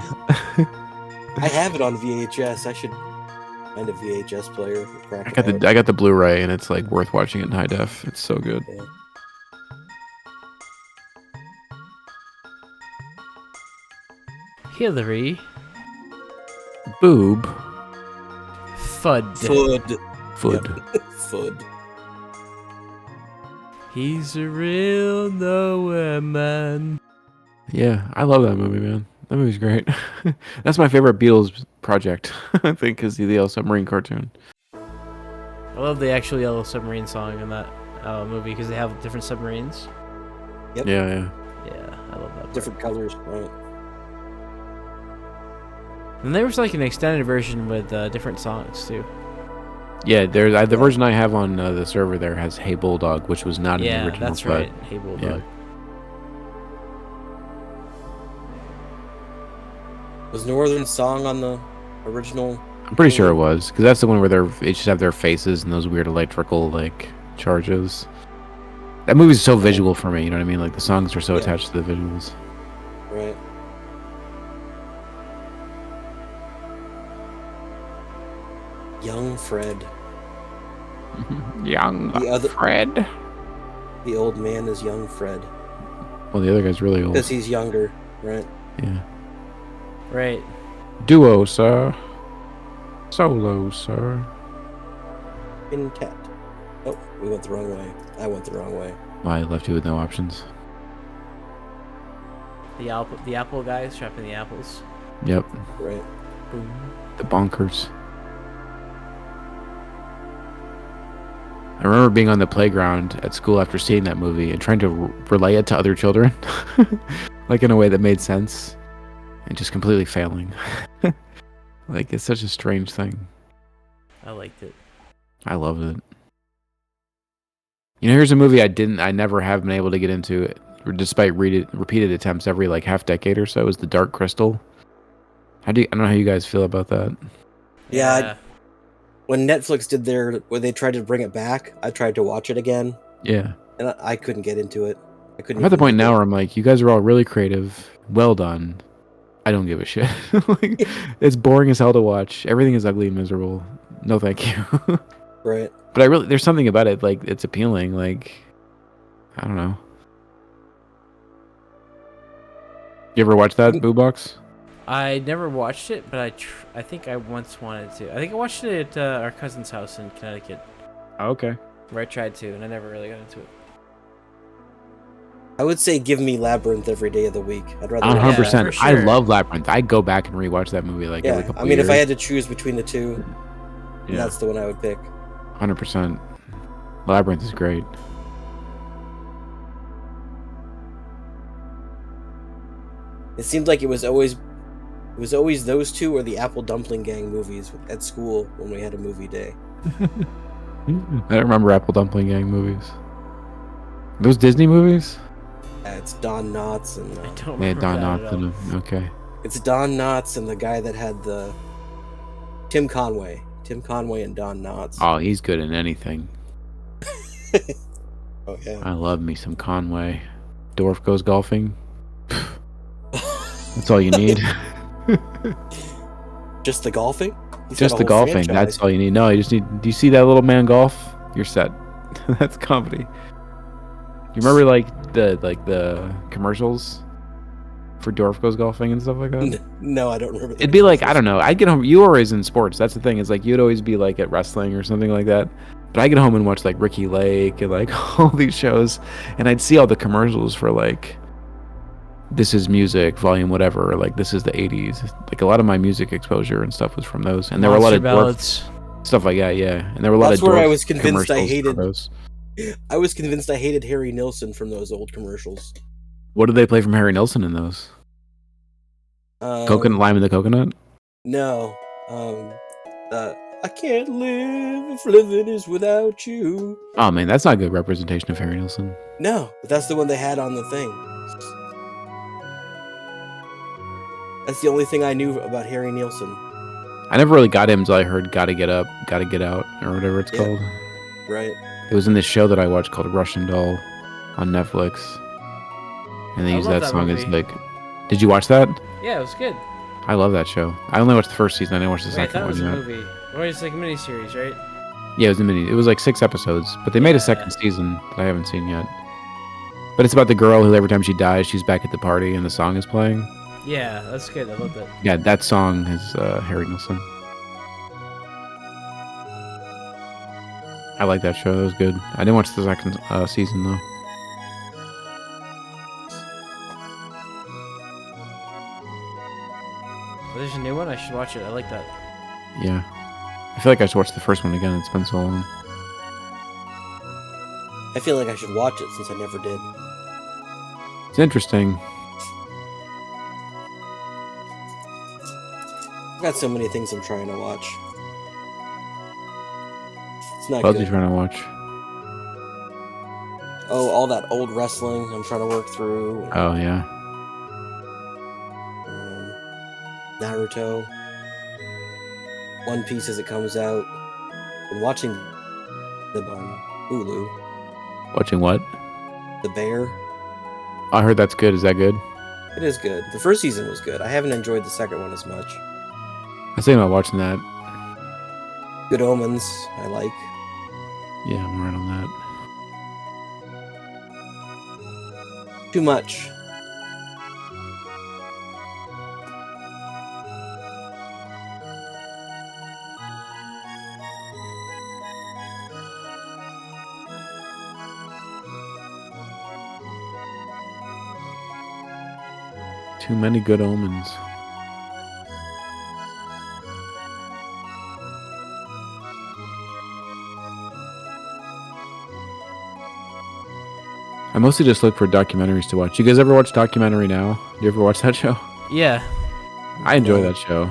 I have it on VHS. I should find a VHS player. I got the Blu-ray and it's like worth watching it in high def. It's so good. Yeah. Hillary. Boob. Fud. Fud. Food. Yep. Fud. He's a real nowhere man. Yeah, I love that movie, man. That movie's great. That's my favorite Beatles project, I think, is the Yellow Submarine cartoon. I love the actual Yellow Submarine song in that movie because they have different submarines. Yep. Yeah. Yeah, I love that. Different colors, right? And there was like an extended version with different songs too. Yeah, the version I have on the server there has Hey Bulldog, which was not in the original. Yeah, that's right. Hey Bulldog. Yeah. Was Northern Song on the original? I'm pretty sure it was, because that's the one where they just have their faces and those weird electrical like charges. That movie's so visual for me, you know what I mean? Like the songs are so attached to the visuals. Right. Young Fred. Young Fred. The old man is young Fred. Well, the other guy's really old. Because he's younger, right? Yeah. Right. Duo, sir. Solo, sir. Quintet. Oh, we went the wrong way. I went the wrong way. I left you with no options. The apple guys trapped in the apples. Yep. Right. Boom. The bonkers. I remember being on the playground at school after seeing that movie and trying to relay it to other children, like in a way that made sense, and just completely failing. Like, it's such a strange thing. I liked it. I loved it. You know, here's a movie I never have been able to get into, despite repeated attempts every like half decade or so. Is The Dark Crystal. I don't know how you guys feel about that. Yeah. When Netflix did where they tried to bring it back, I tried to watch it again. Yeah. And I couldn't get into it. I'm at the point now where I'm like, you guys are all really creative. Well done. I don't give a shit. Like, it's boring as hell to watch. Everything is ugly and miserable. No, thank you. Right. But there's something about it, like, it's appealing. Like, I don't know. You ever watch that, Boo Box? I never watched it, but I think I once wanted to. I think I watched it at our cousin's house in Connecticut. Oh, okay. Where I tried to, and I never really got into it. I would say give me Labyrinth every day of the week. I'd rather. 100%. Sure. I love Labyrinth. I go back and rewatch that movie like every couple I mean, years. if I had to choose between the two, that's the one I would pick. 100%. Labyrinth is great. It seemed like it was always those two or the Apple Dumpling Gang movies at school when we had a movie day. I don't remember Apple Dumpling Gang movies. Those Disney movies? It's Don Knotts and I don't remember Don that Knotts at all. in them. Okay. it's Don Knotts and the guy that had the Tim Conway and Don Knotts. Oh, he's good in anything. Oh yeah. I love me some Conway. Dwarf Goes Golfing. That's all you need. Just the golfing? He's Just got the a whole golfing. franchise. That's all you need. No, you just need. Do you see that little man golf? You're set. That's comedy. You remember like the commercials for Dwarf Goes Golfing and stuff like that? No, I don't remember. It'd be like, I don't know. I'd get home. You were always in sports. That's the thing. It's like you'd always be like at wrestling or something like that. But I get home and watch like Ricky Lake and like all these shows, and I'd see all the commercials for like This Is Music, volume whatever, or like This Is the 80s. Like a lot of my music exposure and stuff was from those, and there were a lot of ballads. stuff like that. Yeah, and there were a lot That's of. where I dwarf was convinced I commercials for hated. those. I was convinced I hated Harry Nilsson from those old commercials. What did they play from Harry Nilsson in those? Coconut Lime in the Coconut? No. I can't live if living is without you. Oh man, that's not a good representation of Harry Nilsson. No, but that's the one they had on the thing. That's the only thing I knew about Harry Nilsson. I never really got him until I heard Gotta Get Up, Gotta Get Out, or whatever it's called. Right. It was in this show that I watched called Russian Doll on Netflix. And they I used love that that song as movie. like... Did you watch that? Yeah, it was good. I love that show. I only watched the first season. I didn't watch the Wait, I second thought it one was a yet. movie. Or it's like a miniseries, right? Yeah, it was a mini. It was like 6 episodes, but they made a second season that I haven't seen yet. But it's about the girl who every time she dies, she's back at the party and the song is playing. Yeah, that's good. I love that. Yeah, that song is Harry Nilsson. I like that show. That was good. I didn't watch the second season though. There's a new one. I should watch it. I like that. Yeah. I feel like I should watch the first one again. It's been so long. I feel like I should watch it since I never did. It's interesting. I've got so many things I'm trying to watch. It's not What else are good. you trying to watch? Oh, all that old wrestling I'm trying to work through. Oh, yeah. Naruto. One Piece as it comes out. Been watching the Hulu. Watching what? The Bear. I heard that's good. Is that good? It is good. The first season was good. I haven't enjoyed the second one as much. I was thinking about watching that. Good Omens, I like. Yeah, I'm right on that. Too much. Too many good omens. I mostly just look for documentaries to watch. You guys ever watch Documentary Now? Do you ever watch that show? Yeah. I enjoy that show.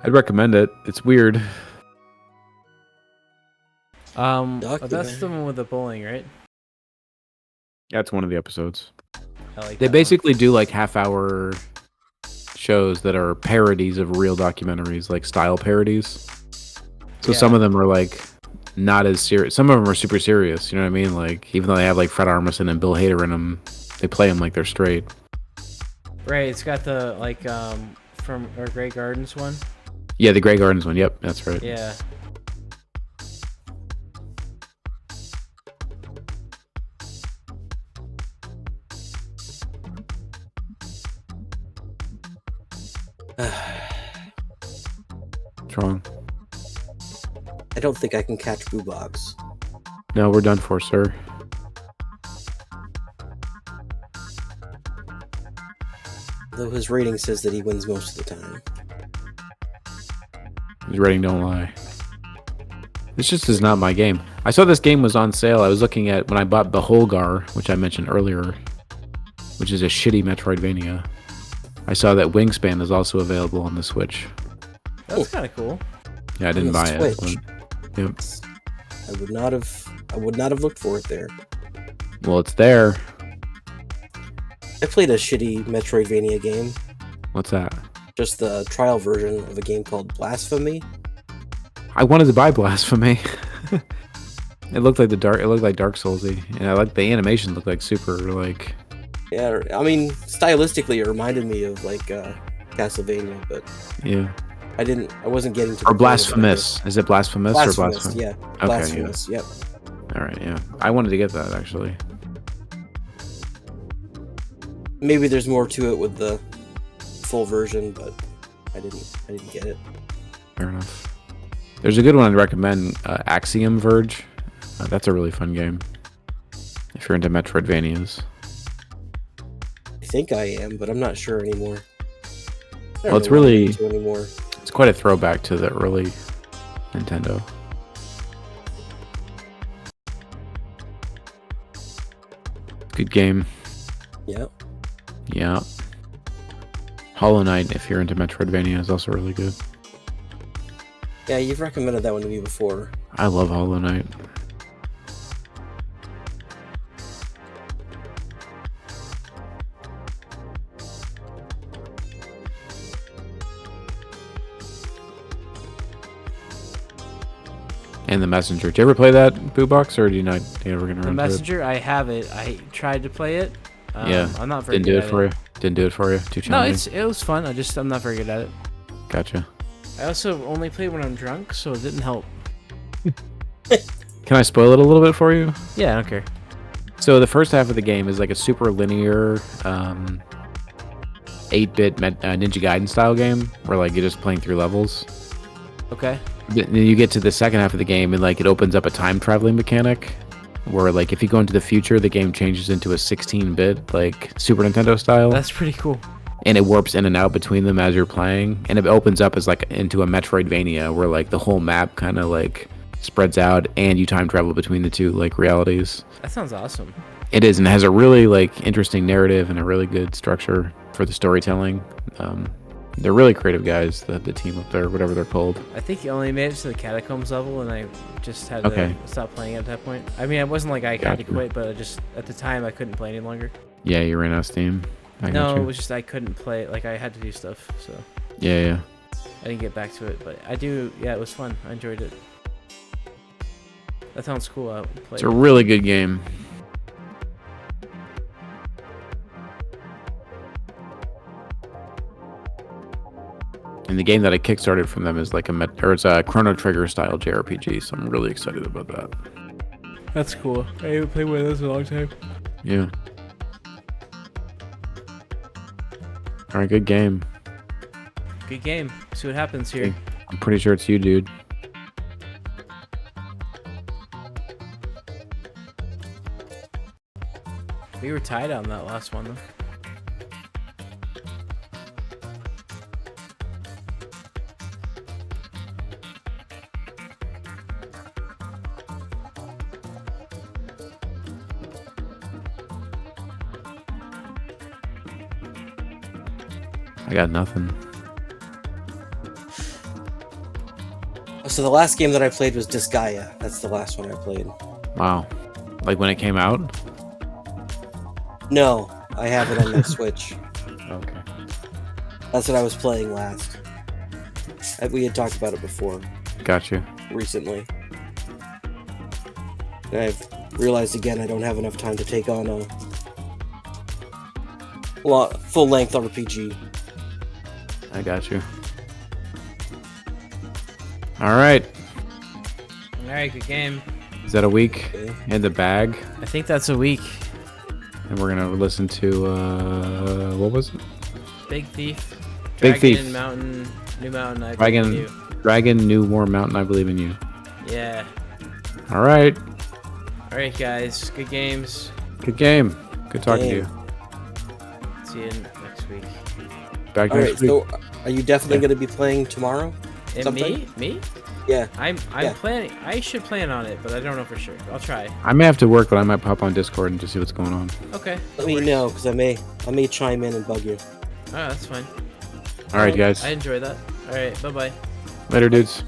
I'd recommend it. It's weird. That's the one with the bowling, right? That's one of the episodes. I like They that basically do like half-hour shows that are parodies of real documentaries, like style parodies. So some of them are like not as serious. Some of them are super serious. You know what I mean? Like even though they have like Fred Armisen and Bill Hader in them, they play them like they're straight. one. Right. It's got the from our Grey Gardens one. Yeah, the Grey Gardens one. Yep, that's right. Yeah. What's wrong? I don't think I can catch Boobox. No, we're done for, sir. Though his rating says that he wins most of the time. His rating don't lie. This just is not my game. I saw this game was on sale. I was looking at when I bought Beholgar, which I mentioned earlier, which is a shitty Metroidvania. I saw that Wingspan is also available on the Switch. That's kind of cool. Yeah, I didn't buy it. Switch. But, yep. I would not have looked for it there. Well, it's there. I played a shitty Metroidvania game. What's that? Just the trial version of a game called Blasphemy. I wanted to buy Blasphemy. It looked like Dark Soulsy, and I like the animation looked like super like. Yeah, I mean, stylistically, it reminded me of like Castlevania, but Yeah. I wasn't getting to. Or Blasphemous. Is it Blasphemous or Blasphemous? Yeah. Okay, Blasphemous. Yep. All right, yeah. I wanted to get that actually. Maybe there's more to it with the full version, but I didn't get it. Fair enough. There's a good one I'd recommend, Axiom Verge. That's a really fun game. If you're into Metroidvanias. I think I am, but I'm not sure anymore. Well, it's really anymore. It's quite a throwback to the early Nintendo. Good game. Yep. Yeah. Hollow Knight, if you're into Metroidvania, is also really good. Yeah, you've recommended that one to me before. I love Hollow Knight. And The Messenger. Did you ever play that Boobox, or do you not? Do you ever get around The Messenger, I have it. I tried to play it. Yeah. I'm not very Didn't good do at it for you. Didn't do it for you. Too No, challenging. it was fun. I'm not very good at it. Gotcha. I also only play when I'm drunk, so it didn't help. Can I spoil it a little bit for you? Yeah, I don't care. So the first half of the game is like a super linear 8-bit Ninja Gaiden style game where like you're just playing through levels. Okay. Then you get to the second half of the game and like it opens up a time traveling mechanic where like if you go into the future, the game changes into a 16-bit like Super Nintendo style. That's pretty cool. And it warps in and out between them as you're playing, and it opens up as like into a Metroidvania where like the whole map kind of like spreads out and you time travel between the two like realities. That sounds awesome. It is, and it has a really like interesting narrative and a really good structure for the storytelling. They're really creative guys, the team up there, whatever they're called. I think you only made it to the catacombs level, and I just had to stop playing at that point. I mean, it wasn't like I had to quit, but I just at the time I couldn't play any longer. Yeah, you ran out of steam. No, it was just I couldn't play. Like I had to do stuff, so. Yeah. I didn't get back to it, but I do. Yeah, it was fun. I enjoyed it. That sounds cool. I'll play It's a really good game. And the game that I kickstarted from them is like it's a Chrono Trigger style JRPG, so I'm really excited about that. That's cool. I haven't played one of those in a long time. Yeah. All right, good game. Good game. See what happens here. I'm pretty sure it's you, dude. We were tied on that last one, though. I got nothing. So the last game that I played was Disgaea. That's the last one I played. Wow. Like when it came out? No, I have it on my Switch. Okay. That's what I was playing last. We had talked about it before. Got you. Recently. And I've realized again I don't have enough time to take on a full-length RPG. I got you. All right. All right, good game. Is that a week Okay. in the bag? I think that's a week. And we're gonna listen to what was it? Big Thief. Big Thief. Mountain, New Mountain. I believe in you. Dragon, New Warm Mountain. I believe in you. Yeah. All right. All right, guys. Good games. Good game. Good talking to you. See you next week. Back All right, next week. so are you definitely going to be playing tomorrow? And me? Yeah. I'm Yeah. planning. I should plan on it, but I don't know for sure. I'll try. I may have to work, but I might pop on Discord and just see what's going on. Okay. Let me know, because I may chime in and bug you. Oh, that's fine. All right, guys. I enjoy that. All right. Bye-bye. Later, dudes.